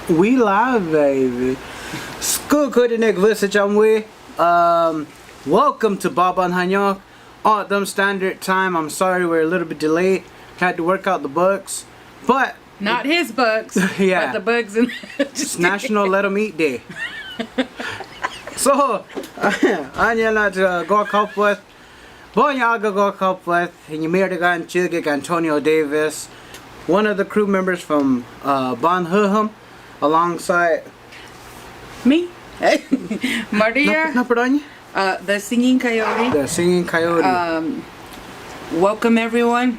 We live, baby. Skukudinik Visajamwe. Welcome to Baban Ha Nio'ok. Autumn Standard Time. I'm sorry we're a little bit delayed. Had to work out the bugs. But not his bugs. Yeah. But the bugs in it's National Let 'em Eat Day. So Anya not go help with Bonyaga go help with and you made gan Chigik Antonio Davis, one of the crew members from Ban Huhum, alongside me. Maria. The singing coyote. The singing coyote. Welcome everyone.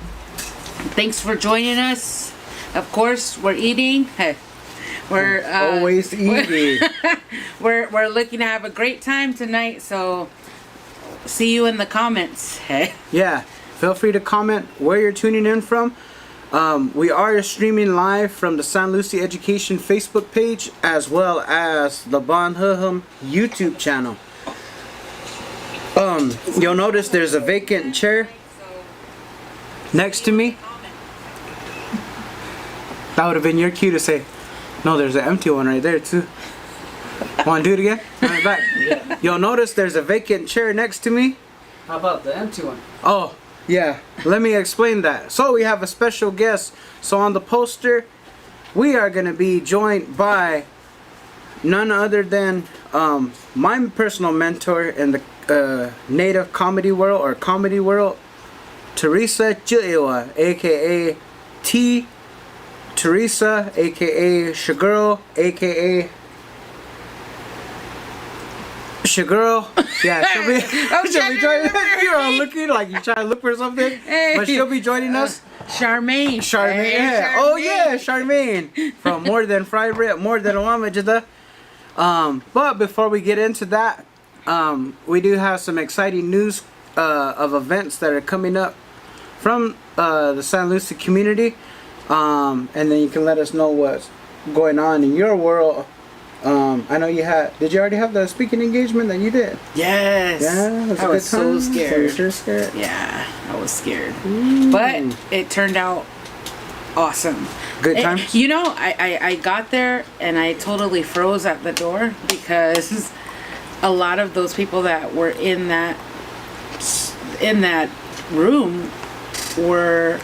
Thanks for joining us. Of course, we're eating. We're always eating. We're looking to have a great time tonight. So see you in the comments. Yeah, feel free to comment where you're tuning in from. We are streaming live from the San Lucie Education Facebook page as well as the Ban Huhum YouTube channel. You'll notice there's a vacant chair next to me. That would have been your cue to say, no, there's an empty one right there too. Want to do it again? Right back. Yeah. You'll notice there's a vacant chair next to me. How about the empty one? Oh, yeah. Let me explain that. So we have a special guest. So on the poster, we are going to be joined by none other than my personal mentor in the native comedy world, Teresa Choyguha, aka T. Teresa, aka Shagirl, aka Shagirl. Yeah, she'll be joining us. You're all looking like you're trying to look for something. But she'll be joining us. Charmaine. Charmaine. Yeah. Oh yeah, Charmaine. From More Than Fried Rib, More Than Wamajada. But before we get into that, we do have some exciting news of events that are coming up from the San Lucie community. And then you can let us know what's going on in your world. I know you had. Did you already have the speaking engagement that you did? Yes. Yeah, I was so scared. So you're scared? Yeah, I was scared. But it turned out awesome. Good times? You know, I got there and I totally froze at the door because a lot of those people that were in that room were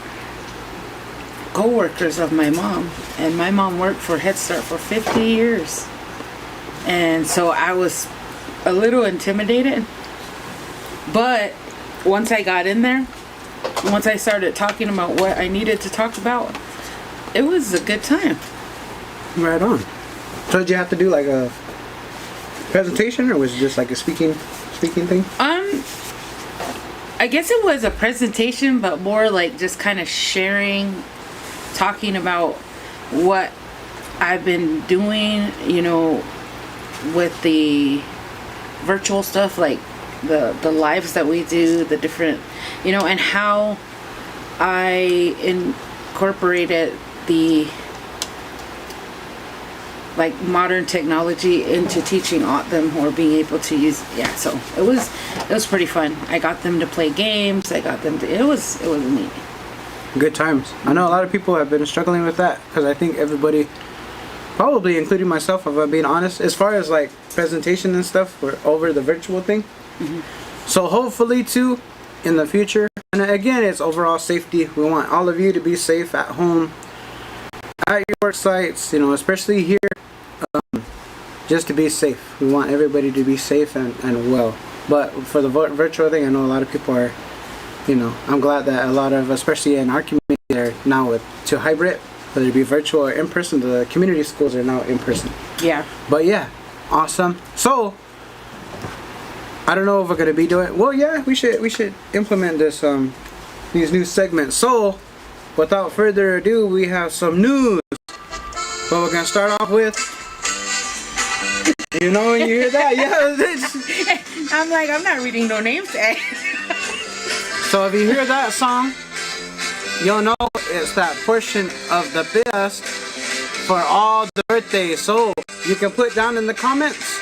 co-workers of my mom, and my mom worked for Head Start for 50 years, and so I was a little intimidated. But once I got in there, once I started talking about what I needed to talk about, it was a good time. Right on. So did you have to do like a presentation, or was it just like a speaking thing? I guess it was a presentation, but more like just kind of sharing, talking about what I've been doing, you know, with the virtual stuff, like the lives that we do, the different, you know, and how I incorporated the like modern technology into teaching them or being able to use. Yeah, so it was pretty fun. I got them to play games. I got them to. It was neat. Good times. I know a lot of people have been struggling with that because I think everybody, probably including myself, if I'm being honest, as far as like presentation and stuff, we're over the virtual thing. So hopefully too, in the future, and again, it's overall safety. We want all of you to be safe at home, at your work sites, you know, especially here, just to be safe. We want everybody to be safe and well. But for the virtual thing, I know a lot of people are, you know, I'm glad that a lot of, especially in our community, are now to hybrid, whether it be virtual or in person. The community schools are now in person. Yeah. But yeah, awesome. So I don't know if we're gonna be doing. Well, yeah, we should implement this these new segments. So without further ado, we have some news. But we're gonna start off with. You know when you hear that, yeah. I'm like, I'm not reading no names. So if you hear that song, you'll know it's that portion of the best for all the birthdays. So you can put down in the comments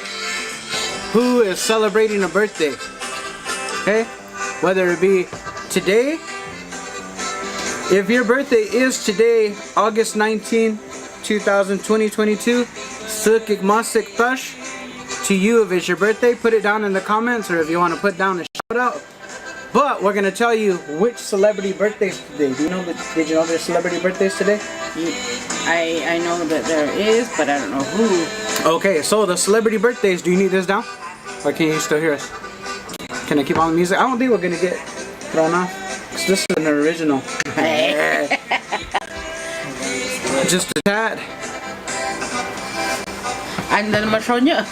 who is celebrating a birthday. Okay? Whether it be today, if your birthday is today, August 19, 2022. Sukik Masik Tush. To you, if it's your birthday, put it down in the comments, or if you want to put down a shout out. But we're gonna tell you which celebrity birthdays today. Do you know that? Did you know there's celebrity birthdays today? I know that there is, but I don't know who. Okay, so the celebrity birthdays. Do you need this down, or can you still hear us? Can I keep on the music? I don't think we're gonna get thrown off. 'Cause this is an original. Just a tad. Anda naman show niyo.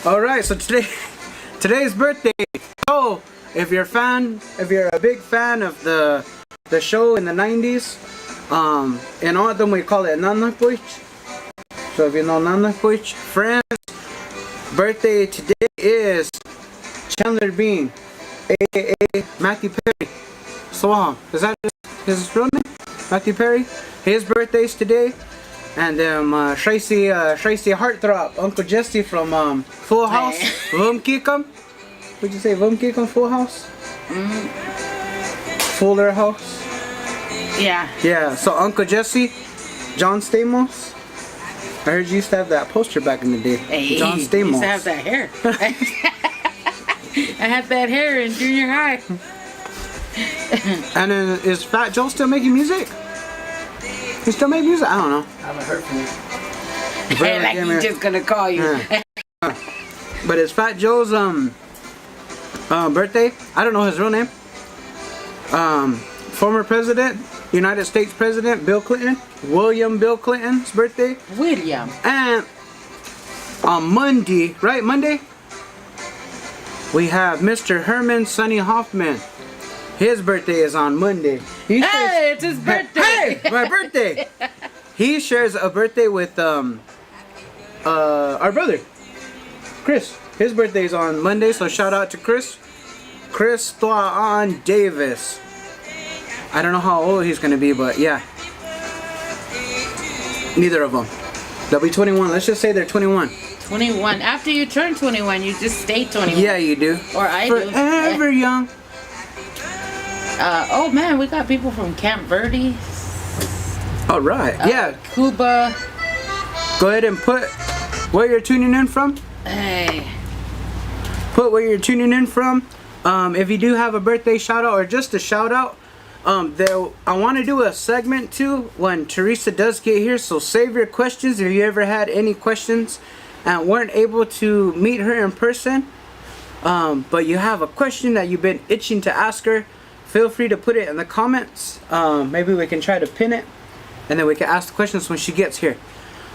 All right, so today's birthday. So if you're a big fan of the show in the 90s, in autumn we call it Nanapuich. So if you know Nanapuich, Friends, birthday today is Chandler Bean, aka Matthew Perry. Swaham. Is that his real name? Matthew Perry. His birthday's today. And Tracy Heartthrob, Uncle Jesse from Full House. Vumkikam. Would you say Vumkikam Full House? Fuller House. Yeah. Yeah. So Uncle Jesse, John Stamos. I heard you used to have that poster back in the day. Hey, John Stamos. Used to have that hair. I had that hair in junior high. And then is Fat Joe still making music? He still make music? I don't know. I haven't heard from you. Hey, like he's just gonna call you. Yeah. But it's Fat Joe's birthday. I don't know his real name. Former president, United States President Bill Clinton, William Bill Clinton's birthday. William. And on Monday, right? Monday, we have Mr. Herman Sonny Hoffman. His birthday is on Monday. Hey, it's his birthday. Hey, my birthday. He shares a birthday with our brother, Chris. His birthday is on Monday, so shout out to Chris. Chris Twaon Davis. I don't know how old he's gonna be, but yeah. Neither of them. They'll be 21. Let's just say they're 21. 21. After you turn 21, you just stay 21. Yeah, you do. Or I Forever do. young. Oh man, we got people from Camp Verde. All right. Yeah. Cuba. Go ahead and put where you're tuning in from. Hey. Put where you're tuning in from. If you do have a birthday shout out or just a shout out, I want to do a segment too when Teresa does get here. So save your questions if you ever had any questions and weren't able to meet her in person. But you have a question that you've been itching to ask her. Feel free to put it in the comments. Maybe we can try to pin it, and then we can ask the questions when she gets here.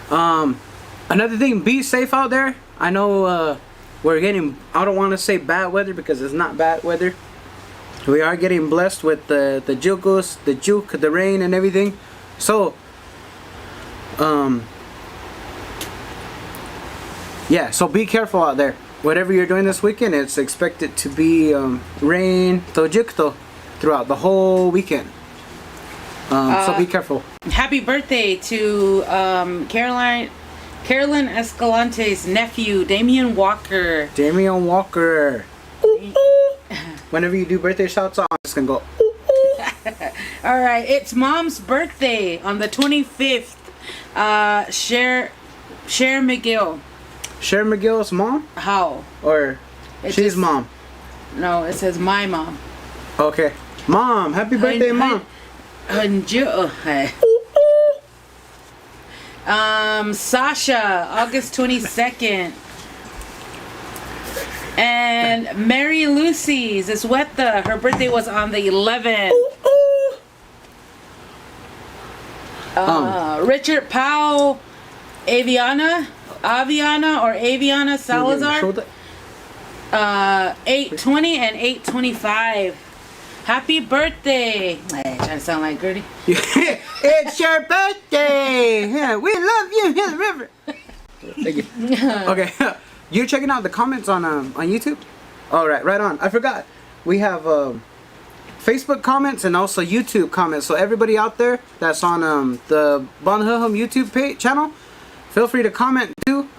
Another thing, be safe out there. I know we're getting, I don't want to say bad weather because it's not bad weather. We are getting blessed with the jugos, the juke, the rain and everything. So, yeah, so be careful out there. Whatever you're doing this weekend, it's expected to be rain, tojukto, throughout the whole weekend. So be careful. Happy birthday to Carolyn Escalante's nephew, Damian Walker. Damian Walker. Ooh, ooh. Whenever you do birthday shouts out, I'm just gonna go ooh, ooh. All right, it's Mom's birthday on the 25th. Cher McGill. Cher McGill's mom? How? Or It she's just- mom? No, it says my mom. Okay. Mom, happy birthday, Mom. Sasha, August 22nd. And Mary Lucy Zesweta, her birthday was on the 11th. Richard Powell, Aviana Salazar, 820 and 825. Happy birthday! Hey, trying to sound like Gertie. It's your birthday! Yeah, we love you, Hill River. Thank you. Okay, you're checking out the comments on YouTube? All right, right on. I forgot. We have Facebook comments and also YouTube comments. So everybody out there that's on the Bonhahum YouTube channel, feel free to comment too.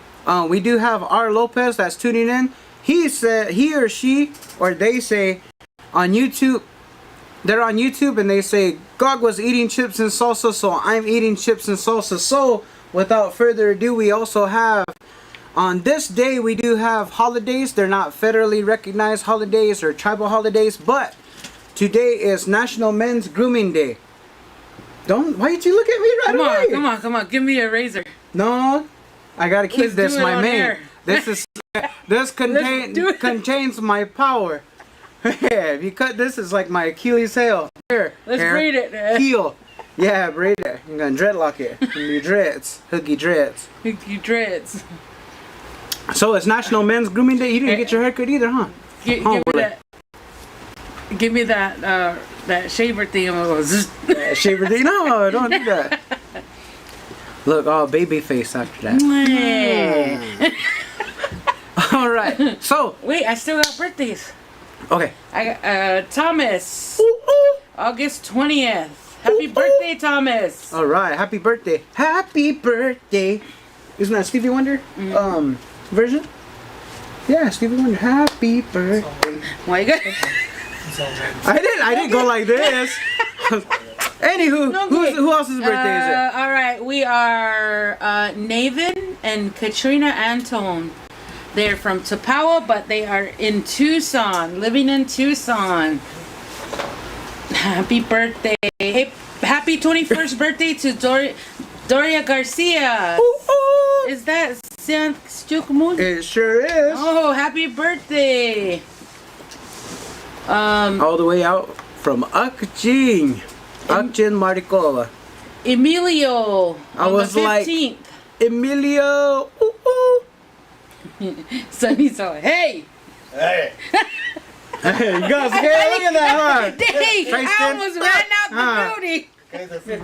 We do have R. Lopez that's tuning in. He said, he or she or they say on YouTube, they're on YouTube and they say Gog was eating chips and salsa, so I'm eating chips and salsa. So without further ado, we also have on this day we do have holidays. They're not federally recognized holidays or tribal holidays, but today is National Men's Grooming Day. Why did you look at me right away? Come on, give me a razor. No, I gotta keep Let's this do it my on main. air. This contains my power. If you cut this, it's like my Achilles heel. Here, Let's braid it. Heel. Yeah, braid it. I'm gonna dreadlock it. Your dreads, hooky dreads. Hooky dreads. So it's National Men's Grooming Day. You didn't get your haircut either, huh? Give me that shaver thing. I'm gonna go zzz. Shaver thing? No, don't do that. Look, all baby face after that. All right. So wait, I still got birthdays. okay. I got Thomas, August 20th. Happy birthday, Thomas. All right. Happy birthday. Happy birthday. Isn't that Stevie Wonder version? Yeah, Stevie Wonder. Happy birthday. Why you got? I didn't go like this. Anywho, who else's birthday is it? All right, we are Navin and Katrina Antone. They're from Tapawa, but they are in Tucson, living in Tucson. Happy birthday. Happy 21st birthday to Doria Garcia. Is that San Stukamun? It sure is. Oh, happy birthday. All the way out from Akjing Maricova. Emilio on was the like, 15th. Emilio. Sonny's all, hey! Hey, you guys, hey, look at that, huh? Hey, I Tristan? almost ran out the building.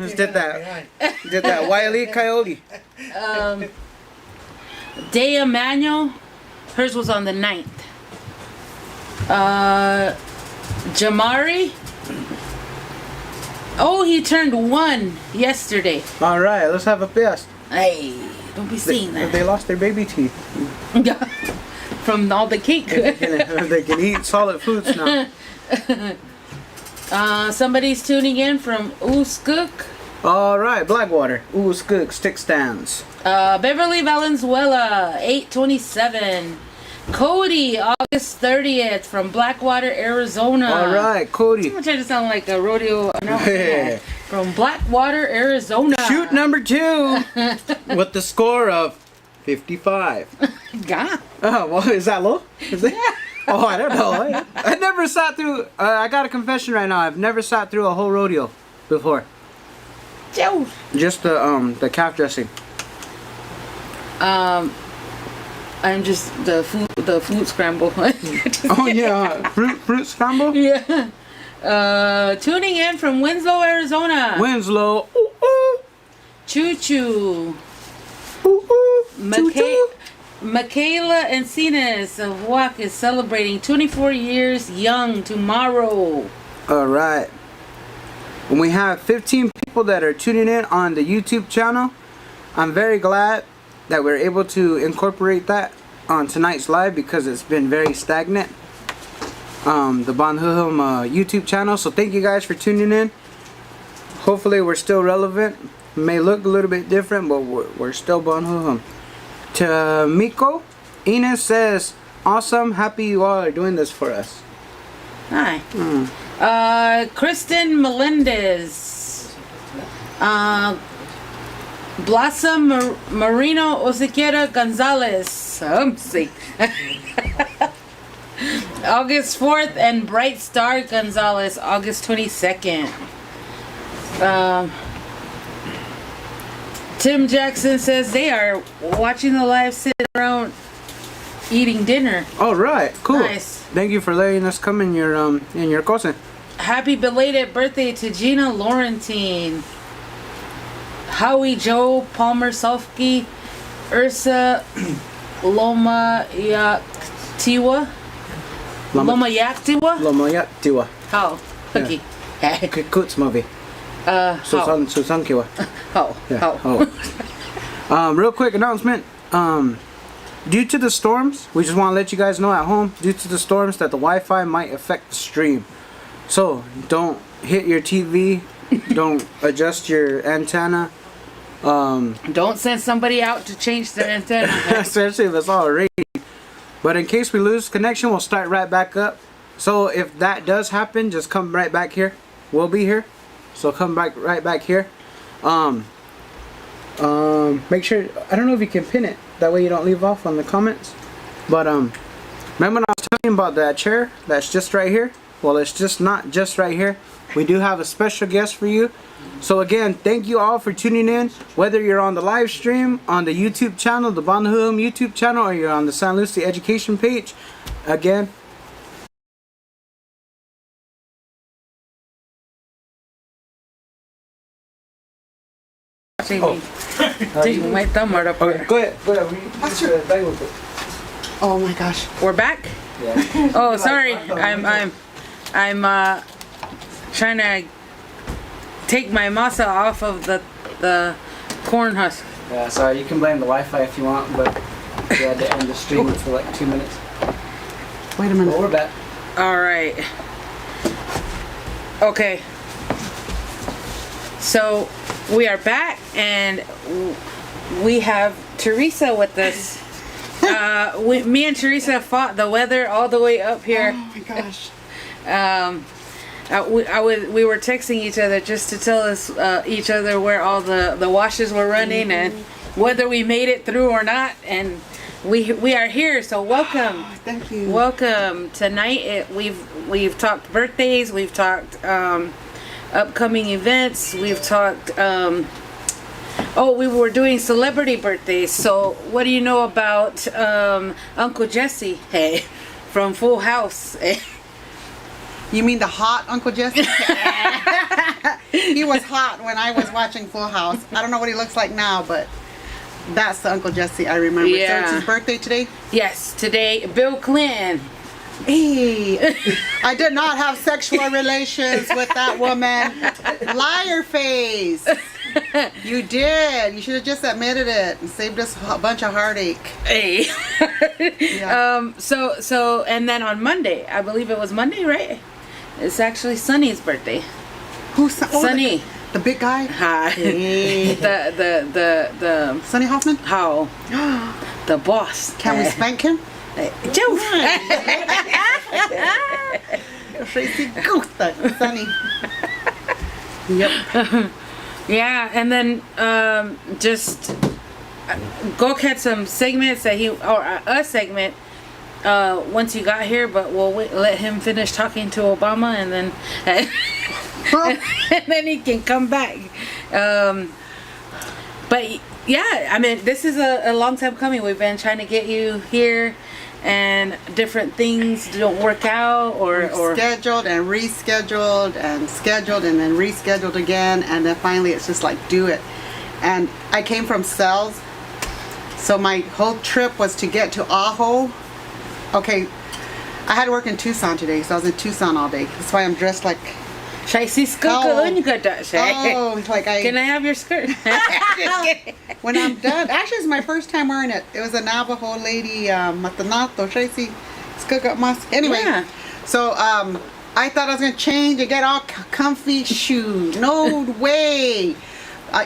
Just did that Wile E. Coyote. Day Emmanuel, hers was on the 9th. Jamari, he turned 1 yesterday. All right, let's have a fist. Hey, don't be saying If that. they lost their baby teeth, From all the cake. they can eat solid foods now. Somebody's tuning in from Uskuk. All right, Blackwater. Ooh, Skook, stick stands. Beverly Valenzuela, 827. Cody, August 30th, from Blackwater, Arizona. All right, Cody. I'm trying to sound like a rodeo. No, Yeah. From Blackwater, Arizona. Shoot number 2 with the score of 55. God. Oh, well, is that low? Oh, I don't know. I never sat through. I got a confession right now. I've never sat through a whole rodeo before. Joe. Just the calf dressing. I'm just the food scramble. Oh yeah, fruit scramble. Yeah. Tuning in from Winslow, Arizona. Winslow. Ooh, ooh. Choo choo. Ooh, ooh. Choo-choo. Michaela Encinas of WAC is celebrating 24 years young tomorrow. All right. And we have 15 people that are tuning in on the YouTube channel. I'm very glad that we're able to incorporate that on tonight's live because it's been very stagnant. The Banhuhum YouTube channel. So thank you guys for tuning in. Hopefully we're still relevant. May look a little bit different, but we're still Banhuhum. To Miko, Ines says, awesome, happy you all are doing this for us. Hi. Kristen Melendez. Blossom Marino Osequera Gonzalez. See. August 4th, and Bright Star Gonzalez, August 22nd. Tim Jackson says they are watching the live, sitting around eating dinner. All right, cool. Nice. Thank you for letting us come in your cousin. Happy belated birthday to Gina Laurentine, Howie Joe Palmer Sofsky, Ursa Loma Yaktiwa. Loma Yaktiwa? Loma Yaktiwa. How? Hooky. Kuts movie. Susan Kiwa. How? Real quick announcement. Due to the storms, we just want to let you guys know at home, due to the storms, that the Wi-Fi might affect the stream. So don't hit your TV. Don't adjust your antenna. Don't send somebody out to change the antenna. Especially if it's all rain. But in case we lose connection, we'll start right back up. So if that does happen, just come right back here. We'll be here. So come back right back here. Make sure, I don't know if you can pin it. That way you don't leave off on the comments. But remember when I was telling you about that chair that's just right here? Well, it's just not just right here. We do have a special guest for you. So again, thank you all for tuning in. Whether you're on the live stream, on the YouTube channel, the Banahum YouTube channel, or you're on the San Lucie Education page. Again, Take my thumb right up there. go ahead. Oh my gosh. We're back? Yeah. Oh, sorry. I'm trying to take my masa off of the corn husk. Yeah, sorry, you can blame the Wi-Fi if you want, but we had to end the stream for like 2 minutes. Wait a minute. But we're back. All right. Okay. So we are back, and we have Teresa with us. Me and Teresa fought the weather all the way up here. Oh my gosh. We were texting each other just to tell us each other where all the washes were running and whether we made it through or not. And we are here, so welcome. Thank you. Welcome. Tonight we've talked birthdays, we've talked upcoming events, we've talked we were doing celebrity birthdays. So what do you know about Uncle Jesse? Hey, from Full House. You mean the hot Uncle Jesse? He was hot when I was watching Full House. I don't know what he looks like now, but that's the Uncle Jesse I remember. Yeah. So it's his birthday today? Yes, today, Bill Clinton. Hey, I did not have sexual relations with that woman. Liar face. You did. You should have just admitted it and saved us a bunch of heartache. Hey. Yeah. So and then on Monday, I believe it was Monday, right? It's actually Sonny's birthday. Who's Sonny? The big guy? Hi. Hey. the Sonny Hoffman? how the boss. Can we spank him? Joe. Tracy Gusta. Sonny. Yep. Yeah, and then just Gok had some segments that a segment once you got here, but we'll let him finish talking to Obama, and then and then he can come back. But yeah, I mean, this is a long time coming. We've been trying to get you here, and different things don't work out, or scheduled and rescheduled and scheduled and then rescheduled again, and then finally it's just like, do it. And I came from Cells, so my whole trip was to get to Ajo. Okay, I had to work in Tucson today, so I was in Tucson all day. That's why I'm dressed like, like Can I have your skirt? when I'm done. Actually, it's my first time wearing it. It was a Navajo lady, Matanato, Tracy, Skuka Mask. Anyway, Yeah. so I thought I was gonna change and get all comfy shoes. No way.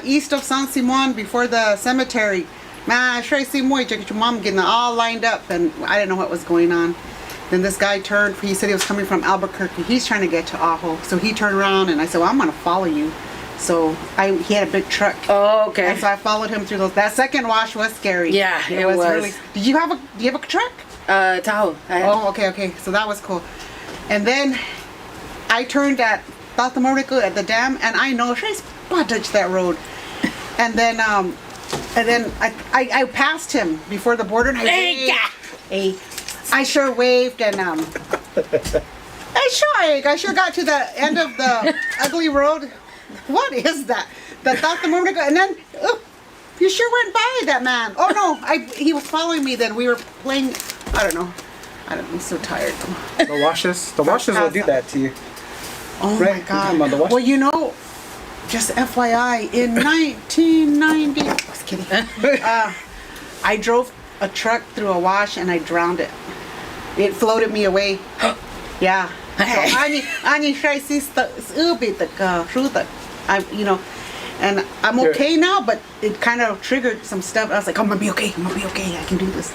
East of San Simon, before the cemetery. Man, Tracy Moy, your mom getting all lined up, and I didn't know what was going on. Then this guy turned, he said he was coming from Albuquerque. He's trying to get to Ajo. So he turned around and I said, well, I'm going to follow you. So he had a big truck. Oh, okay. And so I followed him through those. That second wash was scary. Yeah, it was. Really. Do you have a truck? Tahoe. Oh, okay. So that was cool. And then I turned at Tatamorico at the dam, and I know Trace touched that road. And then I passed him before the border. And I sure waved, and I sure got to the end of the ugly road. What is that? The Tatamorico, and then you sure went by that man. Oh no, he was following me. Then we were playing. I don't know. I'm so tired. The washes will do that to you. Oh Right. my God. About the wash- Well, you know, just FYI, in 1990, I was kidding. I drove a truck through a wash and I drowned it. It floated me away. Yeah. So Ani Tracy and I'm okay now, but it kind of triggered some stuff. I was like, I'm gonna be okay. I can do this.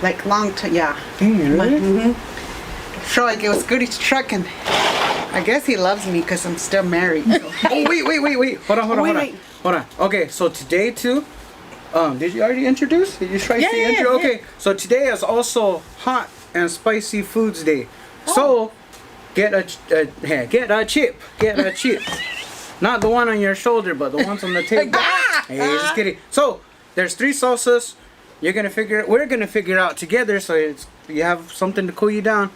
Like long time, yeah. Troy, it was good. He's trucking. I guess he loves me because I'm still married. So. Oh wait. Hold on. Okay, so today too. Did you already introduce? Did you try to intro? Yeah. Okay, so today is also hot and spicy foods day. So get a chip. Not the one on your shoulder, but the ones on the table. Hey, just kidding. So there's 3 salsas. We're gonna figure out together, so you have something to cool you down.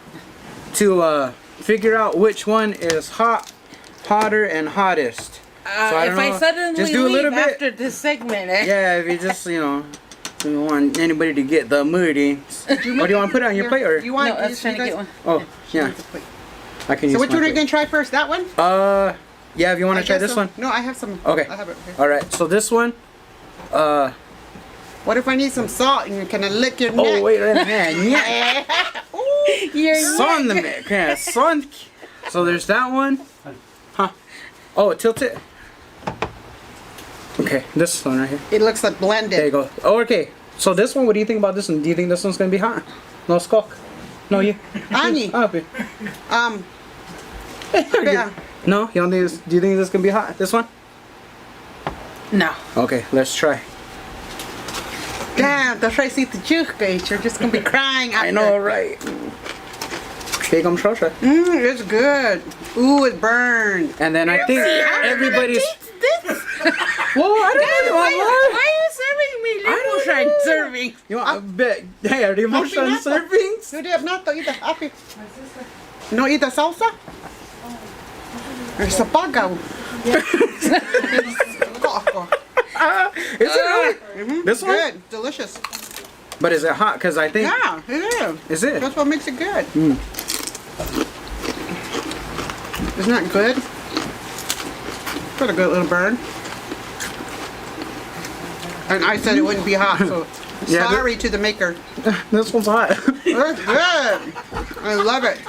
To figure out which one is hotter, and hottest. So I don't know. I suddenly just do a little bit after this segment, Yeah, if you just you don't want anybody to get the moody. Or do you want to put it on your plate, or? You want? No, I was trying to get one. Oh, yeah. I can use. So which my one are you plate. gonna try first? That one? Yeah, if you want I to try guess this so. one. No, I have some. Okay. I have it here. All right. So this one. What if I need some salt and you're gonna lick your neck? Oh wait a minute. Yeah. Son the neck. Yeah, son. So there's that one. Huh. Oh, tilt it. Okay, this one right here. It looks like blended. There you go. Oh, okay. So this one, what do you think about this one? Do you think this one's gonna be hot? No skok. No, you. Ani, Okay. yeah. No, you don't think? Do you think this is gonna be hot? This one? No. Okay, let's try. Damn, the Tracy the juke gate. You're just gonna be crying. I know, right? Big shosha. It's good. Ooh, it burned. And then I think everybody's. This? Whoa, I don't know. Why are you serving me limousine serving? You want a bit? Hey, are the emotion servings? You did not eat the happy. No eat the salsa? There's a pagaw. Is it really? This one? Good, delicious. But is it hot? Because I think. Yeah, it is. Is it? That's what makes it good. Isn't that good? Got a good little burn. And I said it wouldn't be hot, so Yeah, sorry to the maker. This one's hot. That's good. I love it.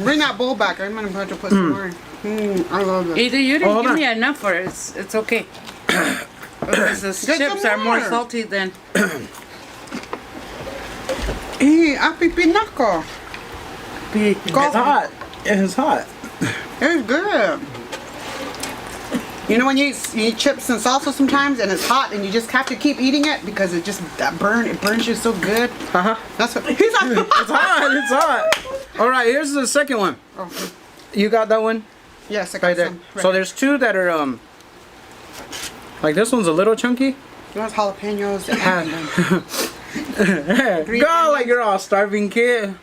Bring that bowl back. I'm gonna have to put some more. I love it. Either you Oh, didn't hold give on. me enough for it. It's okay. Because the Get chips some are more more. salty than. Api pinako. It's hot. It's hot. It's good. You know when you eat chips and salsa sometimes and it's hot and you just have to keep eating it because it burns you so good. That's what he's like. It's hot. It's hot. All right, here's the second one. Oh, You got that one yes, I got right there. some. So there's 2 that are like this one's a little chunky. Those jalapenos. Go like you're all starving kid.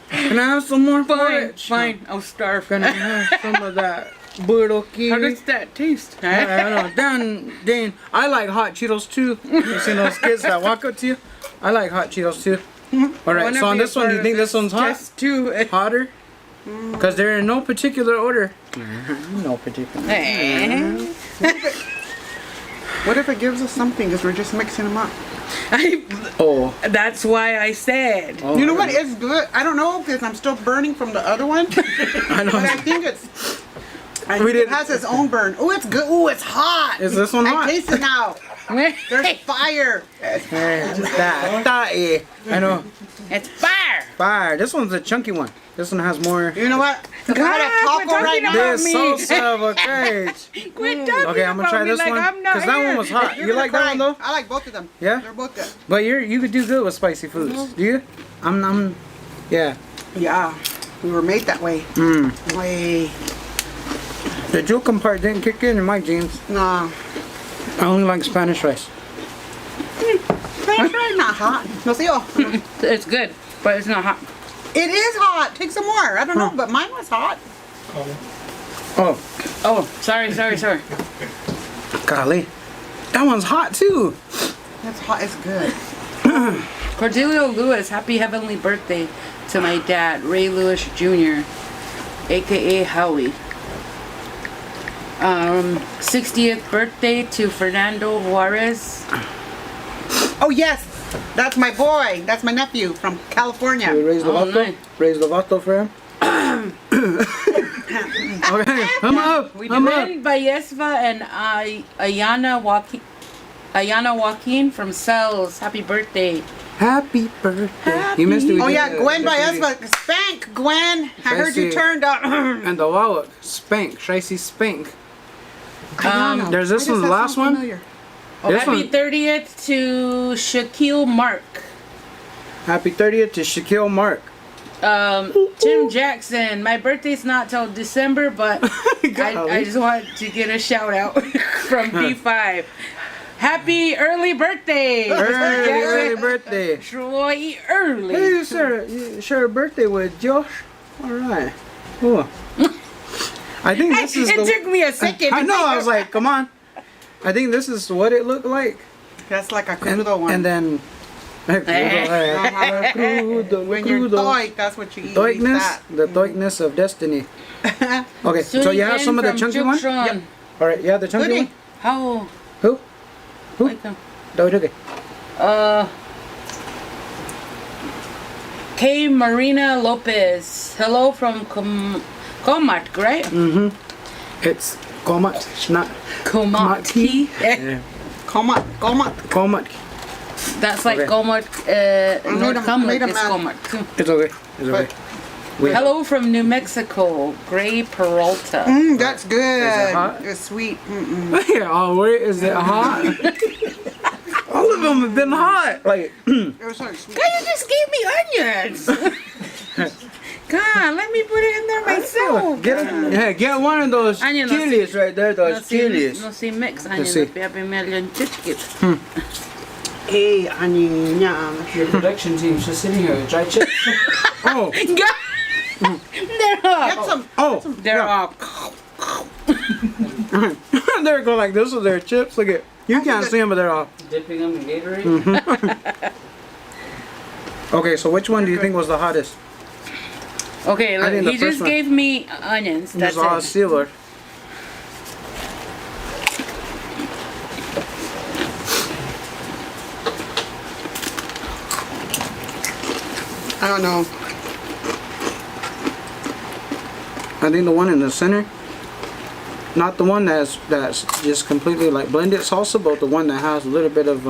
Can I have some more Fine, porridge? fine. I'll starve. Can I have some of that buroki? How does that taste? I don't know. Dan, I like hot Cheetos too. You seen those kids that walk up to you? I like hot Cheetos too. All right, so on this one, do you think this one's hot? Just too. Hotter? Because they're in no particular order. No particular. What if it gives us something because we're just mixing them up? Oh. That's why I said. Oh, You know what? It's good. I don't know because I'm still burning from the other one. I know. But I think it's. We It didn't. has its own burn. Oh, it's good. Oh, it's hot. Is this one hot? I taste it now. There's fire. I know. It's fire. Fire. This one's a chunky one. This one has more. You know what? If I had a God, taco we're right talking now. about This me. salsa of a cage. Quit talking Okay, I'm gonna about try me this like one I'm not because that here. one was hot. You're You gonna like that cry. one though? I like both of them. Yeah? They're both good. But you could do good with spicy foods. Do you? I'm yeah. Yeah. We were made that way. Way. The jokum part didn't kick in my jeans. Nah. I only like Spanish rice. That's really not hot. No, see, oh. It's good, but it's not hot. It is hot. Take some more. I don't know, but mine was hot. Oh, Oh, sorry. golly. That one's hot too. That's hot. It's good. Cordelio Lewis, happy heavenly birthday to my dad, Ray Lewis Jr., aka Howie. 60th birthday to Fernando Juarez. Oh, yes. That's my boy. That's my nephew from Should we California. raise the Oh, vato? nice. Raise the vato for him. Okay, come up. We Come up. Ren Bayesva and Ayana Joaquin from Cells. Happy birthday. Happy birthday. You missed it. We Oh did yeah, the- Gwen the Baezva. Spank, Gwen. I heard you Tracy. turned up. And the Wawak. Spank. Tracy Spank. There's this one, the last one. This Happy one. 30th to Shaquille Mark. Happy 30th to Shaquille Mark. Jim Jackson. My birthday's not till December, but I just want to get a shout out from B5. Happy early birthday, Mr. Early Jackson. birthday. Troy early. Hey, you share a birthday with Josh? Alright. Cool. I think this is It the... took me a second. I know, I was like, come on. I think this is what it looked like. That's like a And, crudo one. and then... Crudo, when you're crudo. toik, that's what you eat. Toikness, That. the toikness of destiny. Okay, so you have some of the chunky one? Yep. Alright, you have the chunky Goodie. one? How? Who? Who? Like them. Okay. K. Marina Lopez. Hello from Comat, right? It's Comat, not Comati. Yeah. Comat. Comat. That's like Okay. Comat. North Comat made a is man. Comat too. It's okay. It's okay. Wait. Hello from New Mexico, Gray Peralta. That's good. Is it hot? It's sweet. Yeah, oh, wait, is it hot? All of them have been hot. Like, It was so sweet. God, you just gave me onions. God, let me put it in there myself. get one of those Onion, no chilies right there, those chilies. No si mix Let's onion. see. Happy million chickit. Hey, Anya. Your production team's just sitting here with dry chips. Oh, They're all. Get some. oh, They're yeah. all. They're going like this with their chips. Look at, you can't see them, but they're all. Dipping them in Gatorade. Okay, so which one do you think was the hottest? Okay, I look, think the he first just one. gave me onions. That's It's all it. sealer. I don't know. I think the one in the center, not the one that's just completely like blended salsa, but the one that has a little bit of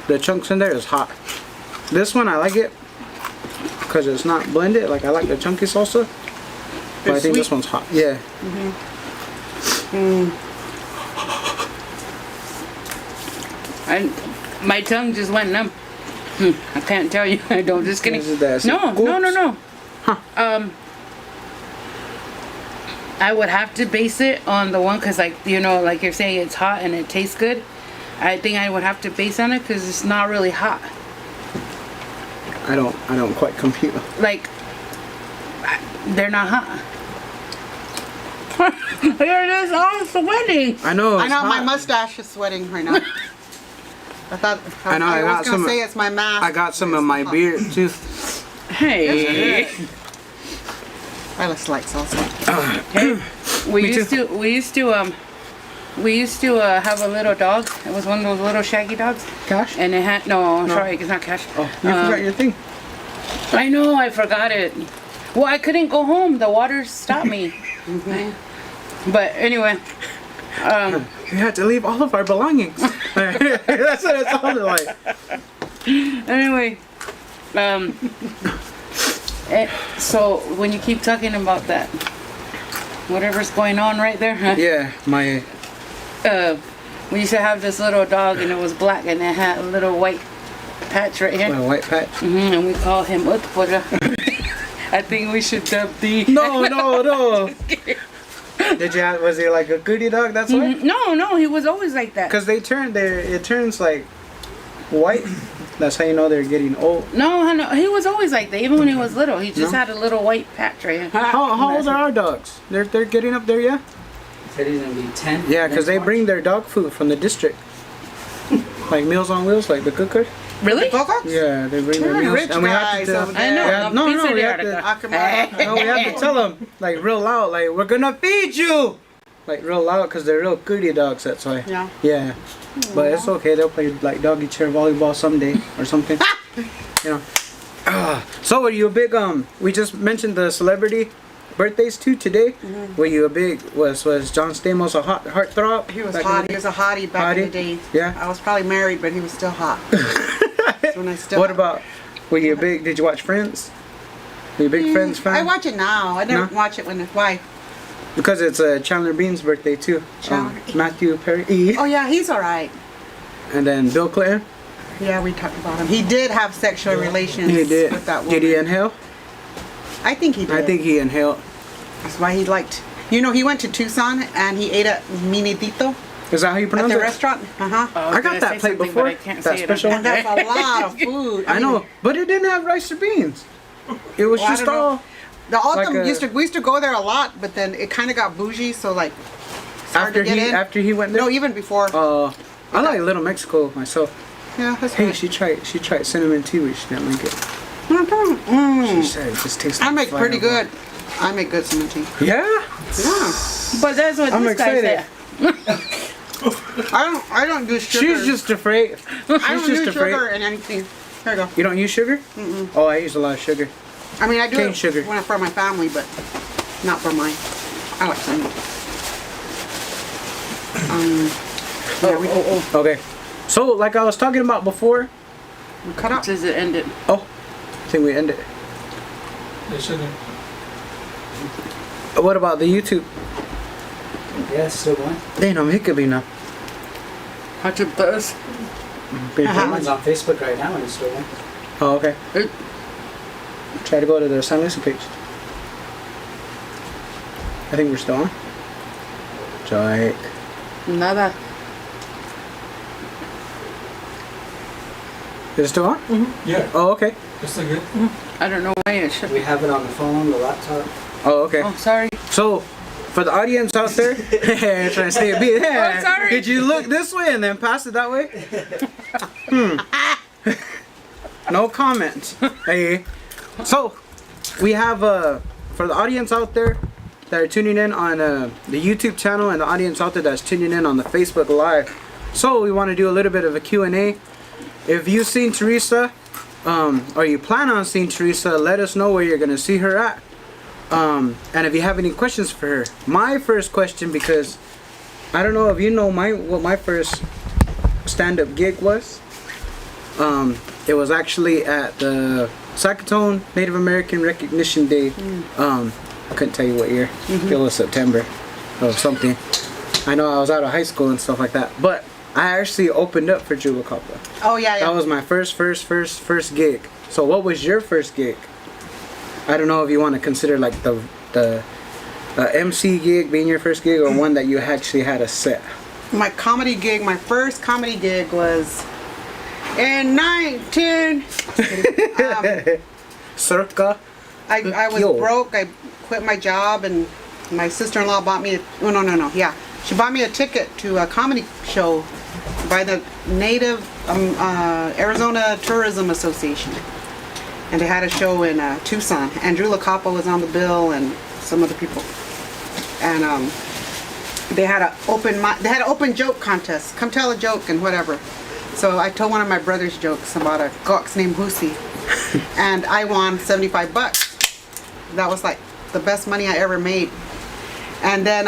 the chunks in there is hot. This one I like it because it's not blended. Like I like the chunky salsa, but I It's think this sweet. one's hot. Yeah. My tongue just went numb. I can't tell you. I don't. Just kidding. This is that- No. I would have to base it on the one because, like like you're saying, it's hot and it tastes good. I think I would have to base on it because it's not really hot. I don't quite compute. Like they're not hot. They're just all sweating. I know. I it's know my hot. mustache is sweating right now. I thought. I know, I got was gonna some- say it's my mask. I got some It's in my hot. beard too. Hey. I just like salsa. We Me used too. to have a little dog. It was one of those little shaggy dogs, Cash? and it had sorry, it's not Cash. Oh, you forgot your thing. I know, I forgot it. Well, I couldn't go home. The water stopped me. But anyway, We had to leave all of our belongings. That's what it sounded like. anyway, so when you keep talking about that, whatever's going on right there, huh? Yeah, my We used to have this little dog, and it was black, and it had a little white patch right here. white patch. And we call him Utpura. I think we should dub the. No. Did you have? Was he like a goody dog? That's why. No, he was always like that. Because it turns like white. That's how you know they're getting old. No, he was always like that. Even when he was little, he just No? had a little white patch right here. How old are our dogs? They're getting up there, yeah. Said he's gonna be 10. Yeah, because next they March. bring their dog food from the district. Like Meals on Wheels, like the cooker. Really? Go-Go's? Yeah, they bring their They're meals, rich and we have guys to. over I know. Yeah, no, Pizza we de have Arca. to. No, we have to tell them like real loud, like we're gonna feed you. like real loud because they're real goody dogs. That's why. Yeah. Yeah. But it's okay. They'll play like doggy chair volleyball someday or something. You know. So are you a big we just mentioned the celebrity birthdays too today. Were you a big was John Stamos a hot heartthrob? He was back in hot. the He day? was a hottie back in the day. Yeah. I was probably married, but he was still hot. That's when I still. What about? Were you a big? Did you watch Friends? Were you a big Friends fan? I watch it now. I never No? watch it when it's why. Because it's Chandler Bing's birthday too. Chandler. Matthew Perry. Oh yeah, he's all right. And then Bill Clinton. Yeah, we talked about him. He did have sexual relations He did. with that woman. Did he inhale? I think he did. I think he inhaled. That's why he liked. You know, he went to Tucson and he ate at Minidito Is that how you at pronounce the it? restaurant. Uh-huh. I got that plate before. That special And that's a lot of food. I know, but it didn't have rice or beans. It was Well, I just don't know. all. The Altum Like we used to go there a lot, but then it kind of got bougie, so like it's hard After to get in. after he went there. No, even before. I like Little Mexico myself. Yeah, that's Hey, right. she tried cinnamon tea, but she didn't like it. She said it just tastes. I like make pretty fireball. good. I make good cinnamon tea. Yeah. Yeah. But that's what I'm this guy excited. said. I don't do sugar. She's just afraid. I don't She's do just afraid. sugar in anything. Here you go. You don't use sugar? Oh, I use a lot of sugar. I mean, I do Cane it sugar. when for my family, but not for mine. I like cinnamon. Yeah, we Okay. So, like I was talking about before. cut up. Says it ended. Oh, I think we ended. They shouldn't. What about the YouTube? Yeah, it's still going. They know me could be now. Watch it buzz. Mine's on Facebook right now and it's still going. Oh, okay. It- Try to go to the San Luis page. I think we're still on. Joy. Nada. Is it still on? Yeah, Oh, okay. it's still good. I don't know why it should. We have it on the phone, the laptop. Oh, okay. Oh, sorry. So, for the audience out there, trying to stay a beat. Oh, sorry. Did you look this way and then pass it that way? No comment. Hey. So, we have for the audience out there that are tuning in on the YouTube channel and the audience out there that's tuning in on the Facebook Live. So, we want to do a little bit of a Q&A. If you've seen Teresa, or you plan on seeing Teresa, let us know where you're going to see her at. And if you have any questions for her. My first question, because I don't know if you know what my first stand-up gig was. It was actually at the Saskatoon Native American Recognition Day. I couldn't tell you what year. It was September or something. I know I was out of high school and stuff like that. But I actually opened up for Choyguha. Oh yeah, yeah. That was my first gig. So what was your first gig? I don't know if you want to consider like the MC gig being your first gig or one that you actually had a set. My comedy gig, my first comedy gig was in 19. Circa. I was Yo. broke. I quit my job, and my sister-in-law bought me. Yeah, she bought me a ticket to a comedy show by the Native Arizona Tourism Association, and they had a show in Tucson. Andrew LaCapo was on the bill, and some other people, and they had an open joke contest. Come tell a joke and whatever. So I told one of my brother's jokes about a gox named Husi, and I won $75. That was like the best money I ever made. And then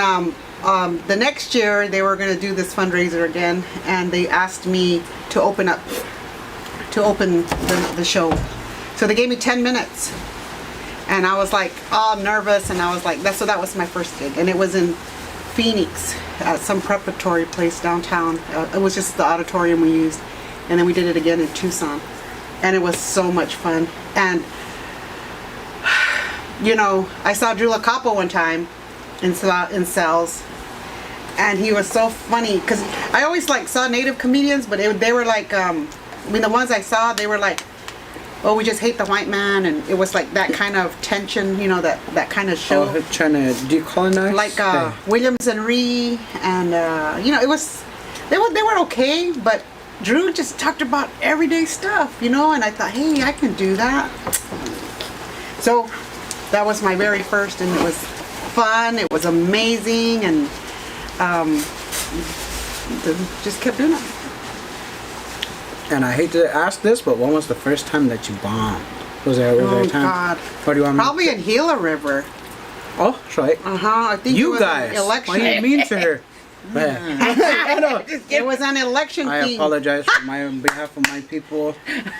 the next year they were going to do this fundraiser again, and they asked me to open the show. So they gave me 10 minutes, and I was like all nervous, and I was like, that was my first gig, and it was in Phoenix at some preparatory place downtown. It was just the auditorium we used, and then we did it again in Tucson, and it was so much fun. And you know, I saw Drew LaCapo one time in Cells, and he was so funny because I always like saw Native comedians, but they were like, the ones I saw, they were like, oh, we just hate the white man, and it was like that kind of tension, you know, that kind of show. Oh, trying to decolonize. Like Williams and Ree, and you know, they were okay, but Drew just talked about everyday stuff, you know, and I thought, hey, I can do that. So that was my very first, and it was fun. It was amazing, and just kept doing it. And I hate to ask this, but when was the first time that you bombed? Was there a time? God. Or do you want me Probably in Gila River. Oh, that's right. I think it You was guys. an election. Why are you mean to her? I know. It was an election I thing. apologize on behalf of my people.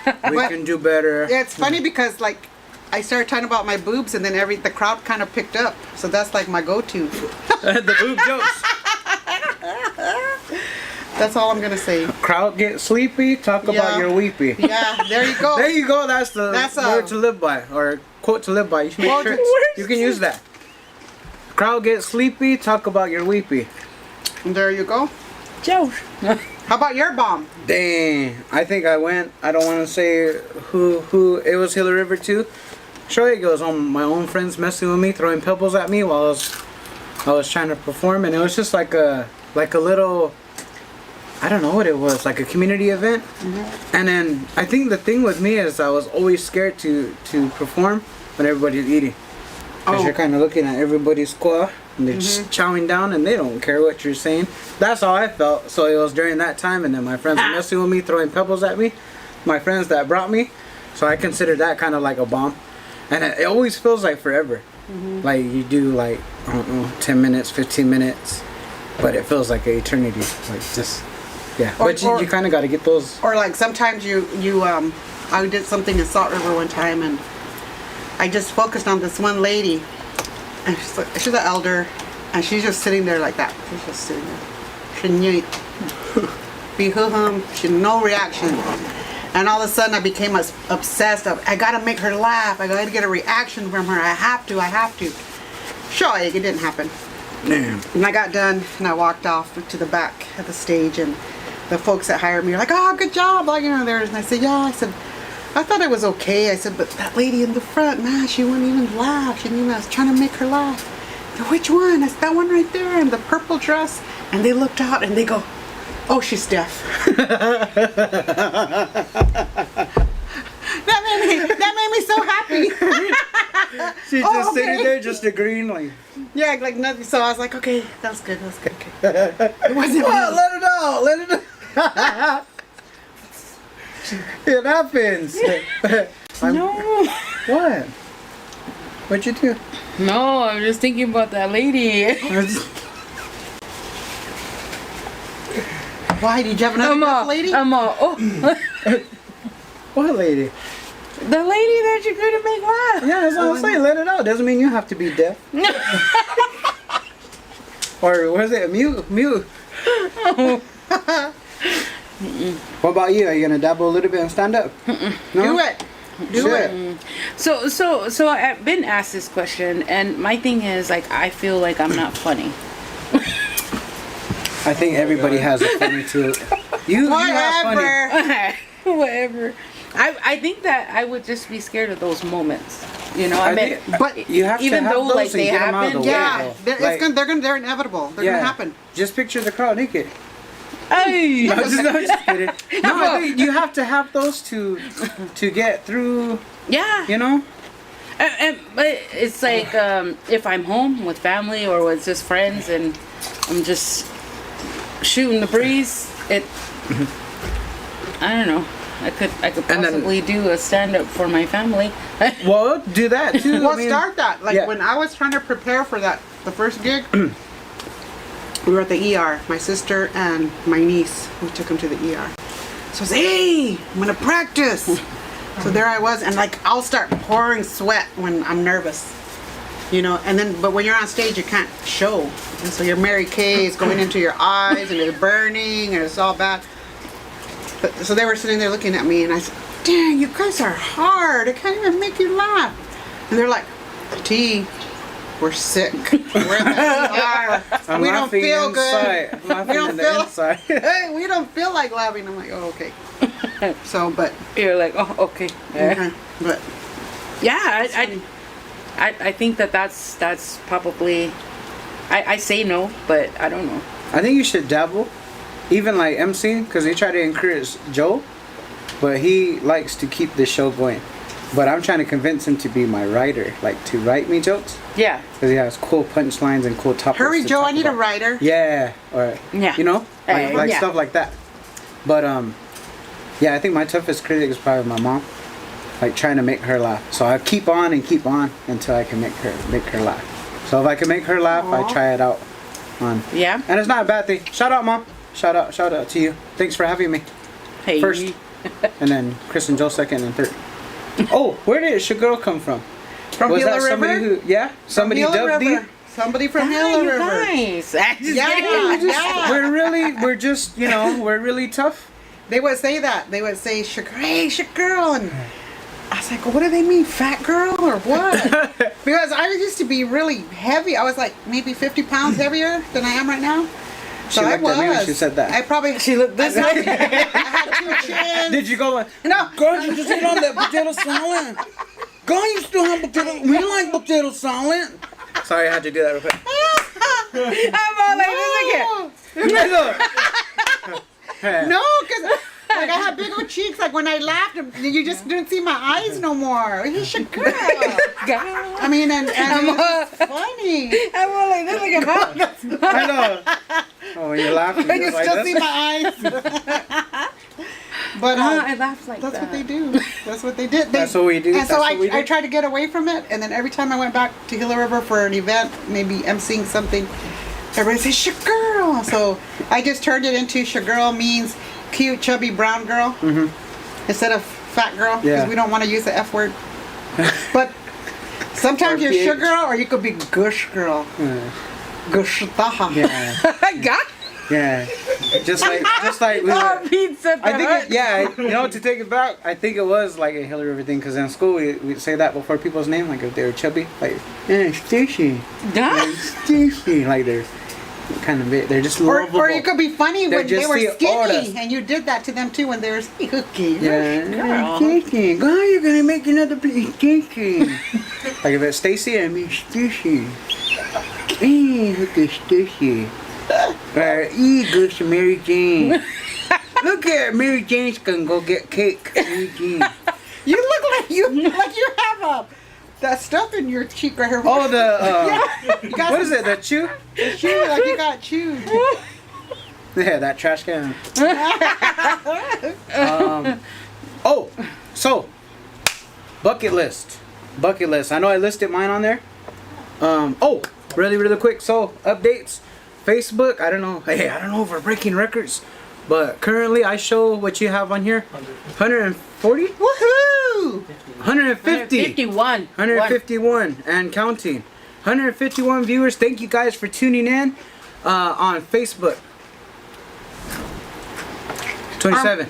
We But- can do better. Yeah, it's funny because like I started talking about my boobs and then the crowd kind of picked up. So that's like my go-to. The boob jokes. That's all I'm gonna say. Crowd get sleepy, talk about Yeah. your weepy. Yeah, there you go. There you go. That's the That's a- word to live by, or quote to live by. You should make Quote- shirts. You can use that. Crowd get sleepy, talk about your weepy. There you go. Joe. How about your bomb? Dang, I think I went. I don't want to say who. It was Gila River too. Choyguha goes on my own friends messing with me, throwing pebbles at me while I was trying to perform, and it was just like a little. I don't know what it was, like a community event. And then I think the thing with me is I was always scared to perform when everybody's eating. Because Oh. you're kind of looking at everybody's squaw and they're just chowing down and they don't care what you're saying. That's how I felt. So it was during that time, and then my friends were messing with me, throwing pebbles at me. My friends that brought me. So I consider that kind of like a bomb. And it always feels like forever. Like you do like, I don't know, 10 minutes, 15 minutes. But it feels like an eternity. Like just, yeah. Or- But you kind of got to get those. Or like sometimes I did something in Salt River one time and I just focused on this one lady, and she's an elder, and she's just sitting there like that. She's just sitting there. She no reaction. And all of a sudden I became obsessed of, I gotta make her laugh. I gotta get a reaction from her. I have to. Sure, it didn't happen. Damn. And I got done and I walked off to the back of the stage, and the folks that hired me were like, oh, good job, like, there. And I said, yeah, I thought it was okay. I said, but that lady in the front, man, she wouldn't even laugh. She didn't even, I was trying to make her laugh. Said, which one? I said, that one right there in the purple dress. And they looked out and they go, oh, she's deaf. that made me so happy. She's Oh, just sitting okay. there, just agreeing, like, Yeah, like nothing. So I was like, okay, that's good. Okay. It wasn't well, me. let it out, let it out. It happens. No. What? What'd you do? No, I'm just thinking about that lady. Why, did you have another deaf lady? What lady? The lady that you couldn't make laugh. Yeah, that's what I'm saying. Let it out. Doesn't mean you have to be deaf. Or was it mute? What about you? Are you gonna dabble a little bit and stand up? No? Do it. Do Shit. it. So I've been asked this question, and my thing is, like, I feel like I'm not funny. I think everybody has a funny too. You have funny. Whatever. Whatever. I think that I would just be scared of those moments. You know, I mean, think- But You have even to have though, those like, and they get 'em out of happen, the way, Yeah, though. they're, Like, they're inevitable. They're gonna happen. Just picture the crowd naked. hey, No, just kidding. No, I think you have to have those to get through. yeah. You know. But it's like if I'm home with family or with just friends and I'm just shooting the breeze, I don't know. I could And then- possibly do a stand up for my family. Well, do that too. Well, I mean, start that. Like yeah. when I was trying to prepare for the first gig, we were at the ER. My sister and my niece, we took him to the ER. So I said, hey, I'm gonna practice. So there I was, and like I'll start pouring sweat when I'm nervous, you know. And then, but when you're on stage, you can't show. And so your Mary Kay is going into your eyes, and it's burning, and it's all bad. But so they were sitting there looking at me, and I said, dang, you guys are hard. I can't even make you laugh. And they're like, T, we're sick. We're in the ER. I'm We don't laughing feel inside. good. I'm laughing We don't in feel- the inside. Hey, we don't feel like laughing. I'm like, oh, okay. So, but, You're like, oh, okay. but Yeah, I think that's probably. I say no, but I don't know. I think you should dabble, even like MC, because they try to encourage Joe, but he likes to keep the show going. But I'm trying to convince him to be my writer, like to write me jokes. Yeah. Because he has cool punchlines and cool topics. Hurry, to Joe, talk I need a about. writer. Yeah, or Yeah. you know, like Yeah. stuff like that. But yeah, I think my toughest critic is probably my mom. Like trying to make her laugh. So I keep on until I can make her laugh. So if I can make her laugh, I try it out on. Yeah. And it's not a bad thing. Shout out, Mom. Shout out to you. Thanks for having me. Hey. First. And then Chris and Joe second and third. Oh, where did Shagirl come from? From Was Gila that somebody River? somebody From Gila dubbed me? River. Somebody from Ah, Gila you River. guys. I just Yeah, kidding. yeah. We're just, we're really tough. They would say that. They would say, hey, girl. And I was like, what do they mean, fat girl or what? Because I used to be really heavy. I was like maybe 50 pounds heavier than I am right now. So She I looked at me when was. she said that. I probably. She looked this way. I had 2 chins. Did you go like, No. girl, you just ate on that potato salad. Girl, you still have potato. We like potato salad. Sorry, I had to do that real quick. I'm all like this again. No, because like I had big old cheeks. Like when I laughed, you just didn't see my eyes no more. He's a girl. I mean, and it was funny. I'm all like this again. I know. Oh, when you're laughing, You you're like still see this. my eyes. But I laughed like that's that. what they do. That's what they did. That's what we do. And so That's what we do. I tried to get away from it. And then every time I went back to Gila River for an event, maybe emceeing something, everybody says, Shagirl. So I just turned it into Shagirl means cute, chubby, brown girl instead of fat girl. Because Yeah. we don't want to use the F word. But sometimes Or you're PH. Shagirl or you could be Gush girl. Gush taha. Yeah, I got yeah. Just like we were. pizza. I think, to take it back, I think it was like a Hillary River thing, because in school we'd say that before people's name, like if they were chubby, like, yeah, Stacy, Stacy, like they're kind of they're just lovable. Or you could be funny They're when they just were the skinny, oldest. and you did that to them too when they were skinny. Yeah, Stacy, girl, you're gonna make another plate, Stacy. Like if it's Stacy, I mean Stacy. Hey, look at Stacy. Goes to Mary Jane. Look at Mary Jane's gonna go get cake. Mary Jane. You look like you have that stuff in your cheek right here. Oh, the You got what is it? The chew? the chew, like you got chewed. Yeah, that trash can. Oh, so bucket list. I know I listed mine on there. Really quick. So updates. Facebook. I don't know. Hey, I don't know if we're breaking records, but currently I show what you have on here. 140, Woohoo! 150, 51. 151, and counting. 151 viewers. Thank you guys for tuning in on Facebook. 27.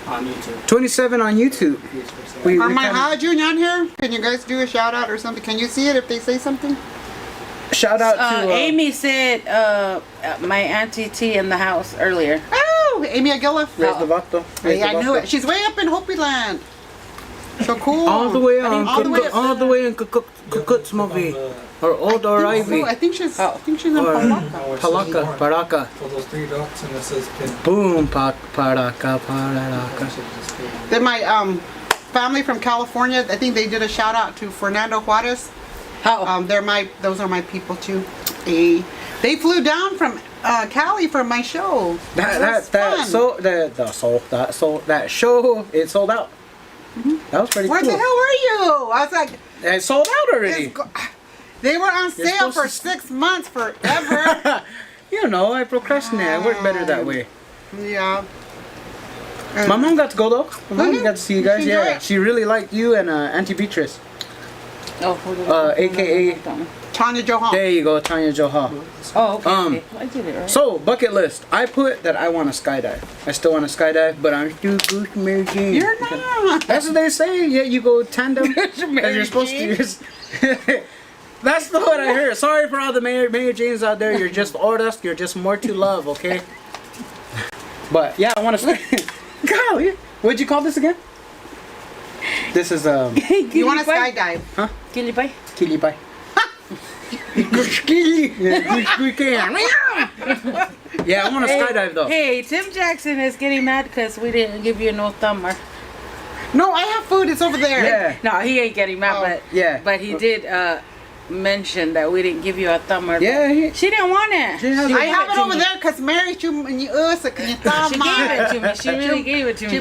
On YouTube. 27 on YouTube. We Are my kinda- How Junior on here? Can you guys do a shout out or something? Can you see it if they say something? shout out to Amy said my auntie T in the house earlier. Oh, Amy Aguila. Raise the Vato. Hey, I knew it. She's way up in Hopi Land. So cool. All the way on, All the way up. all the way in Kukutsmovi, or Old or Ivy, I think she's in or Palaka. Palaka, Paraka. For those 3 dots and it says pin. Boom, Paraka, Paraka. Then my family from California, I think they did a shout out to Fernando Juarez. Oh, Those are my people too. They flew down from Cali for my show. That show, it sold out. That was pretty Where cool. the hell were you? I was like, It sold out already. they were on You're sale supposed for to- 6 months, forever. You know, I procrastinate. I work better that way. Yeah. My mom got to go though. My mom Mhm. got to see you guys. She Yeah, enjoyed it. she really liked you and Auntie Beatrice. AKA. Tanya Johan. There you go, Tanya Joha. oh, okay. Um, okay. I did it right. So, bucket list. I put that I want to skydive. I still want to skydive, but I'm still Goose Mary Jane. You're not. That's what they say. Yeah, you go tandem. Mary you're supposed Jane. to. That's the what I heard. Sorry for all the Mary Janes out there. You're just orders. You're just more to love, okay? But yeah, I want to. Golly, what'd you call this again? This is You want to skydive? Kilipay? Kilipay. Yeah, I want to skydive though. Hey, Tim Jackson is getting mad because we didn't give you no thumber. No, I have food. It's over there. Yeah. No, he ain't getting mad, Oh, but yeah. but he did mention that we didn't give you a thumb or Yeah, she didn't want it. She has She it. I gave have it to over me. there because Mary, you She gave it to me. She really gave it to me.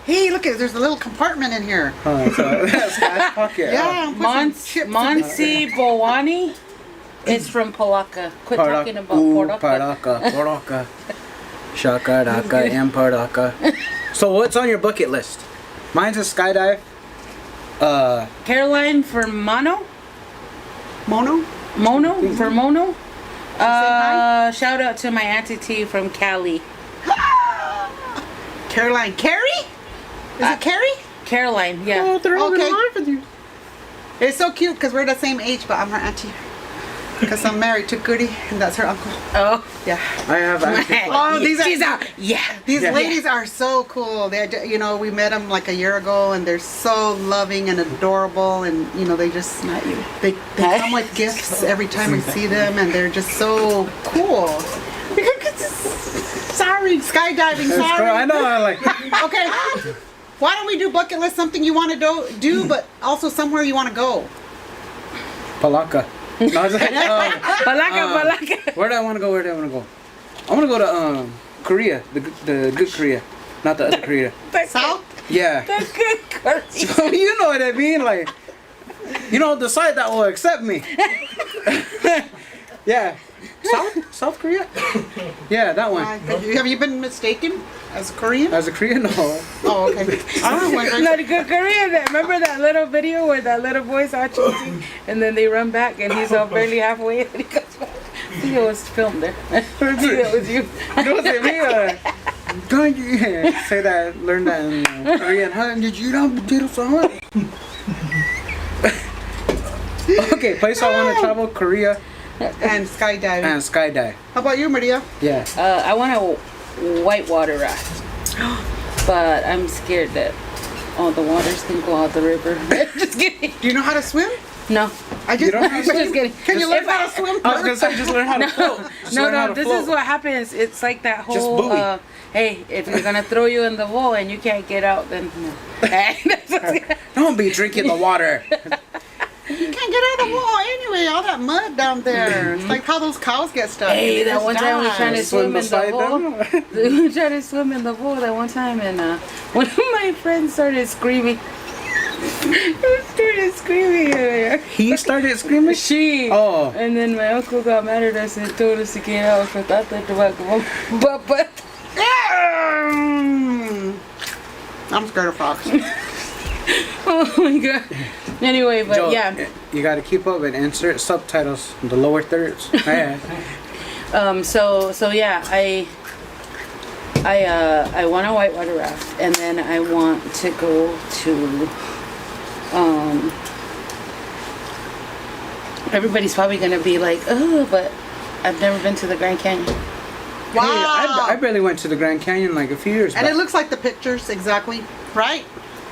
Hey, look at there's a little compartment in here. Oh, so that's Sky's pocket. Yeah, I'm putting some chips in there. Monsi Bowani is from Palaka. Quit talking about Palaka. Paraka. Shakaraka and Paraka. So what's on your bucket list? Mine's a skydive. Caroline for Mono. Mono? For Mono. hi? Shout out to my Auntie T from Cali. Caroline. Carrie? Is it Carrie? Caroline, yeah. they're all Okay. gonna laugh with you. It's so cute because we're the same age, but I'm her auntie. Because I'm married to Goody, and that's her uncle. Oh. Yeah. I have actually. Oh, these are- She's out. Yeah. These Yeah. ladies are so cool. They, we met them like a year ago, and they're so loving and adorable, and they just Not you. they come with gifts every time we see them, and they're just so cool. Sorry, skydiving. That's Sorry. cool. I know. I like. Okay. Why don't we do bucket list? Something you want to do, but also somewhere you want to go. Palaka. No, I was like, Palaka. where do I want to go? I want to go to Korea, the good Korea, not the other Korea. South. Yeah. The good Korea. So you know what I mean, like, the side that will accept me. Yeah. South Korea? Yeah, that one. Have you been mistaken as Korean? As a Korean, no. Oh, okay. I don't know. No, the good Korea. Remember that little video where that little boy's out chasing, and then they run back, and he's all barely halfway, and he comes back. I think it was filmed there. I think it was you. Don't say me. Don't you say that? Learn that in Korean. Huh? Did you know potato salad? Okay, place I want to travel: Korea And skydiving. and skydive. How about you, Maria? Yeah. I want a whitewater raft, but I'm scared that all the waters can go out the river. Just kidding. Do you know how to swim? No, I just. You don't have to just kidding. Can you learn If how to swim? I was gonna say just learn how to float. Just learn how No. to This float. is what happens. It's like that Just whole. buoy. Hey, if you're gonna throw you in the bowl and you can't get out, then no. That's what's Don't be drinking the water. You can't get out of the wall anyway. All that mud down there. It's like how those cows get stuck. Hey, They that just one time we die. trying to swim in the beside bowl. them. We were trying to swim in the pool that one time, and one of my friends started screaming. He started screaming. She. Oh. And then my uncle got mad at us and told us to get out. So that but. I'm scared of frogs. Oh my god. Anyway, but Joe, yeah. You got to keep up and insert subtitles in the lower thirds. Yeah. So yeah, I want a whitewater raft, and then I want to go to everybody's probably gonna be like, oh, but I've never been to the Grand Canyon. Wow. Hey, I barely went to the Grand Canyon like a few years And back. it looks like the pictures exactly, right?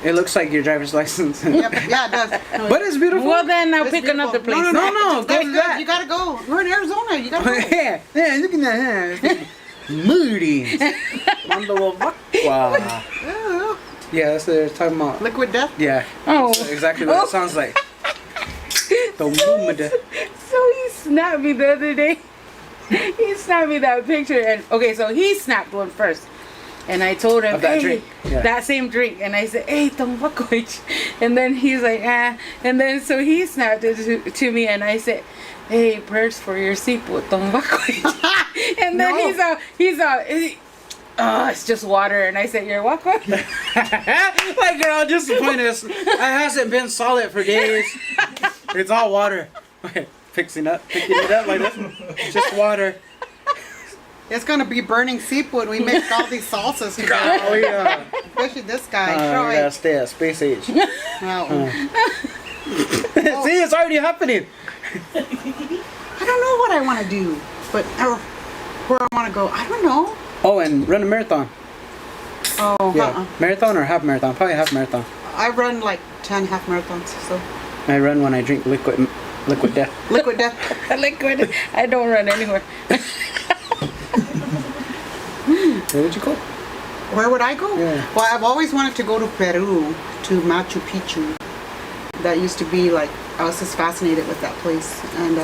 It looks like your driver's license. Yeah, yeah, it does. But it's beautiful. Well, then I'll It's pick beautiful. another place. No, go That's to good. that. You gotta go. We're in Arizona. You gotta go. Yeah, look at that. Moody. Mando Wow. Yeah. Yeah, that's what they're talking about. Liquid death. Yeah, Oh. that's exactly what it sounds like. The woman. So he snapped me the other day. He snapped me that picture, and okay, so he snapped one first, and I told him, Of that hey, drink. Yeah. that same drink, and I said, hey, tombakoich, and then he's like, ah, and then so he snapped it to me, and I said, hey, prayers for your seafood, tombakoich, and then No. it's just water, and I said, you're what? Like, girl, just the point is, it hasn't been solid for days. It's all water. Picking it up like this. Just water. It's gonna be burning seafood. We mixed all these salsas together. Oh yeah. Especially this guy, You Troy. gotta stay at space age. Wow. See, it's already happening. I don't know what I want to do, but where I want to go, I don't know. Oh, and run a marathon. Oh, Yeah, marathon or half marathon? Probably half marathon. I run like 10 half marathons, so I run when I drink liquid death. liquid death. Liquid. I don't run anywhere. Where would you go? Where would I go? Yeah. Well, I've always wanted to go to Peru, to Machu Picchu. That used to be like, I was just fascinated with that place. And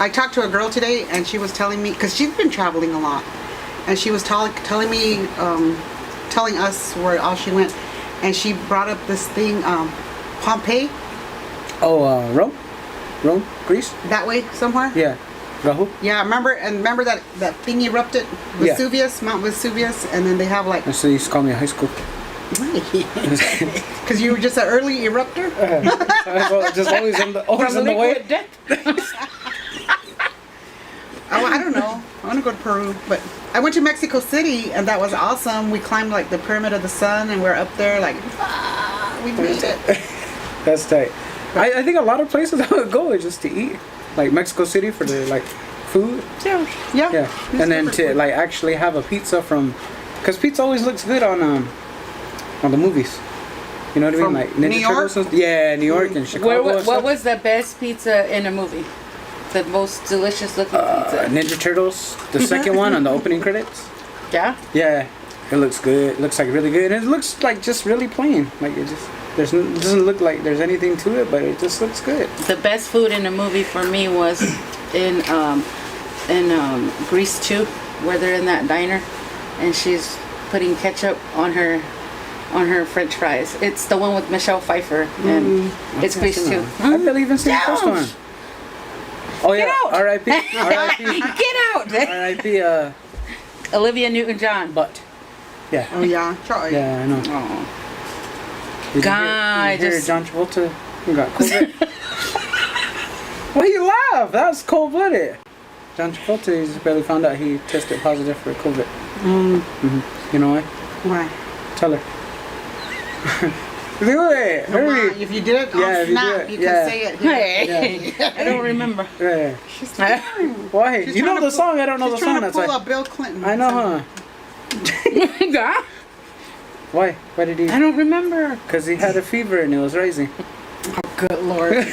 I talked to a girl today, and she was telling me, because she's been traveling a lot, and she was telling me, telling us where all she went, and she brought up this thing, Pompeii. Oh, Rome, Greece. That way somewhere. Yeah, Rahu. Yeah, remember that thing erupted, Yeah. Vesuvius, Mount Vesuvius, and then they have like, That's what they used to call me in high school. because you were just an early erupter. Just always in the way. I don't know. I want to go to Peru, but I went to Mexico City, and that was awesome. We climbed like the Pyramid of the Sun, and we're up there like, we made it. That's tight. I think a lot of places I would go is just to eat, like Mexico City for the like food. Yeah. Yeah, It's and then different to food. like actually have a pizza from, because pizza always looks good on the movies. You know what I mean? From Like New Ninja York? Turtles. And, yeah, New York and Chicago. and What stuff. was the best pizza in a movie? The most delicious looking pizza. Ninja Turtles, the second one on the opening credits. Yeah? Yeah, it looks good. It looks like really good. And it looks like just really plain. Like it just it doesn't look like there's anything to it, but it just looks good. The best food in a movie for me was in Grease 2, where they're in that diner and she's putting ketchup on her French fries. It's the one with Michelle Pfeiffer, and it's Grease 2. I barely even seen the first one. Oh yeah, Get out. R.I.P. R.I.P. Get out! R.I.P. Olivia Newton-John. But yeah, Oh yeah, Troy. yeah, I know. Oh. Did God, you hear just- John Travolta who got COVID? Why you laugh? That was cold-blooded. John Travolta, he just barely found out he tested positive for COVID. You know why? Why? Tell her. Do it! Come on, Hurry! if you did it on Yeah, if you Snap, do it, you yeah. can say it here. Hey, I don't remember. Yeah. She's trying. Why? She's You know trying to the song, I don't know the She's song, trying to that's pull why. a Bill Clinton. I know, huh? Yeah? Why? Why did he? I don't remember. Because he had a fever and it was rising. Good Lord.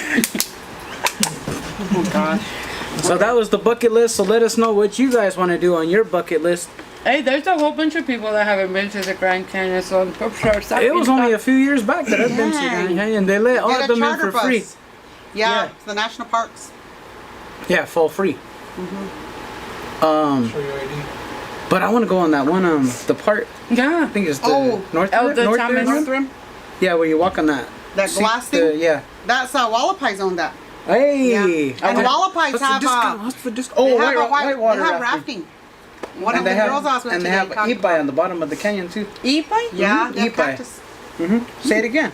Oh gosh. So that was the bucket list. So let us know what you guys want to do on your bucket list. Hey, there's a whole bunch of people that haven't been to the Grand Canyon, so I'm sure It was only a few years back that I've been to Grand Canyon. They let all Get of a them in charter for free. bus. Yeah, Yeah. the national parks. Yeah, full free. Show your ID. But I want to go on that one. The part. I Yeah. think it's the Oh. North. Oh, the North Thomas- Rim? North Rim. Yeah, where you walk on that. That glass thing? Yeah. That's Wallapies own that. Hey. Yeah. And Wallapies What's have the discount? What's the discount? they Oh, have a white water they have rafting. rafting. One And of they the have, girls I was with and they today have talked ipai about- on the bottom of the canyon too. E-bike? Yeah, they have Ipai. cactus. Say it again.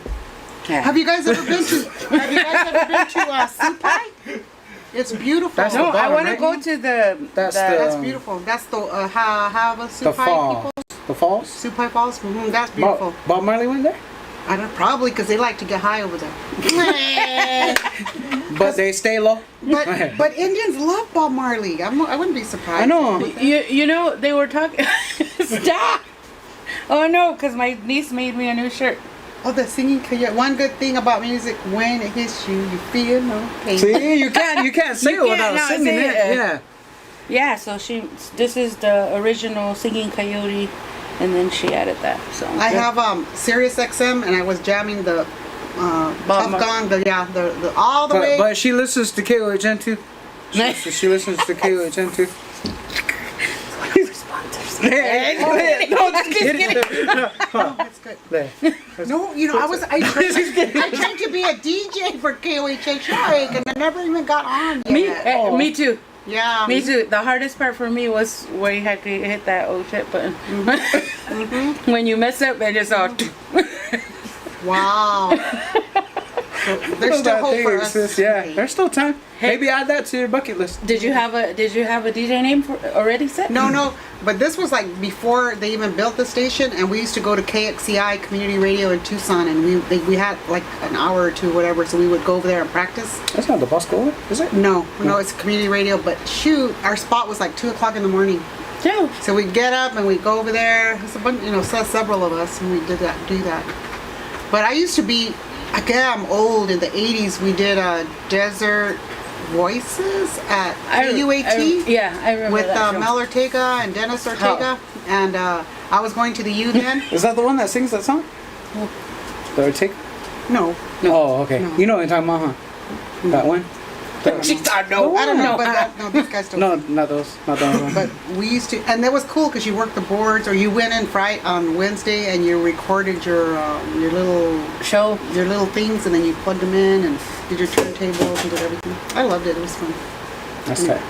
Have you guys ever been to Supai? It's beautiful. That's No, the I bottom, want to right? go to the... That's That's beautiful. That's the have a The Supai falls. people. The falls. Supai Falls. That's beautiful. Bob Marley went there, I don't probably because they like to get high over there. but they stay low. but Indians love Bob Marley. I wouldn't be surprised. I know. You know, they were talking... Stop! Oh, no, because my niece made me a new shirt. Oh, the singing coyote. One good thing about music, when it hits you, you feel no pain. See, you can't say You it can't without not singing say it. it. Yeah. Yeah, so this is the original Singing Coyote, and then she added that. So I have Sirius XM, and I was jamming the Tough Mar- Gun. The all the way. But she listens to KOHN too. She listens to KOHN too. Hey, No, just kidding. That's good. No, I trained to be a DJ for KOHN Choyguha, and I never even got on yet. Me too. Yeah. Me too. The hardest part for me was where you had to hit that oh shit button. When you mess up and it's all... Wow. So there's still hope for us. Yeah, there's still time. Maybe add that to your bucket list. Did you have a DJ name already set? No, but this was like before they even built the station, and we used to go to KXCI Community Radio in Tucson, and we had like an hour or two, whatever, so we would go over there and practice. That's not the Bosco, is it? No, it's community radio, but shoot, our spot was like 2 o'clock in the morning. Yeah. So we'd get up and we'd go over there. It's a bunch, several of us, and we do that. But I used to be, again, I'm old. In the 80s, we did a desert Voices at UAT Yeah, I remember with that show. Mel Ortega and Dennis Ortega. And I was going to the U then. Is that the one that sings that song? The Ortega? No. Oh, okay. No. You know what I'm talking about, huh? That one? I don't know, but these guys don't. No, not those. Not those ones. But we used to, and that was cool because you worked the boards, or you went in Friday on Wednesday and you recorded your little things, and then you plugged them in and did your turntables and did everything. I loved it. It was fun. That's tight.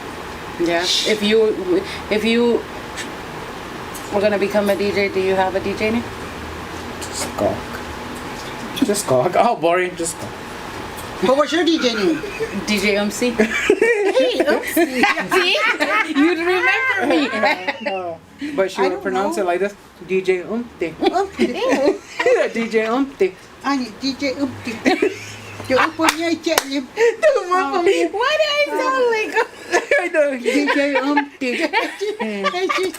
Yeah. If you were gonna become a DJ, do you have a DJ name? Just Gawk. Oh, boring. Just Gawk. What was your DJ name? DJ MC. See? You'd remember me. But she I would don't pronounce know. it like this. DJ Umpty. Umpty. DJ Umpty. I need DJ Umpty. Yo, Umpty. Why do I sound like? I know. DJ Umpty. DJ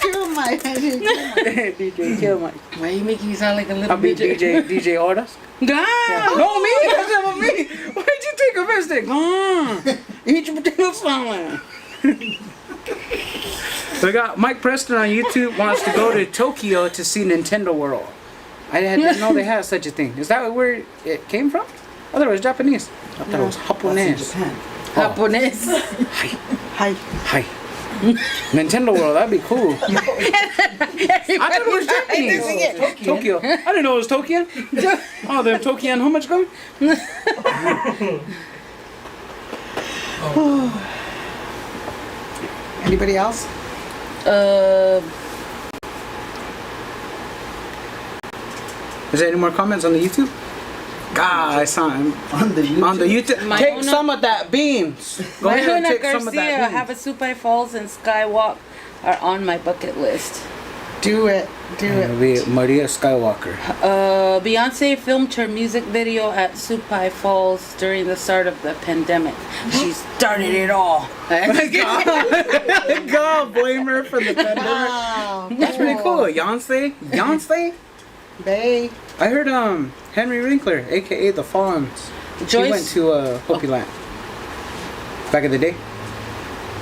Kill Mike. Why are you making you sound like a little I'll be midget? DJ Orders. God. No, me. That's not me. Why'd you take offense to? Eat your potato salad. So we got Mike Preston on YouTube wants to go to Tokyo to see Nintendo World. I didn't know they had such a thing. Is that where it came from? I thought it was Japanese. I thought it was That's in Japanese. Japan. Japanese. Hi. Hi. Nintendo World, that'd be cool. I thought it was Japanese. Tokyo. I didn't know it was Tokyo. Oh, they're Tokyo and how much going? Anybody else? Is there any more comments on the YouTube? God, I saw him On the YouTube. on the YouTube. Mayuna- Take some of that beans. Go ahead and Mayuna take some of Garcia, that have beans. a Supai Falls and Skywalk are on my bucket list. Do it. Do It'll it. be Maria Skywalker. Beyonce filmed her music video at Supai Falls during the start of the pandemic. She started it all. God, blame her for the pandemic. Wow. That's pretty cool. Beyonce? Bae. I heard Henry Winkler, aka the Fawns. He went Joyce, to Hopi Land back in the day.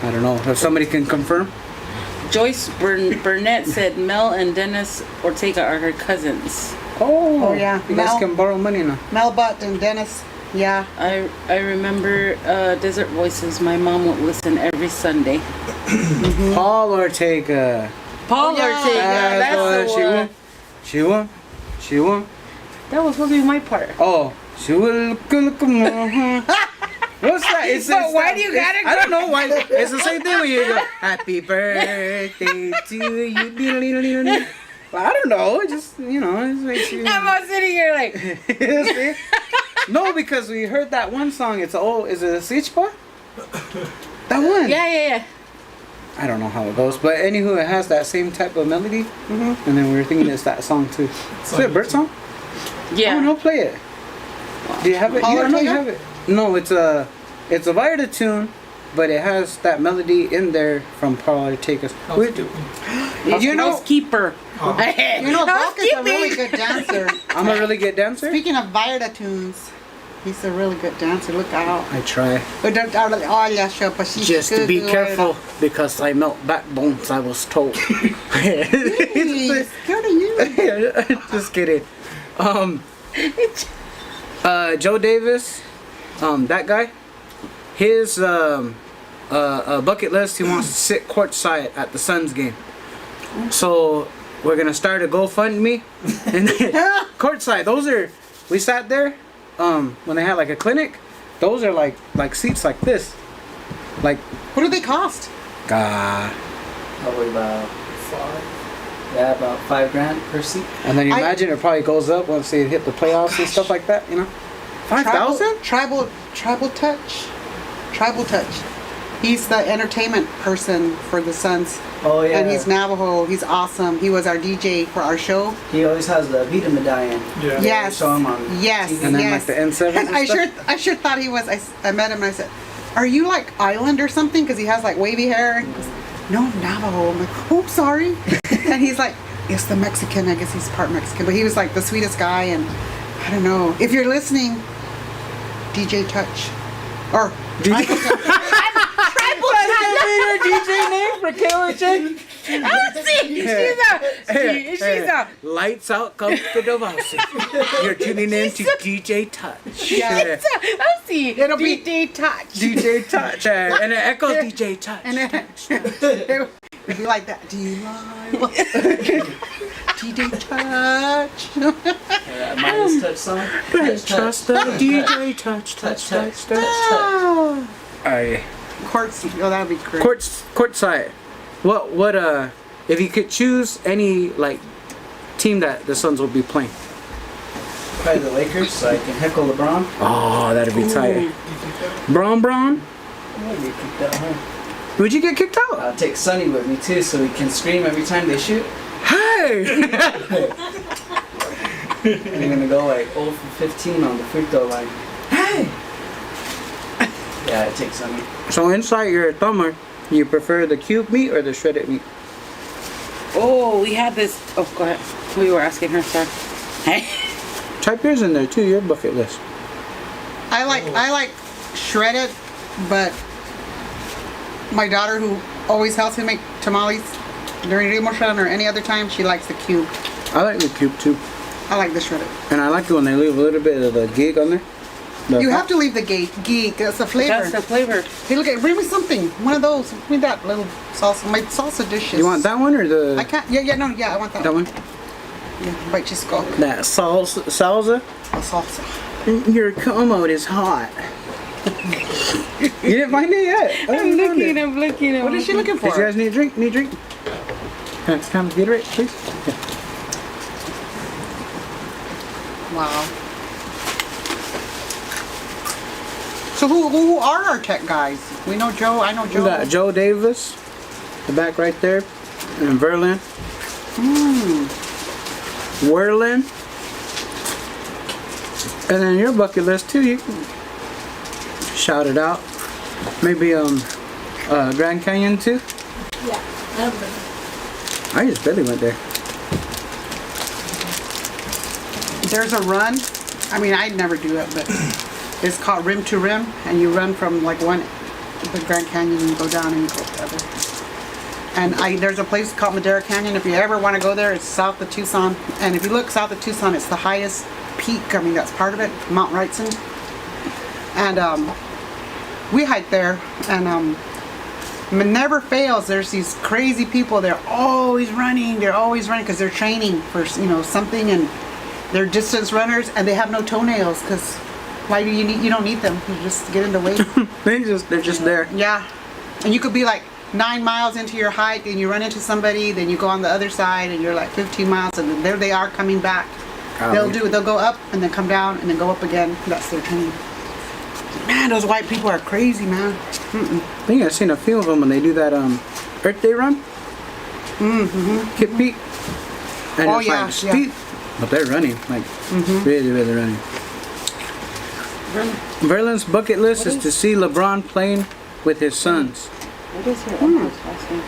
I don't know if somebody can confirm. Joyce Burnett said Mel and Dennis Ortega are her cousins. Oh, yeah. You guys Mel. can borrow money now. Mel Butt and Dennis. Yeah. I remember Desert Voices. My mom would listen every Sunday. Paul Ortega. Paul yeah. Ortega, that's the one. She won. That was supposed to be my part. Oh, she will look. What's that? But why do you gotta I don't know why. It's the same thing when you go, happy birthday to you. Well, I don't know. It just, it makes you. I'm all sitting here like, See? No, because we heard that one song. Is it a Sichpa? That one. yeah. I don't know how it goes, but anywho, it has that same type of melody. And then we were thinking it's that song too. Is it a bird song? Yeah. Oh no, play it. Do you have it? Paul You know you Ortega? have it. No, it's a Vita tune, but it has that melody in there from Paul Ortega's. You know, Housekeeper. You know, Buck is a really good dancer. I'm a really good dancer. Speaking of Vita tunes, he's a really good dancer. Look out. I try. Just Just be careful because I melt backbones. I was told. He's scared of you. Just kidding. Joe Davis, that guy, his bucket list, he wants to sit courtside at the Suns game. So we're gonna start a GoFundMe and then courtside. We sat there when they had like a clinic. Those are like seats like this. Like, What do they cost? Probably about about $5,000 per seat. and then you imagine it probably goes up once they hit the playoffs and stuff like that. 5,000? Tribal touch. Tribal touch. He's the entertainment person for the Suns. Oh yeah. And he's Navajo. He's awesome. He was our DJ for our show. He always has the Vita medallion. Yeah. Yes. Show him on Yes. TV. And then Yes. like the N7s and I stuff? sure thought he was. I met him and I said, "Are you like Island or something?" Because he has like wavy hair. And he goes, "No, Navajo." I'm like, "Oh, sorry." And he's like, "It's the Mexican. I guess he's part Mexican." But he was like the sweetest guy. And I don't know if you're listening, DJ Touch. Or tribal Your DJ name for Killer Chick? She's a Lights out, comes to the mouse. You're tuning in to DJ Touch. Yeah. I'll see. It'll be DJ Touch. DJ Touch. And it echoes DJ Touch. And then it'd be like that. Do you like DJ Touch? Midas Touch song. Trust the DJ Touch. touch. Alright. Courts. Oh, that'd be great. Courtside. What if you could choose any like team that the Suns will be playing? Probably the Lakers, so I can heckle LeBron. Oh, that'd be tight. Braun? I would get kicked out, huh? Would you get kicked out? I'll take Sonny with me too, so he can scream every time they shoot. Hey! And you're gonna go like 0 for 15 on the free throw line. Hey! Yeah, it takes Sonny. So inside your thumber, you prefer the cube meat or the shredded meat? Oh, we had this. Oh, go ahead. We were asking her, sorry. Hey. Type yours in there too, your bucket list. I like shredded, but my daughter, who always helps me make tamales during Rimoshon or any other time, she likes the cube. I like the cube too. I like the shredded. And I like it when they leave a little bit of the gig on there. You have to leave the geek. That's the flavor. That's the flavor. Hey, look at, bring me something. One of those. Bring me that little salsa. My salsa dishes. You want that one or the... I can't. Yeah, I want that. That one? Yeah, right, just go. That salsa? The salsa. Your commode is hot. You didn't find it yet? I'm looking. What is she looking for? Did you guys need a drink? Need a drink? Can I get it, please? Yeah. Wow. So who are our tech guys? We know Joe. I know Joe. We got Joe Davis, the back right there, and Verlin. Whirlin. And then your bucket list too, you can shout it out. Maybe Grand Canyon too? Yeah, I have I just barely went there. There's a run. I mean, I'd never do it, but it's called Rim to Rim, and you run from like the Grand Canyon, and you go down and you go to the other. And there's a place called Madera Canyon. If you ever want to go there, it's south of Tucson. And if you look south of Tucson, it's the highest peak. I mean, that's part of it, Mount Wrightson. And we hike there, and it never fails. There's these crazy people. They're always running because they're training for something, and they're distance runners, and they have no toenails because why do you don't need them? You just get into weight. They're just there. Yeah, and you could be like 9 miles into your hike and you run into somebody, then you go on the other side and you're like 15 miles, and then there they are coming back. They'll go up and then come down and then go up again. That's their training. Man, those white people are crazy, man. I think I've seen a few of them when they do that Earth Day run. Kip Peak. And Oh, it's yeah, like steep, but they're running like really running. Verlin's bucket list is to see LeBron playing with his sons. What is your uncle's last name?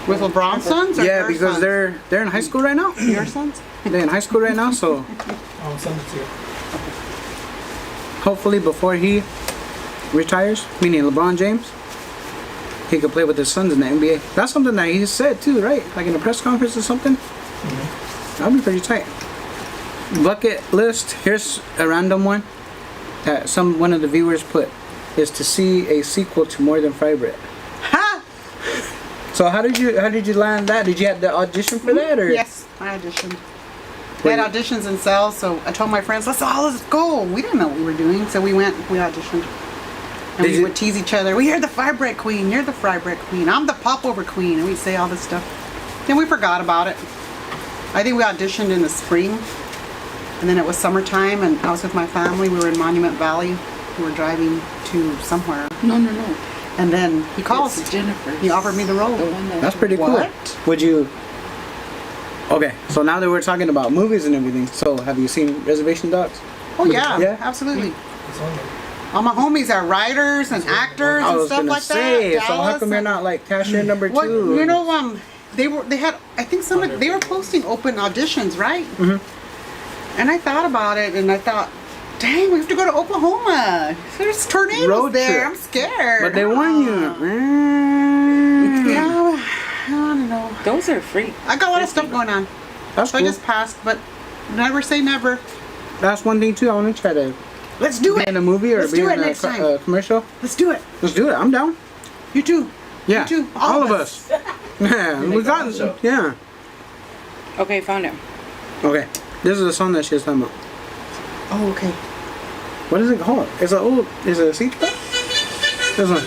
With LeBron's sons? Or Yeah, your because sons? they're in high school right now. Your sons? They're in high school right now, so I'll send it to you. hopefully before he retires, meaning LeBron James, he could play with his sons in the NBA. That's something that he said too, right? Like in a press conference or something. That'd be pretty tight. Bucket list. Here's a random one that one of the viewers put, is to see a sequel to More Than Fry Bread. Ha! So how did you land that? Did you have the audition for that, or? Yes, I auditioned. They had auditions in cells, so I told my friends, let's go. We didn't know what we were doing, so we auditioned. And we would tease each other. Well, you're the fry bread queen. You're the fry bread queen. I'm the popover queen. And we'd say all this stuff. Then we forgot about it. I think we auditioned in the spring. And then it was summertime, and I was with my family. We were in Monument Valley. We were driving to somewhere. No. And then he calls. It's Jennifer. He offered me the role. The one That's pretty cool. What? Would you? Okay, so now that we're talking about movies and everything, so have you seen Reservation Dogs? Oh, yeah. Yeah? Absolutely. It's on there. All my homies are writers and actors I and was stuff gonna like say, that. so how Dallas come you're and- not like cashier number What, two? you know, they had, I think they were posting open auditions, right? And I thought about it, and I thought, Dang, we have to go to Oklahoma. There's tornadoes Road there. trip. I'm scared. But they warn you. Yeah, I don't know. Those are free. I got a lot of stuff going on. That's So I cool. just passed, but never say never. That's one thing too. I want to try to Let's do be it. in a movie or Let's be do in it a next time. commercial. Let's do it. Let's do it. I'm down. You too. Yeah. You too. All of us. Yeah, we make got our own show. Yeah. Okay, found it. Okay. This is the song that she was talking about. Oh, okay. What is it called? Is it a siege bell? This one.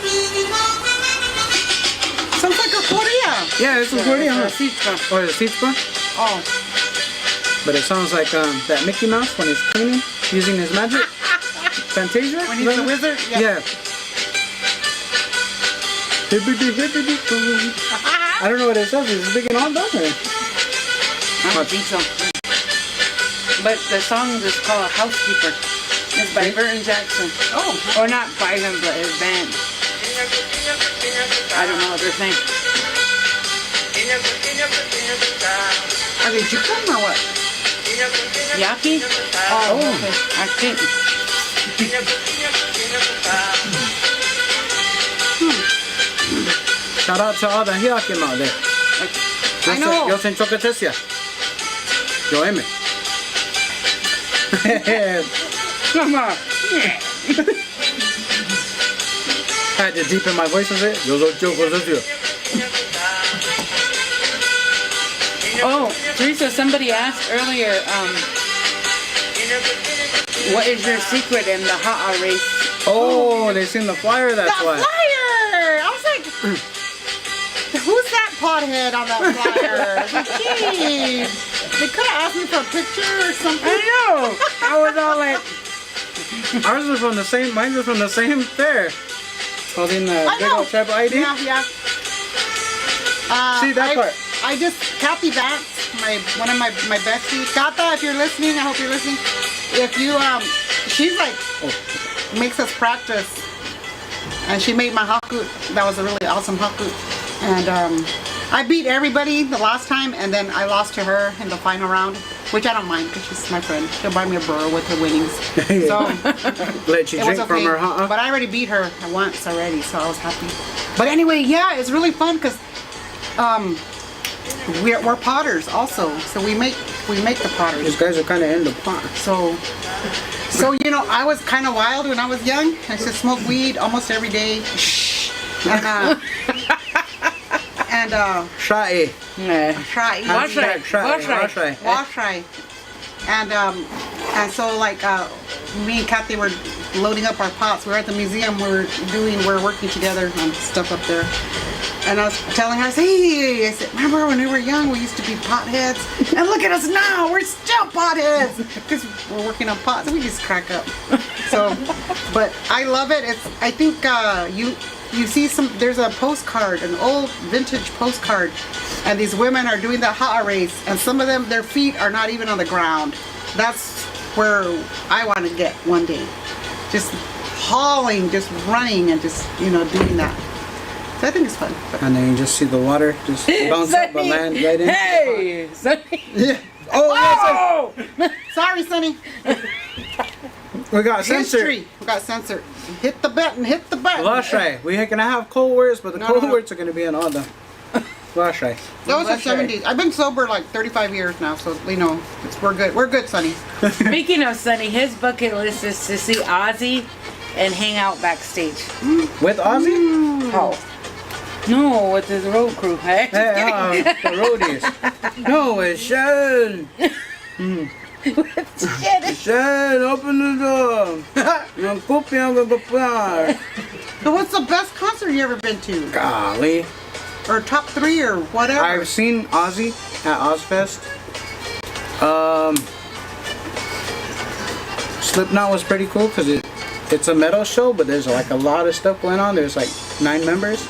Sounds like a Korea. Yeah, it's a accordion. Huh? It's Or is it siege bell? Oh. But it sounds like that Mickey Mouse when he's cleaning using his magic. Fantasia? When he's a wizard? Yeah. Hippity hippity boom. I don't know what it says. Is it big and all done? Or? I don't think so. But the song is called Housekeeper. It's by Burton Jackson. Oh. Or not by him, but his band. I don't know what they're saying. Are they Jukum or what? Yaki? Oh, okay. I think. Shout out to all the Hyakim out there. I know. Yo soy Chocotesia. Yo M. Mama. Had to deepen my voice a bit. Yo soy Chocotesia. Oh, Teresa, somebody asked earlier, what is your secret in the Ha'a race? Oh, they seen the flyer, that's That why. flyer! I was like, who's that pothead on that flyer? I was like, geez. They could have asked me for a picture or something. I know. I was all like, ours was from the same, mine was from the same fair. Holding the I big know. old tribal ID. Yeah. See that part? I just, Kathy Vance, one of my besties. Kata, if you're listening, I hope you're listening. If you, she's like, makes us practice. And she made my haku. That was a really awesome haku. And I beat everybody the last time, and then I lost to her in the final round, which I don't mind because she's my friend. She'll buy me a burro with her winnings. So Let you it was drink okay. from her, huh? But I already beat her once already, so I was happy. But anyway, yeah, it's really fun because we're potters also, so we make the pottery. These guys are kind of into pot. So you know, I was kind of wild when I was young. I used to smoke weed almost every day. And Shai. Nah. try. Wash right. Wash right. Wash right. Wash right. And so like me and Kathy were loading up our pots. We were at the museum. We're working together on stuff up there. And I was telling her, I said, hey, I said, remember when we were young, we used to be potheads? And look at us now, we're still potheads. Because we're working on pots, we just crack up. So, but I love it. I think you see there's a postcard, an old vintage postcard, and these women are doing the Ha'a race, and some of them, their feet are not even on the ground. That's where I want to get one day. Just hauling, just running, and just, doing that. So I think it's fun. And then you just see the water just bounce up and land right in. Hey, Sonny. Yeah. Oh, yes, Sorry, Sonny. we got censored. History. We got censored. Hit the button. Hit the button. Wash right. We're gonna have cold words, but the No, cold no. words are gonna be in all the wash right. Those are Wash right. 70s. I've been sober like 35 years now, so we're good. We're good, Sonny. Speaking of Sonny, his bucket list is to see Ozzy and hang out backstage. With Ozzy? Oh. No, with his road crew. Hey, Hey, the roadies. No, it's Shen. Shen, open the door. No copia of the bar. So what's the best concert you ever been to? Golly. Or top 3 or whatever? I've seen Ozzy at Ozfest. Slipknot was pretty cool because it's a metal show, but there's like a lot of stuff going on. There's like 9 members.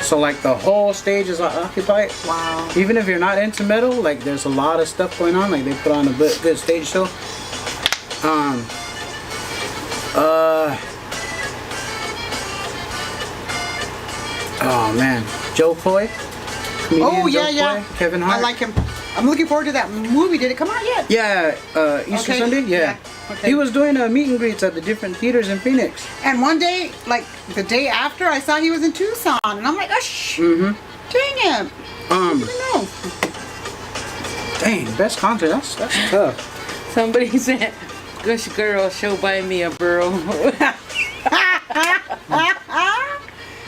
So like the whole stage is occupied. Wow. Even if you're not into metal, like there's a lot of stuff going on. Like they put on a good stage show. Oh man, Joe Coy. Oh, Comedian yeah, Joe yeah. Coy, Kevin Hart. I like him. I'm looking forward to that movie. Did it come out yet? Yeah, Easter Okay, Sunday. Yeah. He was doing meet and greets at the different theaters in Phoenix. And one day, like the day after, I saw he was in Tucson, and I'm like, oh, Mm-hmm. dang it. I know. Dang, best concert. That's tough. Somebody said, "Gush girl, show by me a burro."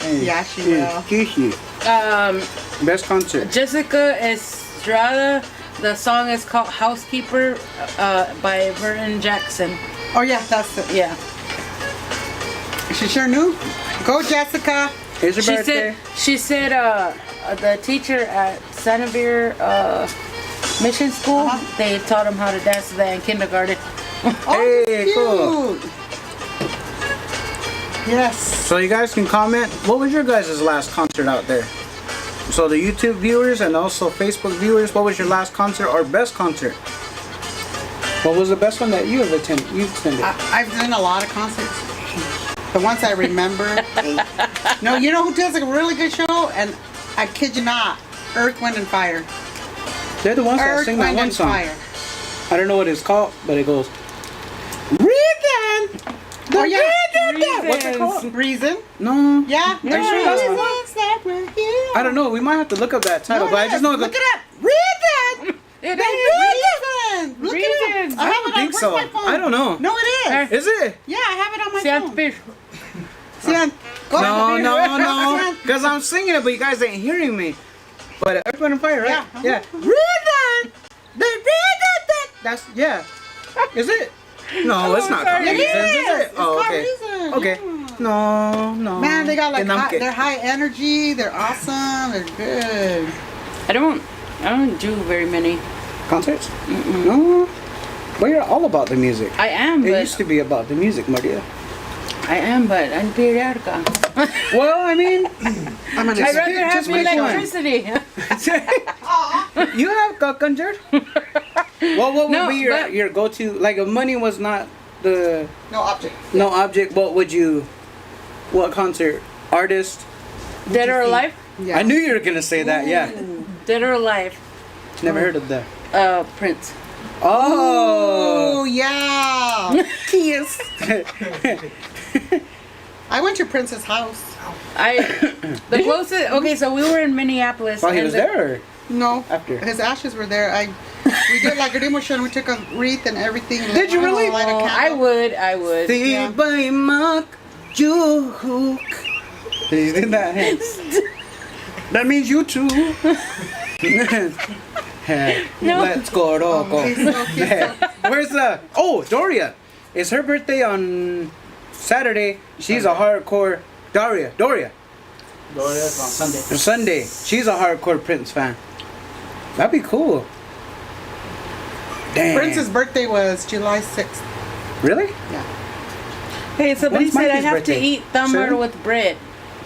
Yeah, she will. Kishi. Best concert. Jessica Estrada. The song is called "Housekeeper" by Vernon Jackson. Oh yeah, that's it. Yeah. She sure knew. Go, Jessica. It's your birthday. She said the teacher at Sanavir Mission School, they taught him how to dance to that in kindergarten. Oh, Hey, cute. cool. Yes. So you guys can comment. What was your guys' last concert out there? So the YouTube viewers and also Facebook viewers, what was your last concert or best concert? What was the best one that you have attended? I've done a lot of concerts. The ones I remember. No, you know who does a really good show? And I kid you not, Earth, Wind, and Fire. They're the ones that Earth, sing that Wind, one and song. Fire. I don't know what it's called, but it goes. Reason. Oh yeah. What's it called? Reason. No. Yeah. Are you sure that's one? Reasons that we're here. I don't know. We might have to look up that title, but I just know. Look it up. Reason. It The is. reason. Look it Reasons. up. I have it on think so. where's my phone? I don't know. No, it is. Is it? Yeah, I have it on my See, phone. I'm Sian, go No, ahead. no. Because I'm singing it, but you guys ain't hearing me. But Earth, Wind, and Fire, right? Yeah. Reason. The reason. That's Is it? No, it's not called It Reasons, is. is it? It's Oh, called okay. Reason. Okay. Yeah. No. Man, they got like Denamke. they're high energy. They're awesome. They're good. I don't do very many. Concerts? No. Well, you're all about the music. I am, It but used to be about the music, Maria. I'm periodica. Well, I mean, I'm gonna. I'd rather have just pick one. electricity. you have conjured. Well, what would No, be but- your go-to? Like, if money was not the No object. no object, what concert, artist? Dead or alive? Yeah. I knew you were gonna say that. Yeah, Dead or alive? never heard of that. Prince. Oh Oh, yeah. yes. I went to Prince's house. The closest. Okay, so we were in Minneapolis. While he and was the- there. No. After. His ashes were there. We did like a demo show and we took a wreath and everything. Did you really? Light a Oh, candle. I would. Yeah. By Mark Juke. Did you do that? That means you too. No. Let's go, Rocco. Where's Doria? It's her birthday on Saturday. She's a hardcore Doria. Doria's on Sunday. On Sunday. She's a hardcore Prince fan. That'd be cool. Damn. Prince's birthday was July 6th. Really? Yeah. Hey, somebody When's said I Mikey's have birthday? to eat tamar Soon? with bread.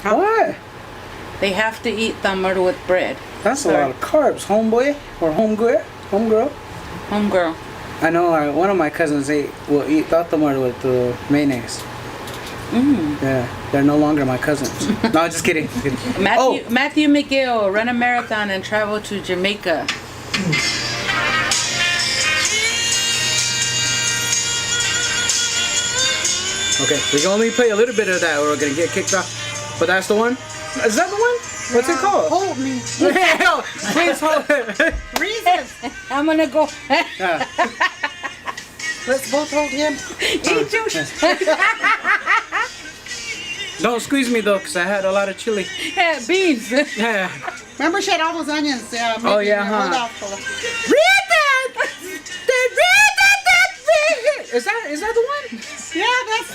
What? They have to eat tamar with bread. That's a lot of carbs, homeboy or homegirl. Homegirl. I know one of my cousins will eat tatamar with mayonnaise. Yeah, they're no longer my cousins. No, just kidding. Just kidding. Matthew McGill, run a marathon and travel to Jamaica. Okay, we can only play a little bit of that or we're gonna get kicked off. But that's the one? Is that the one? What's it called? Hold me. Please hold it. Reasons. I'm gonna go. Let's both hold him. Eat you. Don't squeeze me though, because I had a lot of chili. Yeah, beans. Yeah. Remember she had all those onions. Yeah. Oh, yeah, Hold huh? off, hold off. Is that the one? Yeah, that's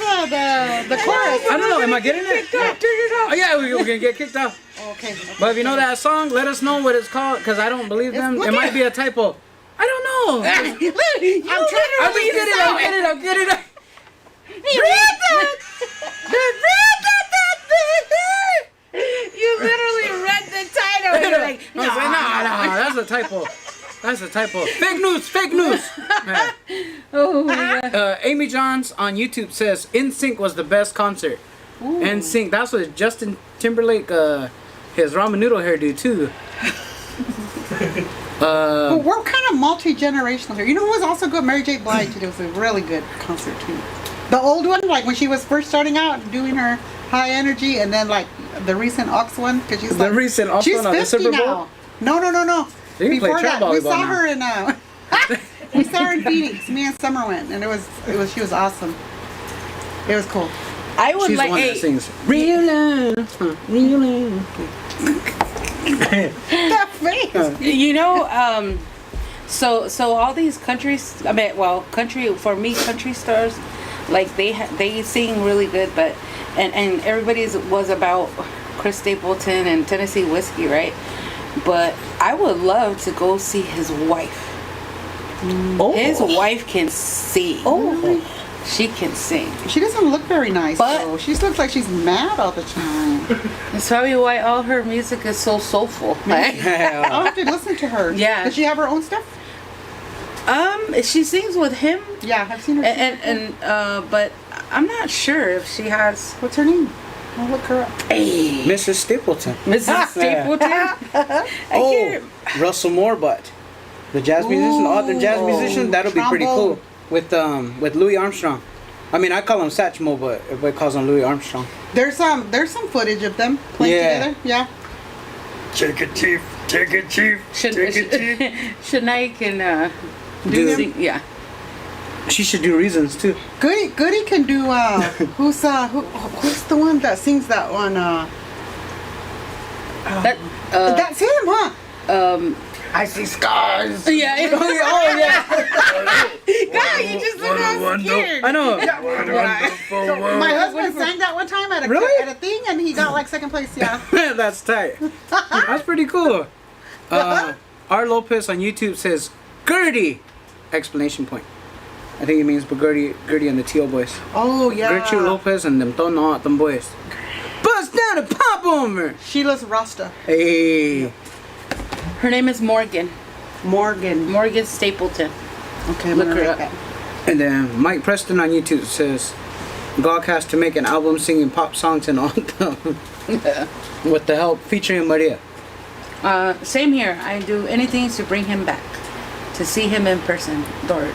the chorus. I don't know. Am I getting it? Turn it off. Oh yeah, we're gonna get kicked off. Okay. But if you know that song, let us know what it's called, because I don't believe them. Look It at- might be a typo. I don't know. I'm trying to I'll read get this it. out. I'll get it. You literally read the title. You're like, I was like, no, that's a typo. That's a typo. Fake news. Yeah. oh my god. Amy Johns on YouTube says NSYNC was the best concert. NSYNC, that's what Justin Timberlake, his ramen noodle hairdo too. But we're kind of multi-generational here. You know who was also good? Mary J. Blige. It was a really good concert too. The old one, like when she was first starting out doing her high energy, and then like the recent Ox one, because she's The like, recent Ox she's one on the 50 Super Bowl? now. No. You can play Before trap that, we volleyball saw now. her in we saw her in Phoenix. Me and Summer went, and she was awesome. It was cool. I would She's like. the one Hey, that sings Real Love, Real Love. That face. you know, so all these countries. I mean, well, country stars, like they sing really good, but and everybody's was about Chris Stapleton and Tennessee Whiskey, right? But I would love to go see his wife. Oh. His wife can sing. Oh. She can sing. She doesn't look very nice, But- though. She looks like she's mad all the time. That's probably why all her music is so soulful. I'll have to listen to her. Yeah. Does she have her own stuff? She sings with him, Yeah, I've seen her. and but I'm not sure if she has. What's her name? I'll look her up. Hey, Mrs. Stapleton. Mrs. Stapleton. Oh, Russell Moorbutt, the jazz musician, the author jazz musician. That'll be pretty Trombone. cool with Louis Armstrong. I mean, I call him Satchmo, but everybody calls him Louis Armstrong. There's some footage of them playing Yeah. together. Yeah. Take it, chief. Take it, chief. Shania can Do- sing. Yeah. She should do reasons too. Goody can do. Who's the one that sings that one? That. That's him, huh? I see scars. Yeah. Oh yeah. God, you just look all scared. I know. My husband sang that one time at a Really? at a thing, and he got like second place. Yeah. That's tight. That's pretty cool. R. Lopez on YouTube says Gertie! Explanation point. I think it means Gertie and the Teal Boys. Oh yeah. Gertrude Lopez and them them boys. Bust down and pop over. Sheila's Rasta. Hey. Her name is Morgan Stapleton. Okay, I'm Look gonna her write up. that. And then Mike Preston on YouTube says God has to make an album singing pop songs and all them. With the help featuring Maria. Same here. I do anything to bring him back, to see him in person. Dory.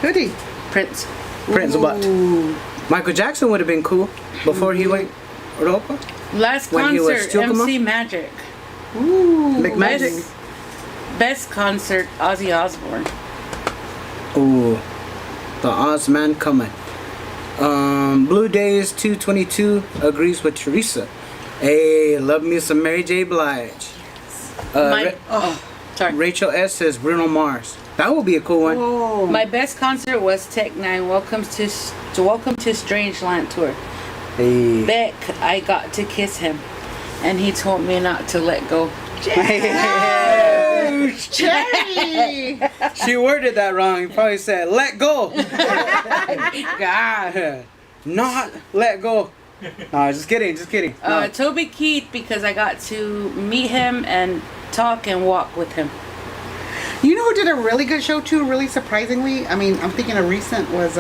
Goody. Prince. Prince Butt. Ooh. Michael Jackson would have been cool before he went Europa. Last When he was concert, still MC Magic. Ooh. Big Magic. Best concert, Ozzy Osbourne. Ooh, the Oz man coming. Blue Days 222 agrees with Teresa. Hey, love me some Mary J. Blige. Sorry. Rachel S says Bruno Mars. That would be a cool one. Oh. My best concert was Tech Nine. Welcome to Strangeland tour. Hey. Beck, I got to kiss him, and he told me not to let go. Cherry. She worded that wrong. He probably said, let go. God. Not let go. No, just kidding. No. Toby Keith, because I got to meet him and talk and walk with him. You know who did a really good show too? Really surprisingly. I mean, I'm thinking a recent was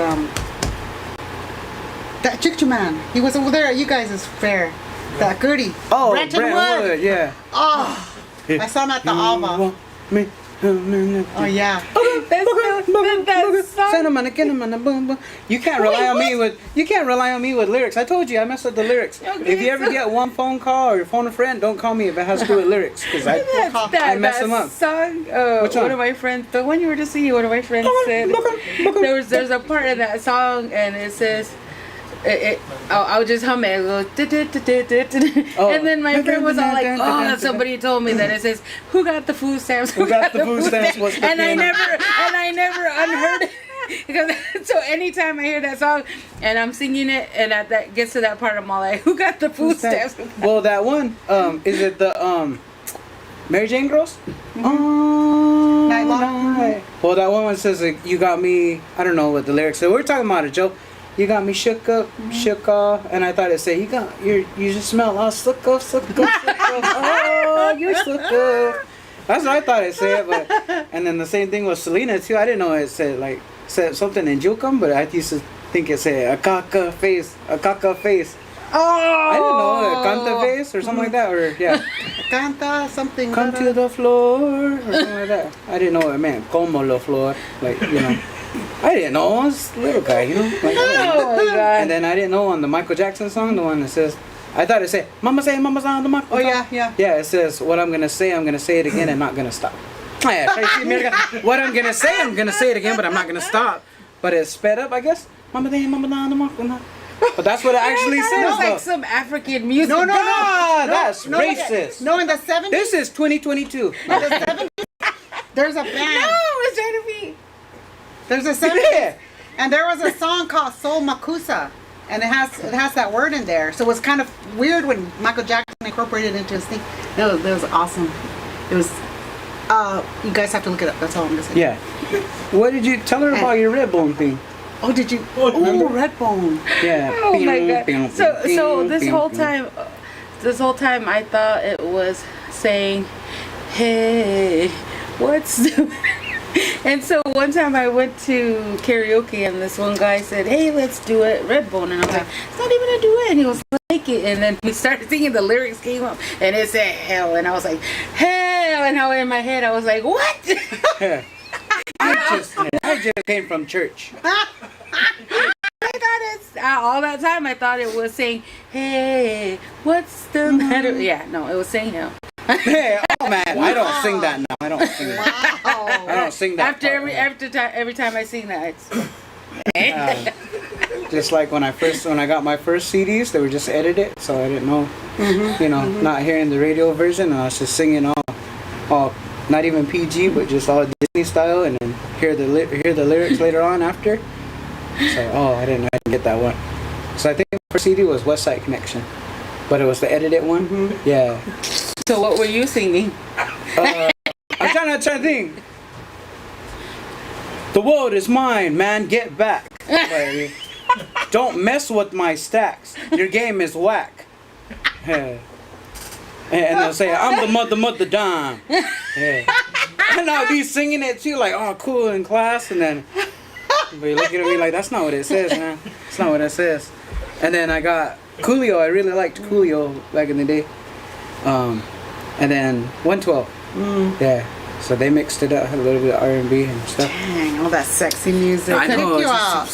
that Chick Man. He was over there at you guys' fair. That Gertie. Oh, Brenton Brent Wood. Wood, yeah. Oh, I saw him at the Alma. Me. Oh yeah. You can't rely on me with lyrics. I told you I messed up the lyrics. If you ever get one phone call or phone a friend, don't call me if it has to do with lyrics because I mess them up. Song, Which one one? of my friends, the one you were just singing, one of my friends said, there's a part in that song and it says, I'll just hum it. I'll go, and then my friend was all like, "Oh, somebody told me that it says, who got the food stamps? Who got the food stamps? What's the And I thing? never unheard it. Because so anytime I hear that song and I'm singing it and that gets to that part, I'm all like, who got the food stamps? Well, that one, is it the Mary Jane Girls? Night Long. Well, that one says like, you got me. I don't know what the lyrics. So we're talking about it, Joe. You got me shook up, shook off, and I thought it said you just smell all shook up, oh, you're shook up. That's what I thought it said, but and then the same thing with Selena too. I didn't know it said something in Jukum, but I used to think it said a caca face, I didn't know canta vez or something like that, or yeah, Canta something. come to the floor or something like that. I didn't know what it meant. Como la flor, like you know. I didn't know. I was a little guy, you know. Like, Oh my god. and then I didn't know on the Michael Jackson song, the one that says, I thought it said, Mama say, Mama's on the Michael. Oh yeah, yeah. Yeah, it says, what I'm gonna say it again and not gonna stop. Yeah, what I'm gonna say it again, but I'm not gonna stop. But it's sped up, I guess. Mama say, Mama's on the Michael. But that's what it actually It says, sounds like though. some African music. No, no, no. Ah, that's no, racist. No, in the 70s. This is 2022. There's a band. No, it's trying to be. There's a 70s. Yeah. And there was a song called Soul Makusa. And it has that word in there. So it was kind of weird when Michael Jackson incorporated it into his thing. That was awesome. It was you guys have to look it up. That's all I'm gonna say. Yeah. What did you tell her about your rib bone thing? Oh, did you? Oh, Oh, remember? Redbone. Yeah. Oh my god. So this whole time I thought it was saying, "Hey, what's the?" And so one time I went to karaoke and this one guy said, "Hey, let's do it, Redbone," and I was like, "It's not even a duet." And he was like it, and then we started singing. The lyrics came up, and it said "hell," and I was like, "Hell," and how in my head I was like, "What?" I just came from church. I thought it's all that time. I thought it was saying, "Hey, what's the matter?" Yeah, no, it was saying "hell." Hey, oh man, I don't sing that now. I don't sing that. Wow. I don't sing that. After part, every time I sing that, it's just like when I got my first CDs, they were just edited, so I didn't know, you know, not hearing the radio version. And I was just singing all not even PG, but just all Disney style, and then hear the lyrics later on after. So I didn't get that one. So I think the first CD was West Side Connection, but it was the edited one. Yeah. So what were you singing? I'm trying to think. The world is mine, man. Get back. Like, don't mess with my stacks. Your game is whack. Yeah. And they'll say, I'm the mother dime. Yeah. And I'll be singing it too, like, oh, cool in class. And then be looking at me like, that's not what it says, man. That's not what it says. And then I got Coolio. I really liked Coolio back in the day. And then 112. Yeah. So they mixed it up, had a little bit of R&B and stuff. Dang, all that sexy music. I know, Take you it's out.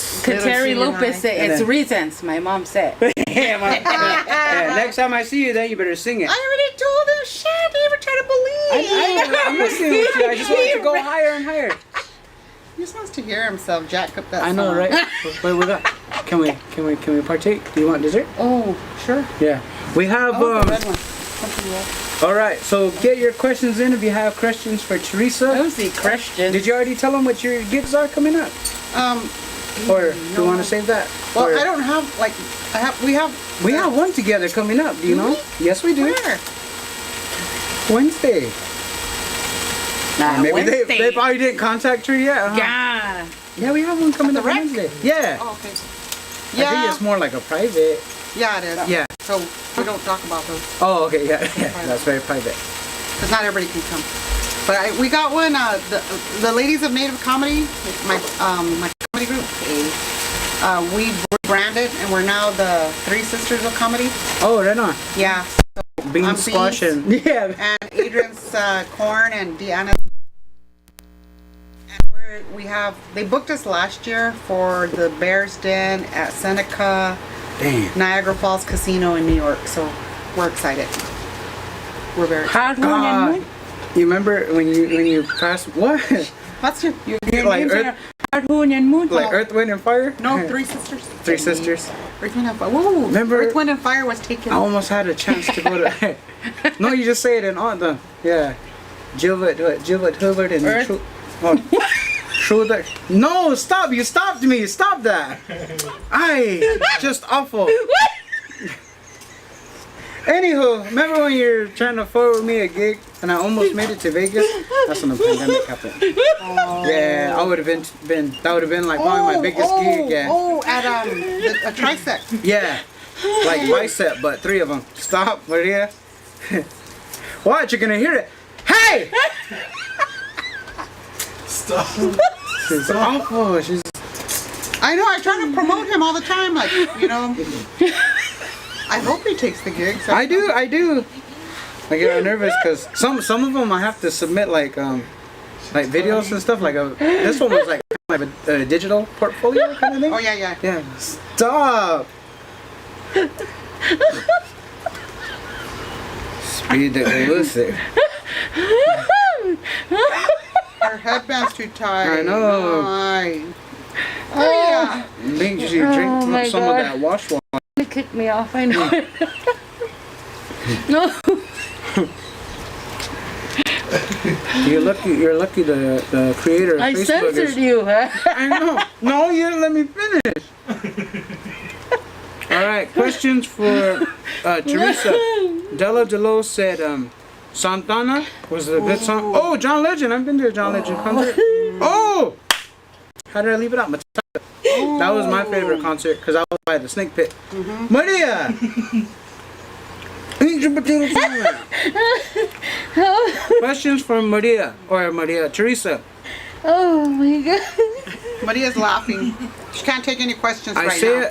Kateri Little Lopez said, And "It's then- reasons." My mom said. Yeah, next time I see you, then you better sing it. I already told him, shit, he never tried to believe. I'm listening with you. I just want you to go higher and higher. He just wants to hear himself jack up that I know, song. right? Wait, we got. Can we partake? Do you want dessert? Oh, sure. Yeah. We have Oh, the red one. Something red. All right. So get your questions in if you have questions for Teresa. Those the Christian. Did you already tell them what your gigs are coming up, or do you want to save that? Well, Or- I don't have, like, we have one together coming up. Do you know? Yes, we do. Where? Wednesday. Maybe Wednesday. they probably didn't contact her yet. Huh? Yeah. Yeah, we have one coming At up the on rec? Wednesday. Yeah. Oh, okay. I Yeah. think it's more like a private. Yeah, it is. Yeah. So we don't talk about those Oh, okay. Yeah. That's very private. because not everybody can come. But we got one. The Ladies of Native Comedy, my comedy group. We rebranded and we're now the Three Sisters of Comedy. Oh, right on. Yeah. Bean I'm squash Beans. and yeah. And Adrian's Corn and Deanna's. And they booked us last year for the Bears Den at Seneca Damn. Niagara Falls Casino in New York. So we're excited. We're very excited. God. You remember when you passed what? What's your like Earth, like Earth, Wind, and Fire? No, Three Sisters. Three Sisters. Earth, Wind, and Fire. Whoa. Remember- Earth, Wind, and Fire was taken. I almost had a chance to go to. No, you just say it in all the yeah. Gilbert Hubert and Earth. Schroeder. No, stop! You stopped me. Stop that. Just awful. Anywho, remember when you were trying to forward me a gig and I almost made it to Vegas? That's when the pandemic happened. Yeah, I would have been that would have been like probably my biggest gig. Yeah. Oh, at a tricep. Yeah, like bicep, but 3 of them. Stop, Maria. Watch, you're gonna hear it. Hey! Stop. She's awful. She's I know. I try to promote him all the time, like you know. I hope he takes the gigs. I do. I get nervous because some of them I have to submit like videos and stuff. Like this one was like a digital portfolio kind of thing. Oh yeah. Yeah. Stop. Speed the elusive. Her headband's too tight. I know. Aye. Oh yeah. Make sure you drink my some God. of that wash water. You kicked me off. I know. No. You're lucky the creator of I Facebook censored is... you. Huh? I know. No, you didn't let me finish. All right, questions for Teresa. Della DeLo said Santana was a good song. Oh, John Legend. I've been to a John Legend concert. Oh! How did I leave it out? That was my favorite concert because I was by the Snake Pit. Maria! Eat your potato salad. Questions for Maria or Teresa. Oh my God. Maria's laughing. She can't take any questions right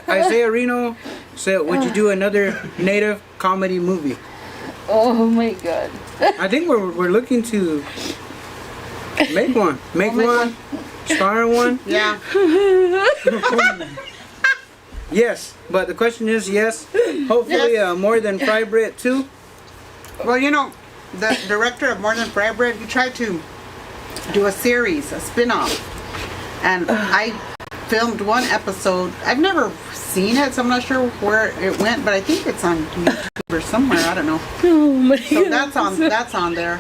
Isaiah Reno said, would you do another native comedy movie? Oh my God. I think we're looking to make one. Make one. Star in one. now. Yeah. Yes, but the question is yes. Hopefully more than fry bread too. Well, you know, the director of More Than Fry Bread, he tried to do a series, a spin-off. And I filmed one episode. I've never seen it, so I'm not sure where it went, but I think it's on YouTube or somewhere. I don't know. Oh my So God. that's on there.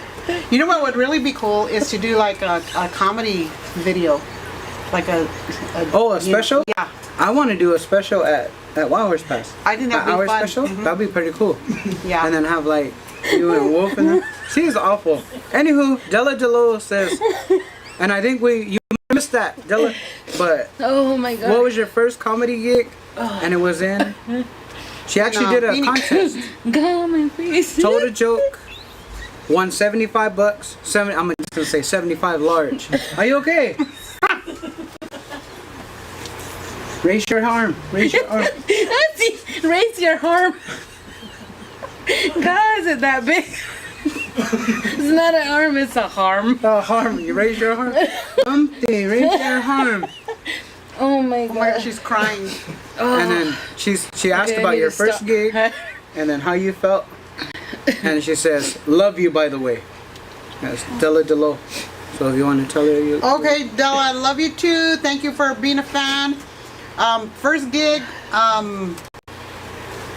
You know what would really be cool is to do like a comedy video. Like a special? Yeah. I want to do a special at Wild Horse Pass. I think that'd be Our fun. special? Mhm. That'd be pretty cool. Yeah. And then have like you and Wolf in there. She's awful. Anywho, Della DeLo says, and I think you missed that, Della. But Oh my God. what was your first comedy gig? And it was in. She actually did a Phoenix. contest. Come and please. Told a joke. Won $75. I'm just gonna say 75 large. Are you okay? Raise your arm. Raise your arm. Raise your arm. God, is it that big? It's not an arm, it's a harm. Arm. You raise your arm. Something. Raise your arm. Oh my Oh my God. God, she's crying. And then she asked Okay, I about need your to first stop. gig, and then how you felt. And she says, "Love you, by the way." That's Della DeLo. So if you want to tell her you. Okay, Della, I love you too. Thank you for being a fan. First gig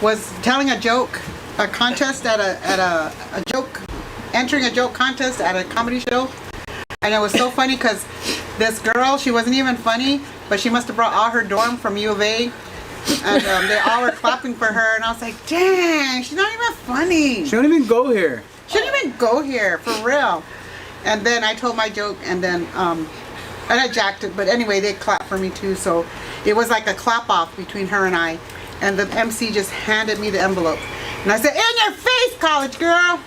was telling a joke, a contest at a joke, entering a joke contest at a comedy show. And it was so funny because this girl, she wasn't even funny, but she must have brought all her dorm from U of A. And they all were clapping for her. And I was like, dang, she's not even funny. She don't even go here. She didn't even go here, for real. And then I told my joke, and then and I jacked it. But anyway, they clapped for me too. So it was like a clap off between her and I. And the MC just handed me the envelope. And I said, in your face, college girl.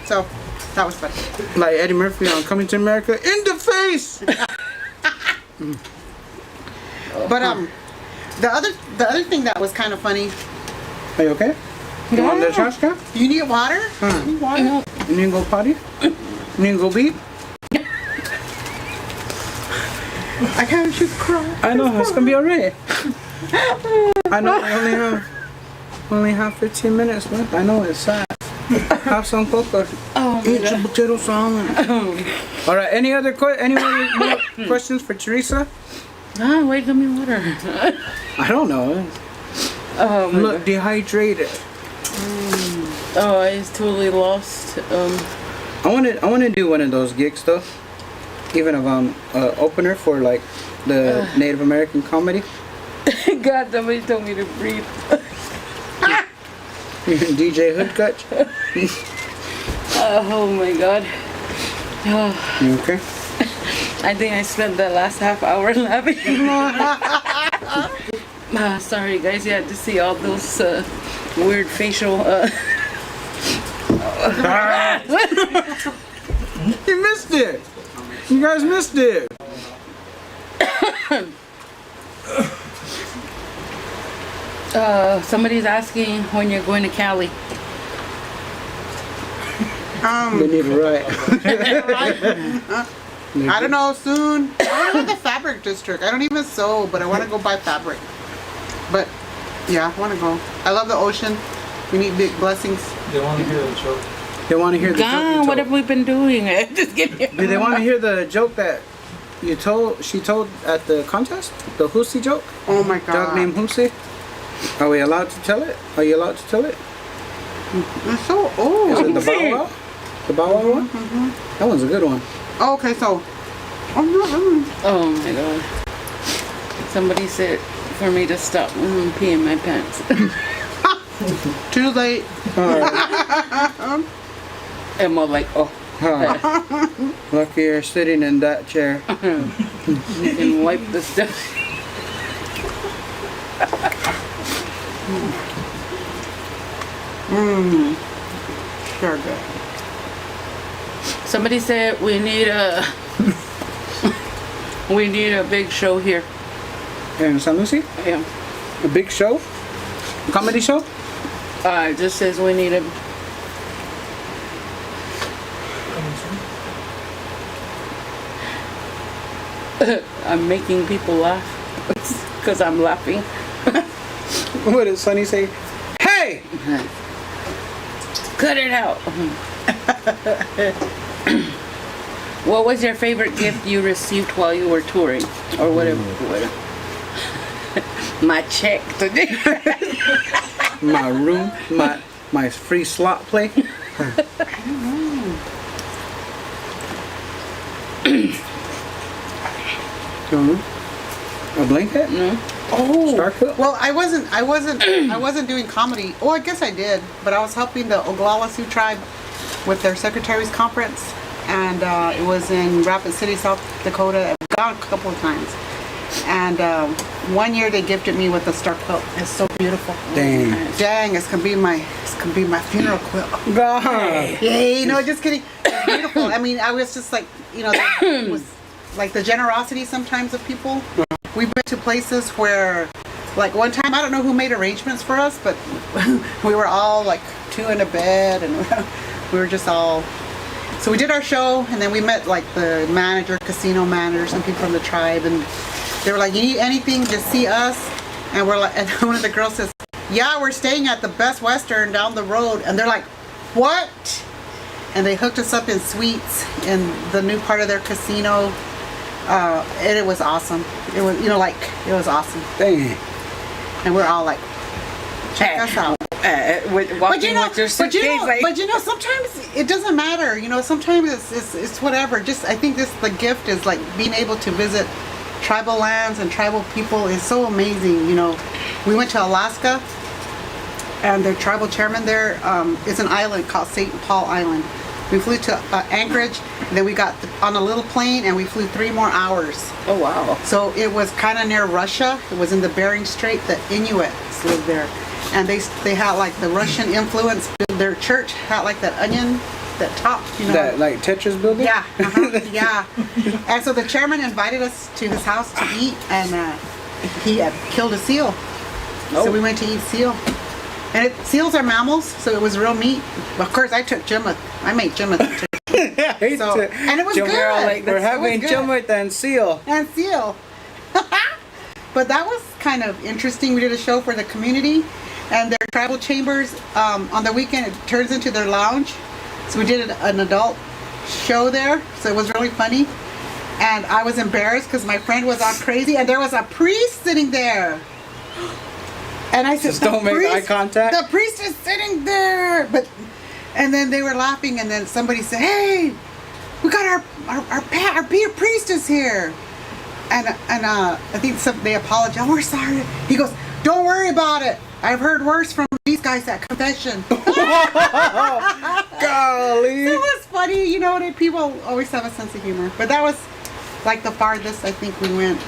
So that was fun. Like Eddie Murphy on Coming to America. In the face! But the other thing that was kind of funny, Are you okay? You want the trash can? you need water? Huh. You need water? You need to go potty? You need to go beat? I can't shoot cry. I know, it's gonna be alright. I know, I only have 15 minutes left. I know it's sad. Have some cocoa. Oh my Eat your God. potato salad. Alright, any other more questions for Teresa? Ah, wait, give me water. I don't know. Oh my Look dehydrated. Oh, I was totally lost. I wanna do one of those gigs though. Even if I'm opener for like the Native American comedy. God, somebody told me to breathe. DJ Hoodcutch. Oh my God. Oh, You okay? I think I spent the last half hour laughing. Sorry guys, you had to see all those weird facial You missed it. You guys missed it. Somebody's asking when you're going to Cali. They need a ride. I don't know, soon. I want to go to the fabric district. I don't even sew, but I want to go buy fabric. But yeah, I want to go. I love the ocean. We need big blessings. They want to hear the joke. They want to hear the joke you God, told. what have we been doing? Just kidding. Do they want to hear the joke that she told at the contest? The Husi joke? Oh my god. Dog named Husi? Are we allowed to tell it? Are you allowed to tell it? It's so Is old. it the Bow Wow? The Bow Wow one? That one's a good one. Oh, okay, so. Oh my God. Somebody said for me to stop peeing my pants. Too late. And more like, oh, Lucky you're sitting in that chair. you can wipe the stuff. Sure good. Somebody said we need a big show here. In San Lucie? Yeah. A big show? A comedy show? It just says we need a. I'm making people laugh because I'm laughing. What did Sonny say? Hey! Cut it out. What was your favorite gift you received while you were touring, or whatever? My check today. My room, my free slot play. A blanket? No. Oh. Star Quilt? Well, I wasn't doing comedy. Oh, I guess I did, but I was helping the Oglala Sioux tribe with their secretaries conference, and it was in Rapid City, South Dakota. I've gone a couple of times, and one year they gifted me with a star quilt. It's so beautiful. Dang. It's gonna be my funeral quilt. God. Yay! No, just kidding. It's beautiful. I mean, I was just like, it was like the generosity sometimes of people. We've been to places where, like one time, I don't know who made arrangements for us, but we were all like two in a bed, and we were just all. So we did our show, and then we met like the manager, casino manager, some people from the tribe, and they were like, "You need anything? Just see us." And we're like, and one of the girls says, "Yeah, we're staying at the Best Western down the road," and they're like, "What?" And they hooked us up in suites in the new part of their casino. And it was awesome. It was, it was awesome. Dang. And we're all like, check us out. Walking with your suitcase, sometimes it doesn't matter. Sometimes it's whatever. I think the gift is like being able to visit tribal lands and tribal people is so amazing. We went to Alaska, and the tribal chairman there is an island called St. Paul Island. We flew to Anchorage, and then we got on a little plane, and we flew 3 more hours. Oh wow! So it was kind of near Russia. It was in the Bering Strait. The Inuits lived there, and they had like the Russian influence. Their church had like that onion, that top, That like Tetris building? Yeah, yeah. And so the chairman invited us to his house to eat, and he had killed a seal. So we went to eat seal. And seals are mammals, so it was real meat. Of course, I took jimmoth. I made jimmoth. And it was good. We're having jimmoth and seal. And seal. But that was kind of interesting. We did a show for the community, and their tribal chambers, on the weekend, it turns into their lounge. So we did an adult show there, so it was really funny. And I was embarrassed because my friend was all crazy, and there was a priest sitting there. And I said, just don't make eye contact. The priest is sitting there. And then they were laughing, and then somebody said, "Hey, we got our priest is here." And I think they apologized. "Oh, we're sorry." He goes, "Don't worry about it. I've heard worse from these guys at confession." Golly. It was funny, people always have a sense of humor. But that was like the farthest I think we went.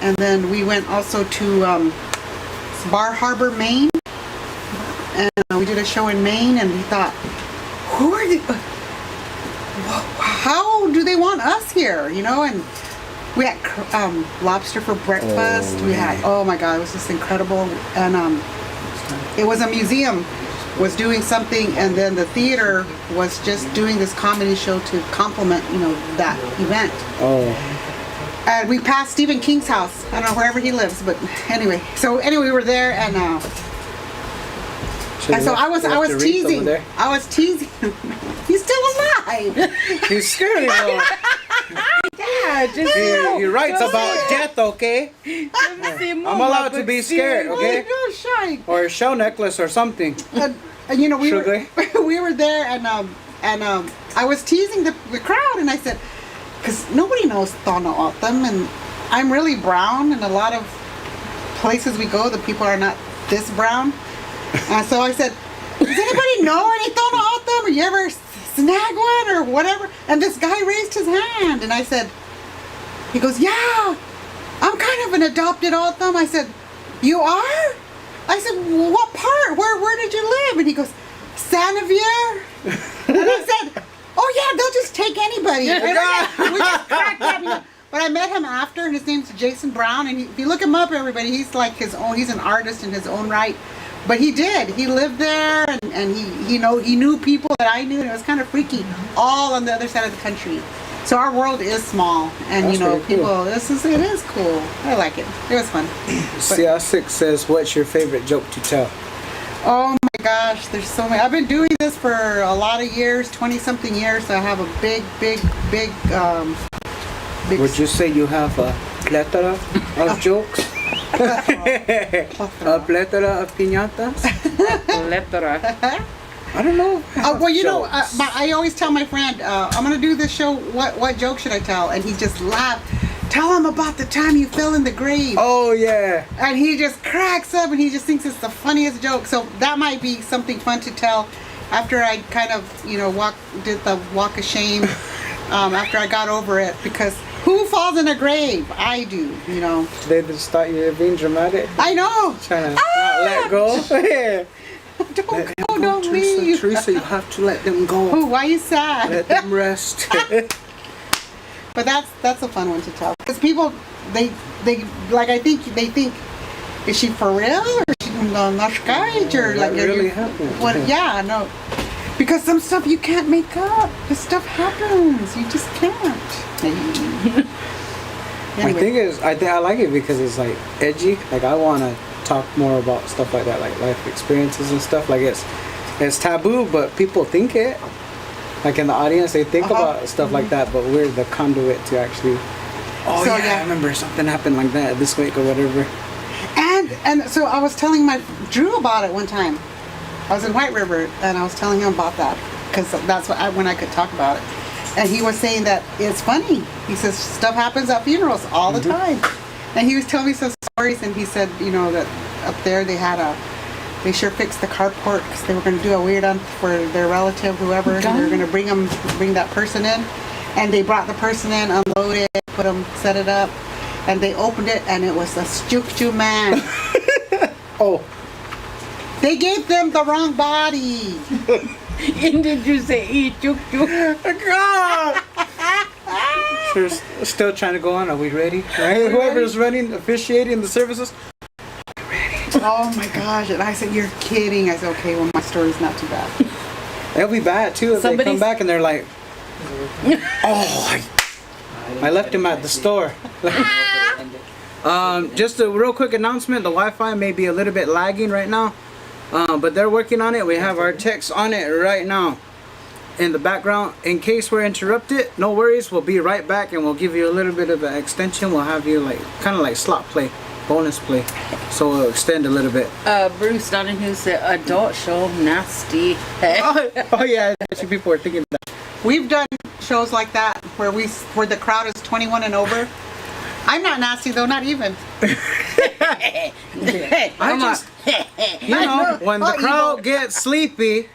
And then we went also to Bar Harbor, Maine, and we did a show in Maine, and we thought, how do they want us here, and we had lobster for breakfast. We had, oh my God, it was just incredible. And it was a museum was doing something, and then the theater was just doing this comedy show to complement, that event. Oh. And we passed Stephen King's house. I don't know wherever he lives, but anyway. So anyway, we were there, and so I was teasing. I was teasing. He's still alive. He's scary though. Yeah, just He writes about death, okay? I'm allowed to be scared, okay? Oh, shy. Or a shell necklace or something. And we were there, and I was teasing the crowd, and I said, because nobody knows Ha Nio'ok, and I'm really brown, and a lot of places we go, the people are not this brown. And so I said, does anybody know any Ha Nio'ok, or you ever snag one or whatever? And this guy raised his hand, and I said, he goes, yeah, I'm kind of an adopted Altham. I said, you are? I said, well, what part? Where did you live? And he goes, Saint-Navier. And I said, oh yeah, they'll just take anybody. And we just cracked up. But I met him after, and his name's Jason Brown. And if you look him up, everybody, he's like his own. He's an artist in his own right. But he did. He lived there, and he knew people that I knew, and it was kind of freaky, all on the other side of the country. So our world is small, and That's really people. cool. It is cool. I like it. It was fun. CL6 says, what's your favorite joke to tell? Oh my gosh, there's so many. I've been doing this for a lot of years, 20-something years. So I have a big. Would you say you have a plethora of jokes? A plethora of piñatas? Plethora. I don't know. Well, but I always tell my friend, I'm going to do this show, what joke should I tell? And he just laughed. Tell him about the time you fell in the grave. Oh, yeah. And he just cracks up, and he just thinks it's the funniest joke. So that might be something fun to tell after I kind of, did the walk of shame, after I got over it. Because who falls in a grave? I do, They just thought you were being dramatic. I know. Trying to not let go. Yeah. Don't leave. Teresa, you have to let them go. Oh, why are you sad? Let them rest. But that's a fun one to tell, because people they I think they think, is she for real, or is she nashkaj, or that really happened. What? Yeah, no, because some stuff you can't make up. This stuff happens. You just can't. My thing is, I like it because it's like edgy. Like I want to talk more about stuff like that, like life experiences and stuff. Like it's taboo, but people think it. Like in the audience, they think about stuff like that, but we're the conduit to actually. Oh so, yeah, I remember something happened like that this week or whatever. And so I was telling my Drew about it one time. I was in White River, and I was telling him about that, because that's when I could talk about it. And he was saying that it's funny. He says stuff happens at funerals all the time. And he was telling me some stories, and he said, that up there they sure fixed the carport because they were going to do a weird for their relative, whoever, and they were going to bring that person in. And they brought the person in, unloaded, set it up, and they opened it, and it was a Chukchu man. Oh. They gave them the wrong body. And did you say eat Chukchu? God! Sure, still trying to go on. Are we ready? Right? Whoever's officiating the services. Oh my gosh. And I said, you're kidding. I said, okay, well, my story's not too bad. It'll be bad too if they come back and they're like, oh, I left him at the store. Just a real quick announcement. The Wi-Fi may be a little bit lagging right now, but they're working on it. We have our techs on it right now in the background. In case we're interrupted, no worries. We'll be right back, and we'll give you a little bit of an extension. We'll have you kind of like slot play. Bonus play, so we'll extend a little bit. Bruce Donahue said adult show nasty. Oh yeah, actually people were thinking that. We've done shows like that where the crowd is 21 and over. I'm not nasty though, not even. When the crowd gets sleepy,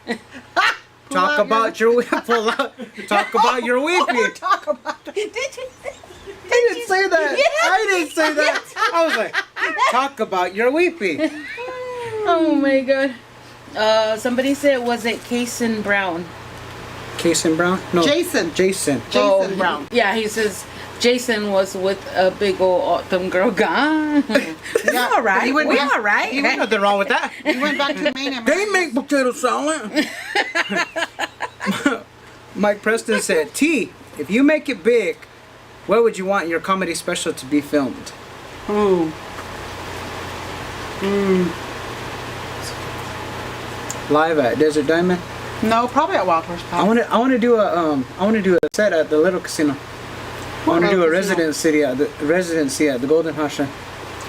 talk about your weepy. Talk about I didn't say that. Yeah. I didn't say that. I was like, talk about your weepy. Oh my god. Somebody said, was it Cason Brown? Cason Brown? No. Jason Jason Brown. Yeah, he says, Jason was with a big old autumn girl. Gone. We all right. He went We back- all right. Ain't nothing wrong with that. He went back to Maine and They make potato salad. Mike Preston said, T, if you make it big, where would you want your comedy special to be filmed? Ooh. Live at Desert Diamond. No, probably at Wild Horse I Park. want to do a set at the little casino. I want to do a residency at the Golden Hasha.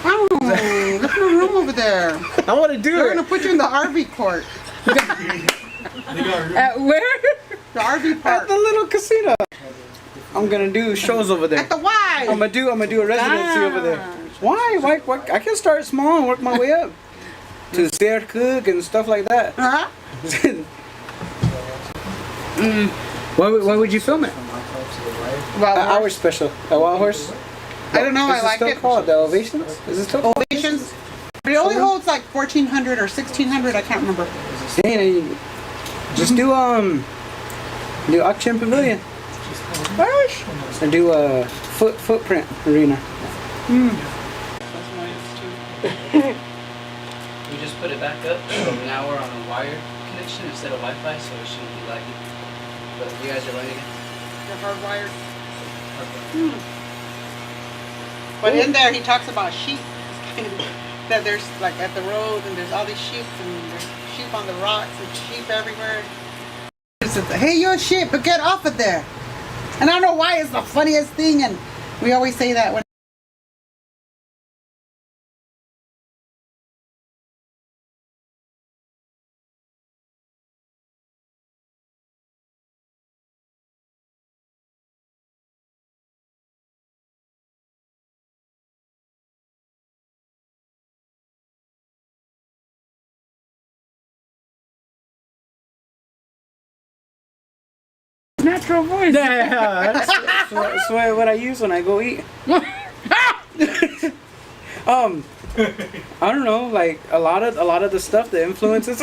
Oh, there's no room over there. I want to do They're it. gonna put you in the RV court. At where? The RV At park. the little casino. I'm gonna do shows over there. At the Y. I'm gonna do a residency over there. Why? I can start small and work my way up to Sierra Cook and stuff like that. Huh? Why would you film it? Well, Our special at Wild Horse. I don't know. Is I it like still it. called the Ovations? Is it still called Ovations. But it only holds like 1,400 or 1,600. I can't remember. Dang, just do Auction Pavilion and do a footprint arena. We just put it back up, so now we're on a wired connection instead of Wi-Fi, so it shouldn't be laggy. But you guys are running it. They're hardwired. Okay. But in there, he talks about sheep. That there's like at the road, and there's all these sheep, and there's sheep on the rocks, and sheep everywhere. He says, "Hey, you're a sheep, but get off of there." And I don't know why it's the funniest thing, and we always say that when. Natural voice. Yeah, that's what I use when I go eat. I don't know, like a lot of the stuff that influences.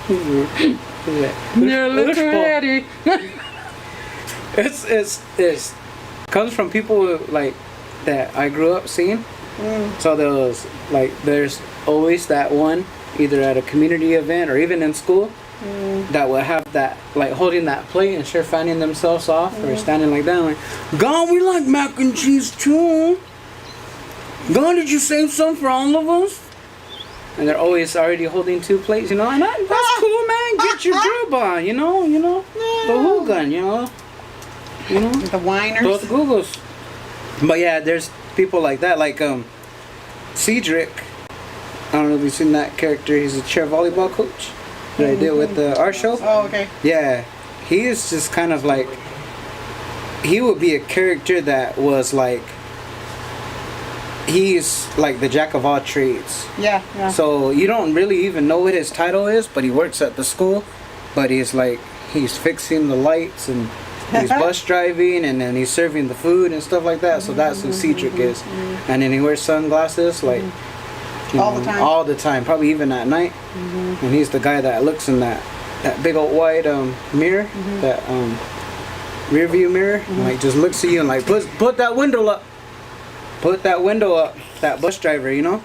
You're looking ready. It's comes from people like that I grew up seeing. So there's always that one, either at a community event or even in school, that will have that, like holding that plate and sure fanning themselves off or standing like that, like, God, we like mac and cheese too. God, did you save some for all of us? And they're always already holding two plates, you know, and that's cool, man. Get your grub on, you know, the who gun, you know. The whiners. Both Googles. But yeah, there's people like that, like Cedric. I don't know if you've seen that character. He's a chair volleyball coach that I did with our show. Oh, okay. Yeah, he is just kind of like, he would be a character that was like, he's like the jack of all trades. Yeah, yeah. So you don't really even know what his title is, but he works at the school. But he's fixing the lights and he's bus driving and then he's serving the food and stuff like that. So that's who Cedric is. And then he wears sunglasses like All the time. All the time, probably even at night. And he's the guy that looks in that big old white mirror, that rear view mirror, and, like just looks at you and like put that window up. Put that window up, that bus driver, you know?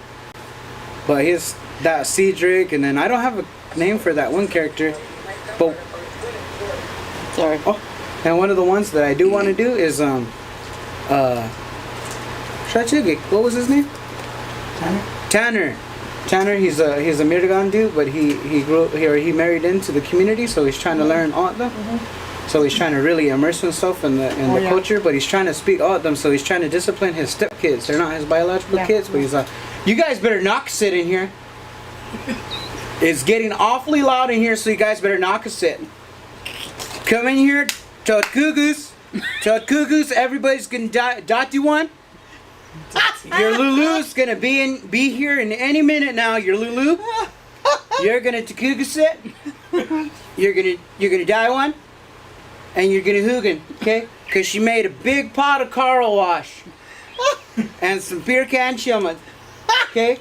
But he's that Cedric, and then I don't have a name for that one character, but Sorry. oh, and one of the ones that I do want to do is Shachigi. What was his name? Tanner. He's a Mirgan dude, but he grew here. He married into the community, so he's trying to learn Otda. So he's trying to really immerse himself in the culture, but he's trying to speak Otdam. So he's trying to discipline his stepkids. They're not his biological kids, but he's like, you guys better not sit in here. It's getting awfully loud in here, so you guys better knock a sit. Come in here, Choyguha. Everybody's gonna dot you one. Your Lulu's gonna be here in any minute now. Your Lulu, you're gonna Takuga sit. You're gonna die one, and you're gonna Hugin, okay? Cause she made a big pot of Carl wash and some beer can chillman, okay?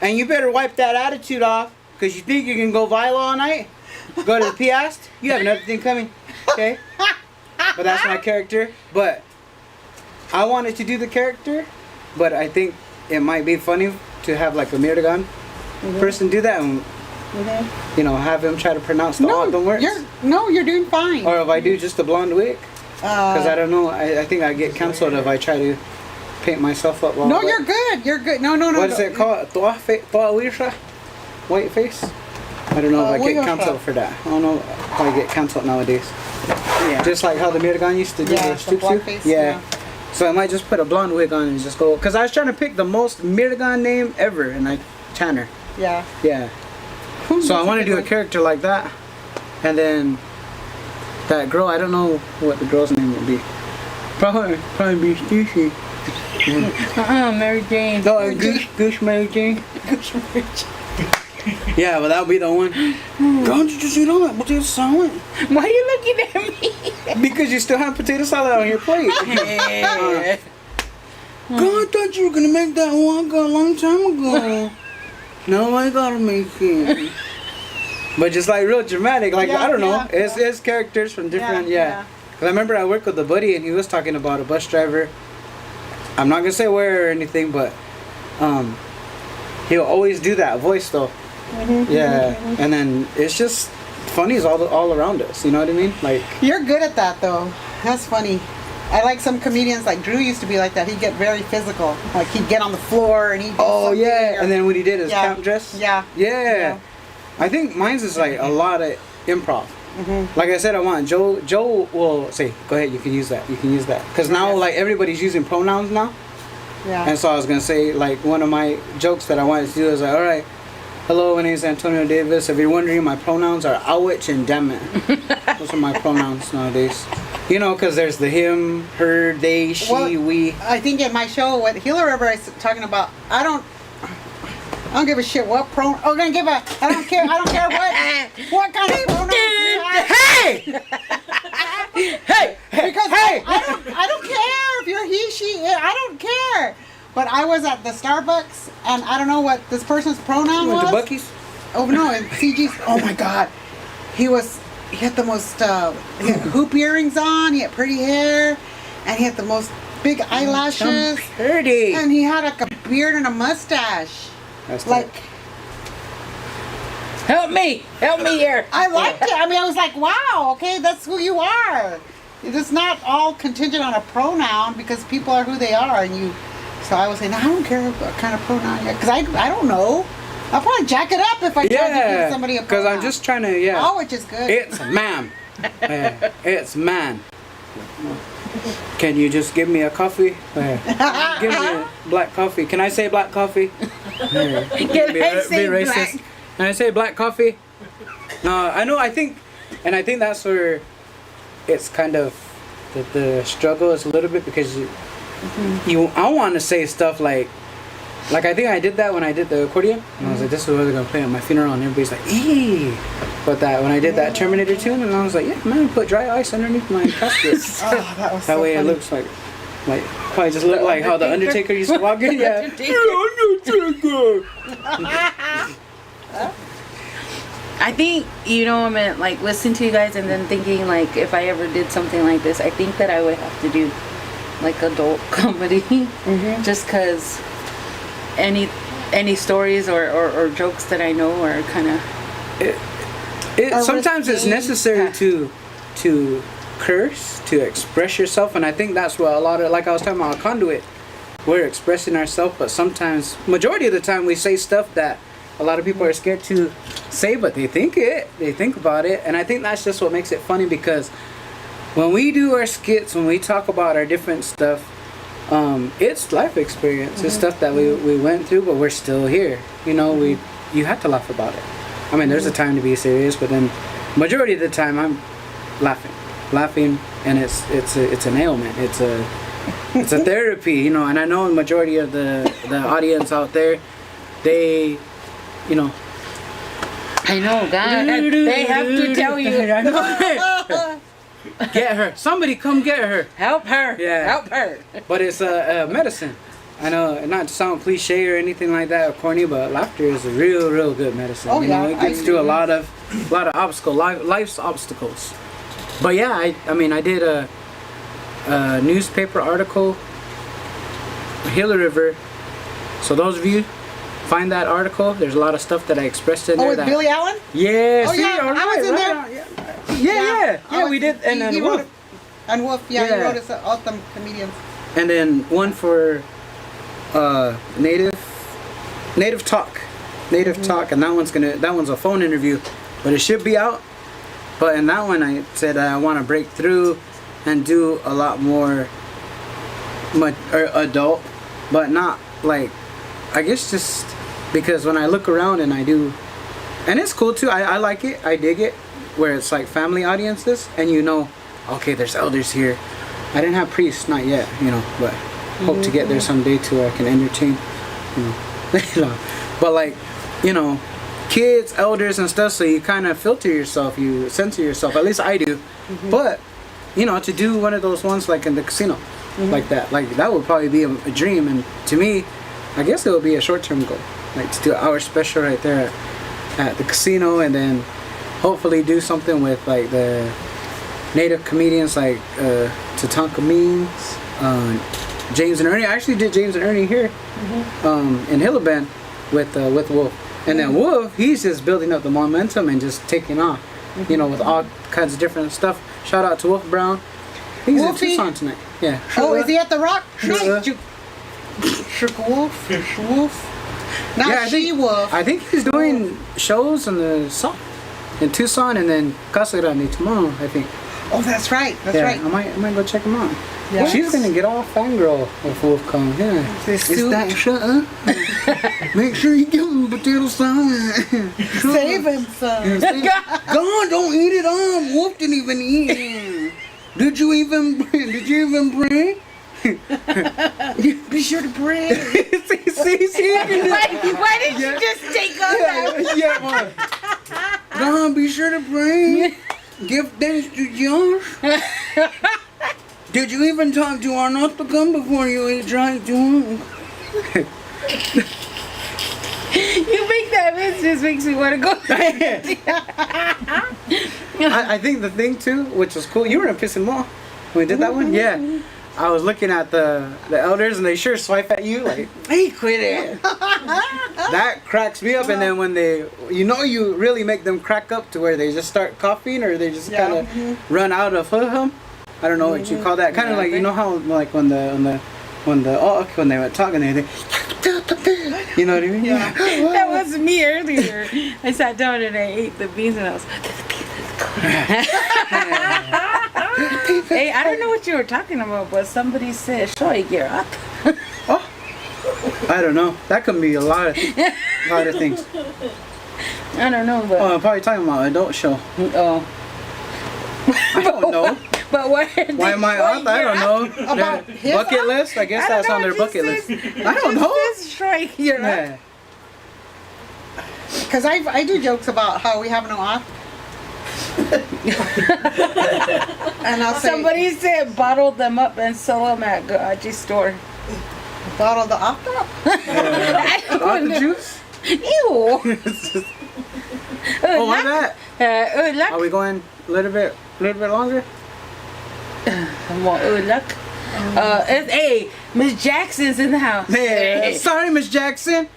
And you better wipe that attitude off, cause you think you can go viral all night, go to the Piast. You have another thing coming, okay? but that's my character. But I wanted to do the character, but I think it might be funny to have like a Mirgan person do that and you know have him try to pronounce the words. You're doing fine. Or if I do just a blonde wig, because I don't know, I think I get canceled if I try to paint myself up. No, you're good. You're good. No. What is it called? White face? I don't know if I get canceled for that. I don't know if I get canceled nowadays. Yeah. Just like how the Mirgan used to do the the blackface, yeah. So I might just put a blonde wig on and just go. Because I was trying to pick the most Mirgan name ever, and I Tanner. Yeah. Yeah. So I want to do a character like that. And then that girl, I don't know what the girl's name would be. Probably be Stacy. Mary Jane. No, Goose Mary Jane. Yeah, well, that'll be the one. Don't you just eat all that potato salad? Why are you looking at me? Because you still have potato salad on your plate. Yeah. God, I thought you were going to make that one a long time ago. No, I gotta make it. But just like real dramatic, like, I don't know. It's characters from different, Because I remember I worked with a buddy and he was talking about a bus driver. I'm not going to say where or anything, but he'll always do that voice though. Yeah, and then it's just funny is all around us. You know what I mean? Like You're good at that though. That's funny. I like some comedians like Drew used to be like that. He'd get very physical. Like he'd get on the floor and he'd do something, and then when he did his camp dress. Yeah. I think mine's is like a lot of improv. Like I said, I want Joe will say, go ahead, you can use that. Because now like everybody's using pronouns now. Yeah. And so I was going to say, like, one of my jokes that I wanted to do is like, all right, hello, my name is Antonio Davis. If you're wondering, my pronouns are ouch and damn it. Those are my pronouns nowadays. You know, because there's the him, her, they, she, we. I think in my show, what Healer River is talking about, I don't give a shit what pronoun. I don't care what kind of pronoun you have. Hey! Because I don't care if you're he, she, I don't care. But I was at the Starbucks and I don't know what this person's pronoun was. The Buc-ee's? Oh no, and CG's. Oh my God, he had the most he had hoop earrings on. He had pretty hair, and he had the most big eyelashes. Pretty. And he had like a beard and a mustache. That's Like. Help me here. I liked it. I mean, I was like, wow, okay, that's who you are. It's not all contingent on a pronoun because people are who they are. So I was saying, I don't care what kind of pronoun because I don't know. I'll probably jack it up if I tried to give somebody a pronoun. Because I'm just trying to, Oh, which is good. It's ma'am. It's man. Can you just give me a coffee? Give me a black coffee. Can I say black coffee? Can I say black? Can I say black coffee? No, I think that's where it's kind of the struggle is a little bit because I want to say stuff like I think I did that when I did the accordion and I was like, this is what they're gonna play at my funeral and everybody's like, eee. But that when I did that Terminator tune and I was like, yeah man, put dry ice underneath my casket. That was That way funny. it looks like probably just look like how the Undertaker used to walk in. Yeah. Undertaker. I think, I mean, like, listening to you guys and then thinking, like, if I ever did something like this, I think that I would have to do, like, adult comedy. Just because any stories or jokes that I know are kind of... Sometimes it's necessary to curse, to express yourself, and I think that's what a lot of, like I was talking about, conduit, we're expressing ourselves, but sometimes, majority of the time, we say stuff that a lot of people are scared to say, but they think about it, and I think that's just what makes it funny because when we do our skits, when we talk about our different stuff, it's life experience, it's stuff that we went through, but we're still here. You have to laugh about it. I mean, there's a time to be serious, but then majority of the time I'm laughing, and it's an ailment. It's a therapy, and I know the majority of the audience out there, they, I know, God, they have to tell you. I know. Get her. Somebody come get her. Help her. Yeah. Help her. But it's a medicine. I know, not to sound cliche or anything like that or corny, but laughter is a real good medicine. Oh, yeah. It gets through a lot of obstacles, life's obstacles. But yeah, I mean, I did newspaper article, Gila River. So those of you find that article. There's a lot of stuff that I expressed in Oh, there. with that, Billy Allen? Yeah. Oh, see, yeah, all I was in there. on, Yeah, I was- we did. And then he Wolf. wrote, and Wolf, yeah, he Yeah. wrote us awesome comedians. And then one for native talk, talk, and that one's a phone interview, but it should be out. But in that one, I said I want to break through and do a lot more adult, but not like, I guess just because when I look around and I do, and it's cool too. I like it. I dig it, where it's like family audiences, and okay, there's elders here. I didn't have priests, not yet, but hope to get there someday to where I can entertain, but like, kids, elders and stuff, so you kind of filter yourself, you censor yourself, at least I do. But, to do one of those ones like in the casino, like that would probably be a dream, and to me, I guess it would be a short-term goal, like to do our special right there at the casino, and then hopefully do something with like the native comedians like Tatanka Means, James and Ernie. I actually did James and Ernie here in Hillaband with Wolf. And then Wolf, he's just building up the momentum and just taking off, with all kinds of different stuff. Shout out to Wolf Brown. He's Wolfie. in Tucson tonight. Yeah. Oh, is he at the Rock? Sure. Wolf? Not Yeah, I think- She-Wolf. I think he's doing shows in Tucson, and then Casa Grande tomorrow, I think. Oh, that's right. That's Yeah, right. I might go check him out. Yeah. She's gonna get all fangirl if Wolf comes. Yeah. This Is soup. that shut up? Make sure you give him potato salad. Save him some. God, don't eat it all. Wolf didn't even eat it. Did you even bring? Be sure to pray. see. Why did you just take on that? Yeah, God, be sure to pray. Give thanks to Josh. Did you even talk to Arnold to come before you ate dry too? You make that it just makes me want to go. I think the thing too, which was cool, you were in Piss and Mall when we did that one. Yeah, I was looking at the elders, and they sure swipe at you like, "Hey, quit it." That cracks me up. And then when they, you really make them crack up to where they just start coughing, or they just kind of run out of hum. I don't know what you call that. Kind of like how like when they were talking, they. You know what I mean? Yeah. That was me earlier. I sat down and I ate the beans and I was. Hey, I don't know what you were talking about, but somebody said, Choyguha. I don't know. That could be a lot of things. I don't know, but. Oh, I'm probably talking about adult show. Oh. I don't know. But why am I off? I don't know. About Their his bucket list? I guess that's on their bucket list. I don't know. Choyguha. Yeah. Because I do jokes about how we have no off. And I'll say, Somebody said bottle them up and sell them at Garage's store. bottle the off top? Got the juice? Ew. Oh, why that? Luck. Are we going a little bit longer? Luck. Hey, Miss Jackson's in the house. Hey, sorry, Miss Jackson.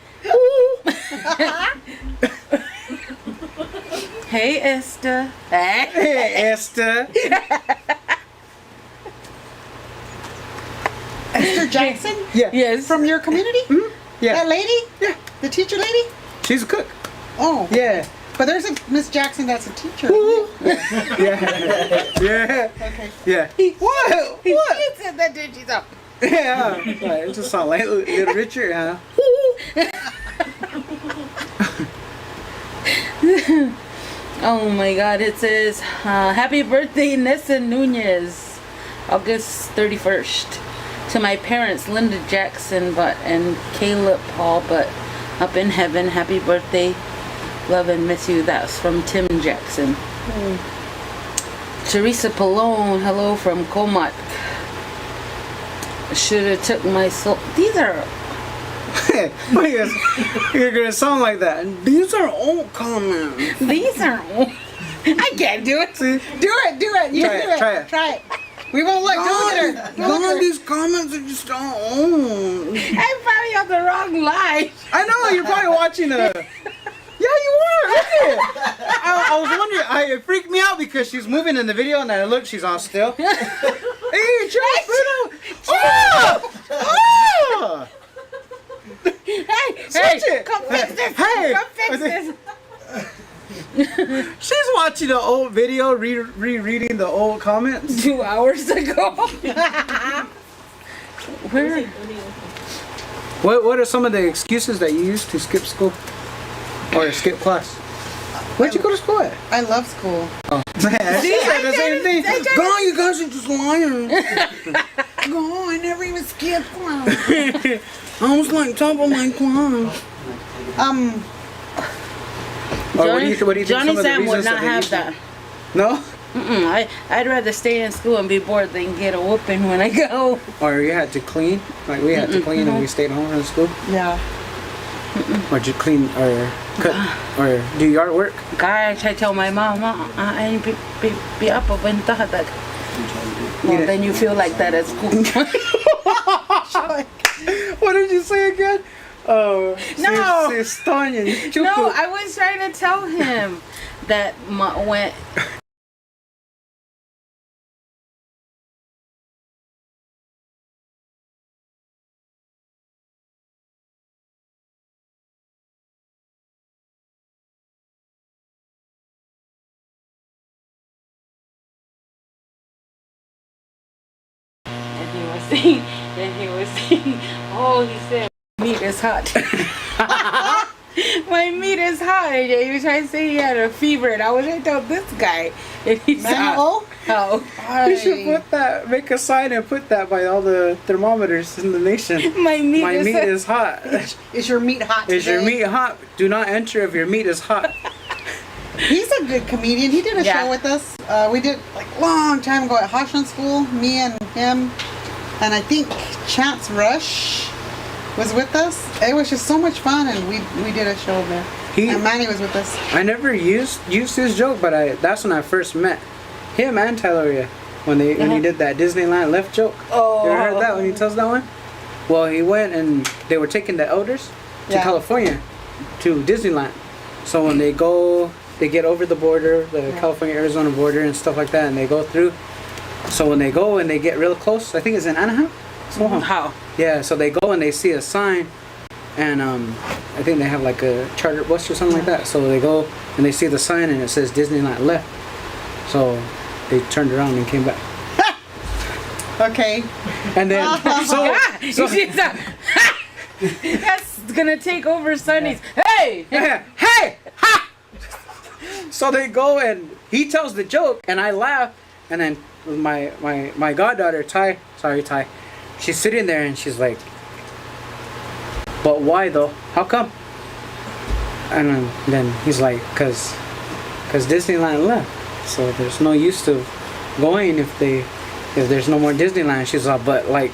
Hey, Esther. Hey, Esther. Esther Jackson? Yeah. Yes. From your community? Yeah. That lady? Yeah. The teacher lady? She's a cook. Oh. Yeah. But there's a Miss Jackson that's a teacher. Yeah. Yeah. Okay. Yeah. What? You said that, did you? Yeah. It just sounds like Little Richard, huh? Oh my God! It says, "Happy birthday, Nessa Nunez, August 31st, to my parents, Linda Jackson, and Caleb Paul, but up in heaven. Happy birthday, love and miss you." That's from Tim Jackson. Teresa Pallone, hello from Comac. Shoulda took my soul. These are. You're gonna sound like that. These are old comments. These are. I can't do it. See? Do it. You Try do it, it. try it. Try it. We won't let go. God, these comments are just on. I probably on the wrong line. I know, you're probably watching a... Yeah, you were. Look at it. I was wondering. It freaked me out because she's moving in the video, and I look, she's all still. Hey, Joe! Oh! Oh! Hey, come fix this. Hey. Come fix this. She's watching the old video, rereading the old comments. 2 hours ago. Where? What are some of the excuses that you use to skip school or skip class? Where'd you go to school at? I love school. Oh, she said the same thing. God, you guys are just lying. No, I never even skipped class. I was like top of my class. Or what do you think Johnny some of the Sam would reasons not they have use that. No? I'd rather stay in school and be bored than get a whooping when I go. Or you had to clean? Like we had to clean and we stayed home from school? Yeah. Or just clean or cut or do yard work? Guy, I tell my mom, I be up when tahad. Well, then you feel like that at school. What did you say again? Oh, No. No, I was trying to tell him that when he was saying, oh, he said, meat is hot. My meat is hot. And he was trying to say he had a fever, and I was trying to tell this guy. And he said, Manuel? how? You should put that, make a sign and put that by all the thermometers in the nation. My meat is hot. Is your meat hot Is your today? meat hot? Do not enter if your meat is hot. He's a good comedian. He did a Yeah. show with us. We did like long time ago at Hoshan School. Me and him, and I think Chance Rush was with us. It was just so much fun, and we did a show there. And Manny was with us. I never used his joke, but that's when I first met him and Tyler when he did that Disneyland left joke. Oh. You ever heard that when he tells that one? Well, he went and they were taking the elders to Yeah. California, to Disneyland. So when they go, they get over the border, the California-Arizona border and stuff like that, and they go through. So when they go and they get real close, I think it's in Anaheim. How? Yeah, so they go and they see a sign, and I think they have like a charter bus or something like that. So they go and they see the sign and it says Disneyland left. So they turned around and came back. Okay. And then That's gonna take over Sonny's. Hey! hey, ha! So they go and he tells the joke and I laugh, and then my goddaughter Ty, she's sitting there and she's like, but why though? How come? And then he's like, cause Disneyland left, so there's no use to going if there's no more Disneyland. She's like, but like,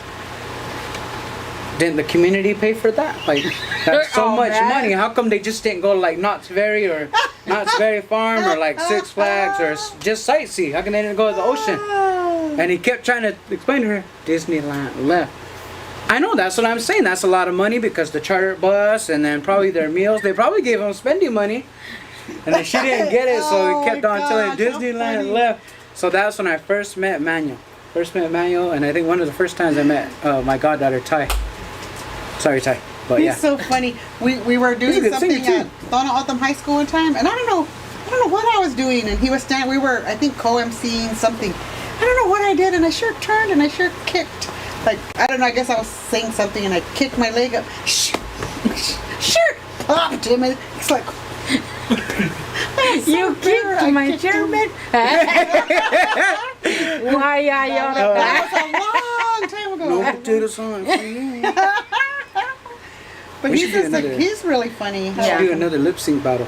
didn't the community pay for that? Like, that's so much money. How come they just didn't go to like Knott's Berry or Knott's Berry Farm or like Six Flags or just sightsee? How come they didn't go to the ocean? And he kept trying to explain to her, Disneyland left. I know, that's what I'm saying. That's a lot of money because the charter bus and then probably their meals. They probably gave them spending money. And then she didn't get it, so he kept on telling Disneyland left. So that's when I first met Manuel. And I think one of the first times I met my goddaughter Ty. Sorry, Ty. But He's yeah. so funny. We were He's a doing good something singer, at Donna Altham High School one time, and I don't know what I was doing, and he was standing. We were, I think, co-emceeing something. I don't know what I did, and I sure turned and I sure kicked. Like, I don't know. I guess I was saying something, and I kicked my leg up. Sure, popped him, and it's like. You kicked my chairman. Why are you on the back? That was a long time ago. No potatoes on. But We he's should do just like, another- he's really funny. Let's do another lip sync battle.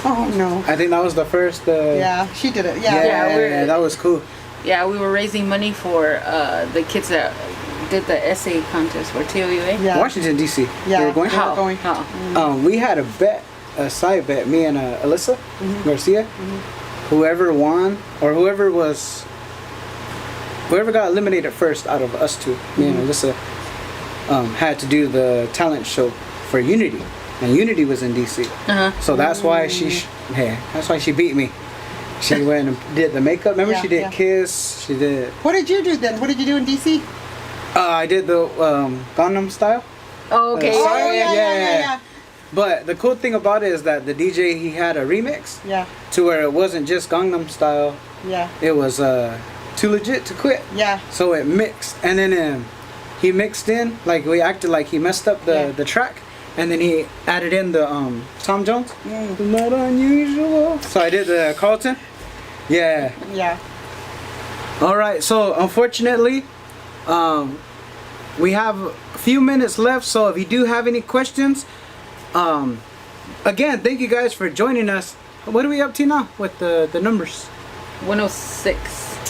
Oh no. I think that was the first. Yeah, she did it. Yeah. Yeah, that was cool. Yeah, we were raising money for the kids that did the essay contest for TOUA. Yeah. Washington D.C. Yeah. You were going? How? going. How? We had a bet, a side bet. Me and Alyssa Garcia. Whoever won or whoever was whoever got eliminated first out of us two, me and Alyssa, had to do the talent show for Unity, and Unity was in DC. So that's why that's why she beat me. She went and did the makeup. Remember, she did Kiss. She did. What did you do then? What did you do in DC? I did the Gangnam Style. Oh, okay. Oh, yeah. But the cool thing about it is that the DJ, he had a remix Yeah, to where it wasn't just Gangnam Style. yeah, It was Too Legit to Quit. yeah. So it mixed, and then he mixed in, like we acted like he messed up the track, and then he added in the Tom Jones. Not unusual. So I did the Carlton. Yeah. Yeah. All right. So unfortunately, we have a few minutes left. So if you do have any questions, again, thank you guys for joining us. What are we up to now with the numbers? 106.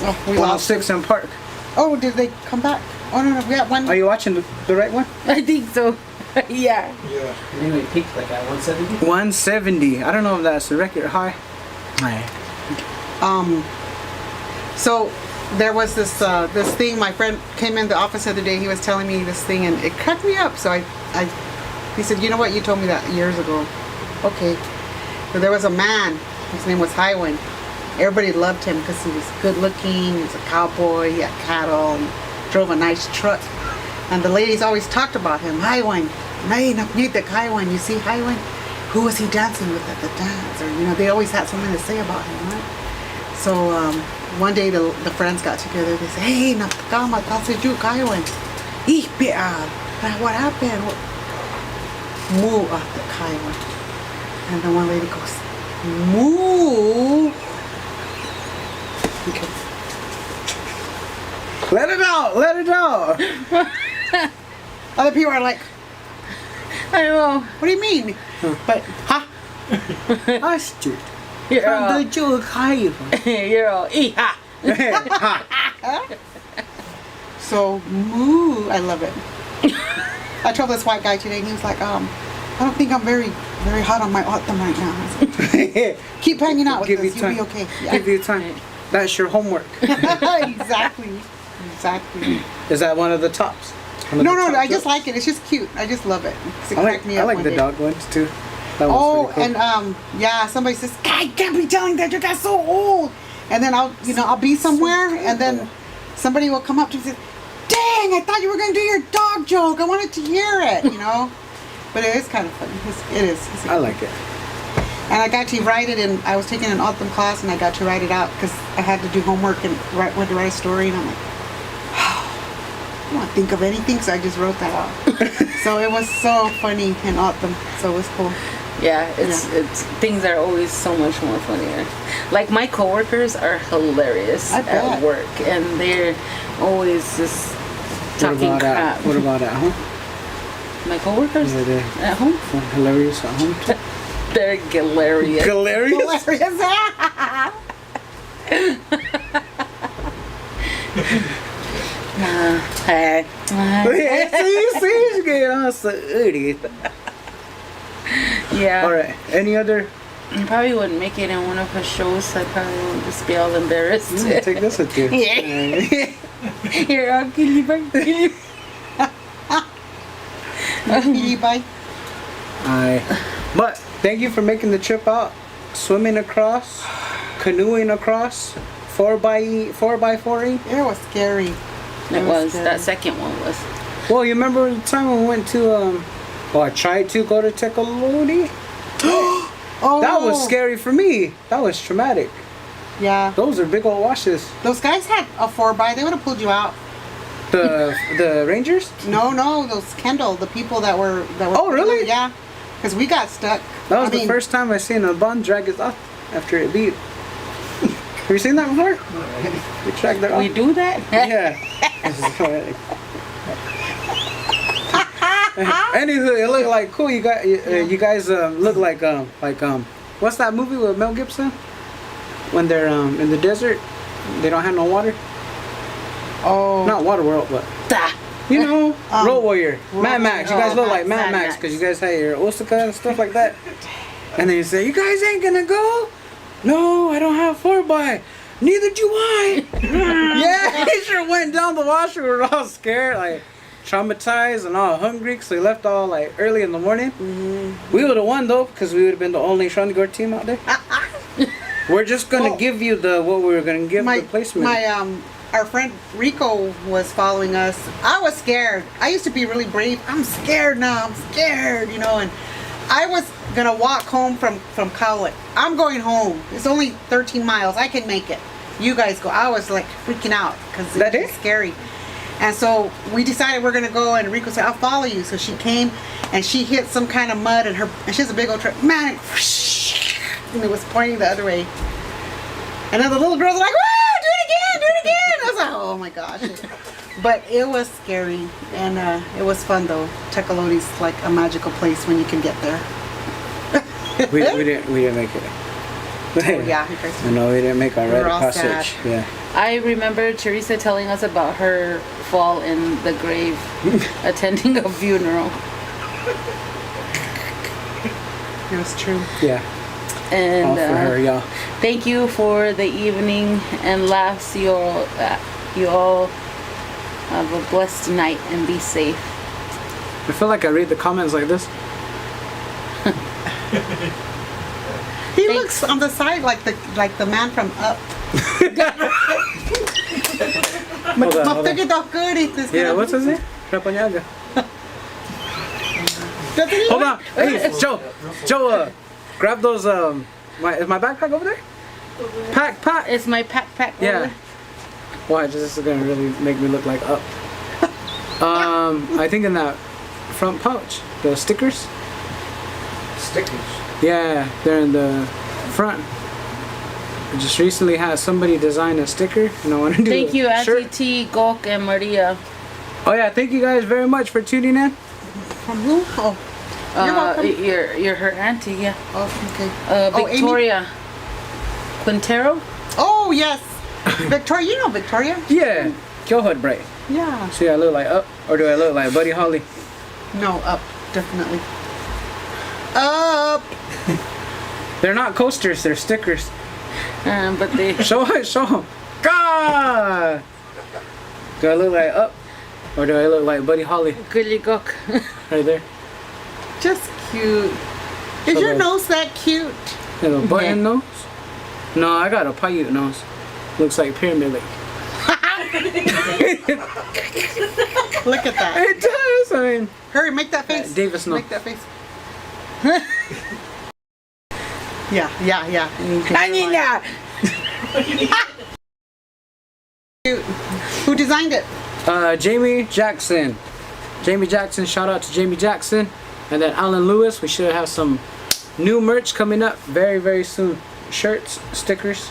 Oh, we lost. 106 in Park. Oh, did they come back? Oh, no, we got one. Are you watching the right one? I think so. Yeah. Yeah. Anyway, peaked like at 170. 170. I don't know if that's the record high. So there was this thing. My friend came in the office the other day. He was telling me this thing, and it cracked me up. So he said, "You know what? You told me that years ago." Okay. So there was a man. His name was Highwind. Everybody loved him because he was good looking. He was a cowboy. He had cattle. He drove a nice truck. And the ladies always talked about him. Highwind. Need the Highwind. You see Highwind? Who was he dancing with at the dance? Or they always had something to say about him, right? So one day the friends got together. They said, "Hey, nakama tasuju Highwind. What happened? Moo at the Highwind." And the one lady goes, "Moo." Okay. Let it out. Other people are like, I know. "What do you mean?" But Astute. You're all, The joke high. you're all, ha. so moo, I love it. I told this white guy today, and he was like, "I don't think I'm very, very hot on my autumn right now." I said, "Keep hanging out with Give us, you you'll time. be okay." Give you time. That's your homework. Exactly. Is that one of the tops? One of No, the top I just jokes? like it. It's just cute. I just love it. 'Cause it I cracked like me up the one day. dog ones too. That one's Oh, pretty cool. and yeah, somebody says, "I can't be telling that you got so old." And then I'll be somewhere, and then somebody will come up to me and say, "Dang, I thought you were gonna do your dog joke. I wanted to hear it." But it is kind of funny. It is. I like it. And I got to write it, and I was taking an autumn class, and I got to write it out because I had to do homework and went to write a story, and I'm like, I don't want to think of anything, so I just wrote that out. So it was so funny in autumn, so it was cool. Yeah, it's things are always so much more funnier. Like my coworkers are hilarious I bet. at work, and they're always just talking crap. What about at home? My coworkers Yeah, they're at home, hilarious at home too. they're hilarious. Hilarious? Hey. See, you get on so idiot. Yeah. All right. Any other? I probably wouldn't make it in one of her shows. I probably would just be all embarrassed. Take this with you. Here, I'll kill you. Bye. But thank you for making the trip out, swimming across, canoeing across, 4x4ing. It was scary. It was. scary. That second one was. Well, you remember the time when we went to I tried to go to Tekalodi? Oh, That was scary for me. That was traumatic. Yeah. Those are big old washes. Those guys had a 4x. They would have pulled you out. The Rangers? No, those Kendall, the people that were. Oh, really? Yeah. Because we got stuck. That was the first time I seen a bun drag us off after it beat. Have you seen that before? We dragged their We off. do that? Yeah. Anywho, it looked like cool. You guys look like what's that movie with Mel Gibson? When they're in the desert, they don't have no water. Oh. Not Waterworld, but you know, Road Warrior, Mad Max. You guys look like Mad Max because you guys had your Osaka and stuff like that. And then you say, "You guys ain't gonna go." No, I don't have 4x. Neither do I. Yeah, he sure went down the washer. We were all scared, like traumatized and all hungry, so we left all like early in the morning. We would have won though, because we would have been the only Shandigor team out there. We're just gonna Well, give you what we were gonna give the placement. Our friend Rico was following us. I was scared. I used to be really brave. I'm scared now. I'm scared, you know. And I was gonna walk home from Cowlick. I'm going home. It's only 13 miles. I can make it. You guys go. I was like freaking out because That it was is? scary. And so we decided we're gonna go. And Rico said, "I'll follow you." So she came and she hit some kind of mud and she has a big old truck. Man, and it was pointing the other way. And then the little girls were like, "Woo! Do it again! Do it again!" I was like, "Oh my gosh!" But it was scary, and it was fun though. Tekalodi's like a magical place when you can get there. we didn't make it. Oh yeah, you guys. No, we didn't make our We were rite of all passage. sad. Yeah. I remember Teresa telling us about her fall in the grave attending a funeral. It was true. Yeah. And All for her, y'all. thank you for the evening and laughs. You all have a blessed night and be safe. I feel like I read the comments like this. He Thanks. looks on the side like the man from Up. Hold on, hold on. Yeah, what's his name? Rapanyaga. Hold on. Hey, Joe, grab those, is my backpack over there? Pack. It's my pack. Yeah. Watch, this is gonna really make me look like Up. I think in that front pouch, the stickers. Stickers. Yeah, they're in the front. I just recently had somebody design a sticker, and I want to do Thank a you, shirt. Auntie T, Gok, and Maria. Oh yeah, thank you guys very much for tuning in. From who? Oh, you're welcome. You're her auntie, yeah. Oh, okay. Amy? Victoria Quintero. Oh yes, Victoria. You know Victoria? Yeah, Kyohud bright. Yeah. See, I look like Up, or do I look like Buddy Holly? No, Up, definitely. Up. They're not coasters, they're stickers. But they Show them. God! Do I look like Up, or do I look like Buddy Holly? Gully Gok. Right there. Just cute. Is So your the- nose that cute? Little button Yeah. nose? No, I got a Paiute nose. Looks like Pyramid Lake. Look at that. It does, I mean. Hurry, make that face. Davis no. Make that face. Yeah. Cute. Who designed it? Jamie Jackson. Jamie Jackson, shout out to Jamie Jackson. And then Alan Lewis. We should have some new merch coming up very, very soon. Shirts, stickers.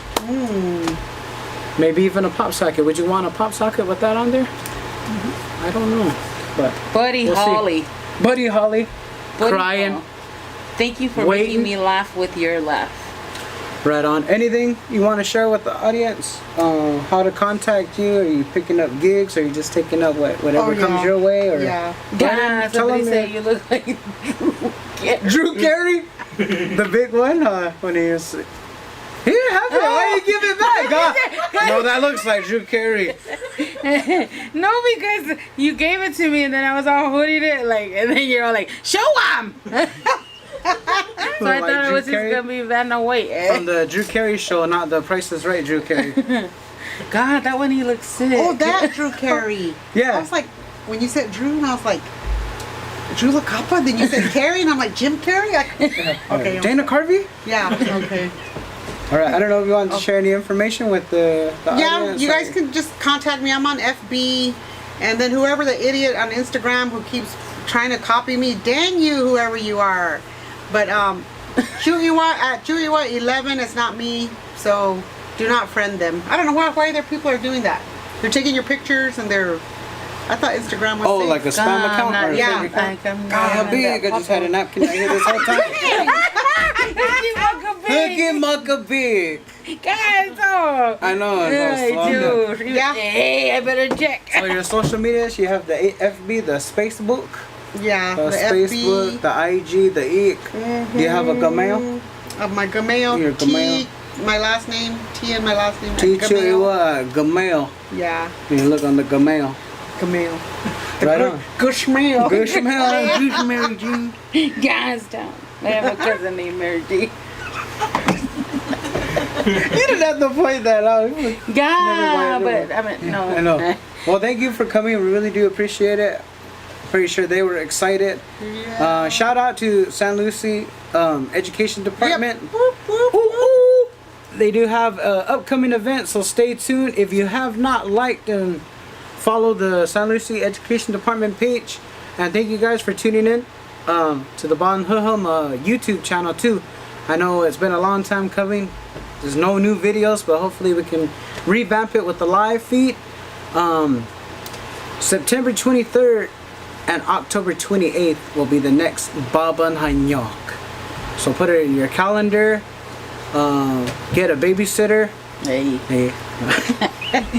Maybe even a pop socket. Would you want a pop socket with that on there? I don't know. But Buddy We'll see. Holly. Buddy Holly, Buddy crying. Holly. Thank you for Waiting. making me laugh with your laugh. Right on. Anything you want to share with the audience? How to contact you? Are you picking up gigs? Or are you just taking up whatever comes your way? Or Yeah. Yeah, tell somebody them said that- you look like Drew Carey, the big one, when he was. He didn't have it. Why you give it back? No, that looks like Drew Carey. No, because you gave it to me and then I was all hooded it and then you're all like, show 'em! So I Like thought it Drew was just Carey? gonna be that no wait. From the Drew Carey show, not the Price is Right Drew Carey. God, that one he looks sick. Oh, that Drew Carey. Yeah. I was like, when you said Drew, and I was like, Drew LaCapa. Then you said Carey, and I'm like, Jim Carrey. Okay. Dana Carvey? Yeah. Okay. All right. I don't know if you want to share any information with the Yeah, audience. you guys or- can just contact me. I'm on FB, and then whoever the idiot on Instagram who keeps trying to copy me, dang you, whoever you are. But Choyguha at Choyguha11 is not me, so do not friend them. I don't know why their people are doing that. They're taking your pictures and they're. I thought Instagram was. Oh, safe. like a spam account? Or a Yeah. fake account? I'm God, how big? I just had a napkin right here this whole time. Look at Mucka Big. Guys, oh. I know. It's all slow. Dude. Yeah. Hey, I better check. So your social media, you have the FB, the Facebook, Yeah, the the Facebook, FB. the IG, the EEC. Do you have a Gmail? Of my Gmail. Your Gmail. my last name. T and my last name. Choyguha, Gamail. Yeah. You look on the Gamail. Camille. Right on. Gushmail. Gushmail, Mary Jean. Guys down. I have a cousin named Mary G. You didn't have to point that out. Yeah, mind, but I mean, no. I know. Well, thank you for coming. We really do appreciate it. Pretty sure they were excited. Yeah. Shout out to San Lucie Education Department. Yep. Whoop, whoop, whoop. They do have an upcoming event, so stay tuned. If you have not liked and follow the San Lucie Education Department page, and thank you guys for tuning in to the Bon Huhum YouTube channel too. I know it's been a long time coming. There's no new videos, but hopefully we can revamp it with the live feed. September 23rd and October 28th will be the next Ha Nio'ok. So put it in your calendar. Get a babysitter. Hey.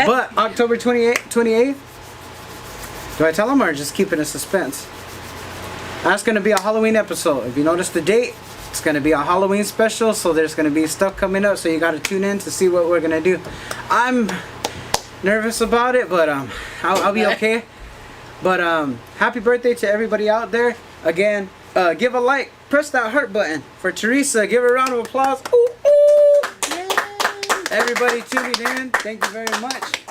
But October 28th, do I tell them or just keep it in suspense? That's going to be a Halloween episode. If you notice the date, it's going to be a Halloween special, so there's going to be stuff coming up, so you got to tune in to see what we're going to do. I'm nervous about it, but I'll be okay. But happy birthday to everybody out there. Again, give a like, press that heart button for Teresa. Give her a round of applause. Ooh, ooh. Everybody tuning in, thank you very much.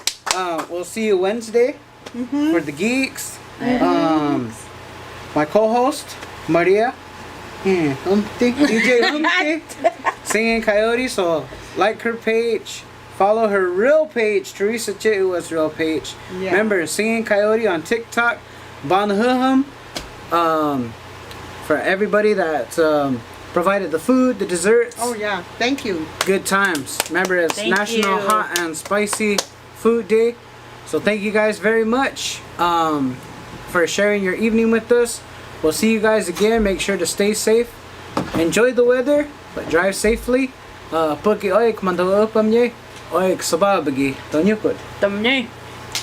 We'll see you Wednesday for the geeks. My co-host Maria, DJ Humpty, Singing Coyote. So like her page, follow her real page, Teresa Choyguha's real page. Yeah. Remember, Singing Coyote on TikTok, Bon Huhum. For everybody that provided the food, the desserts. Oh yeah, thank you. Good times. Remember, it's Thank National you. Hot and Spicy Food Day. So thank you guys very much for sharing your evening with us. We'll see you guys again. Make sure to stay safe. Enjoy the weather, but drive safely. Pagi oik mandaw pamye. Oik sababagi. Tonyukod. Tamne.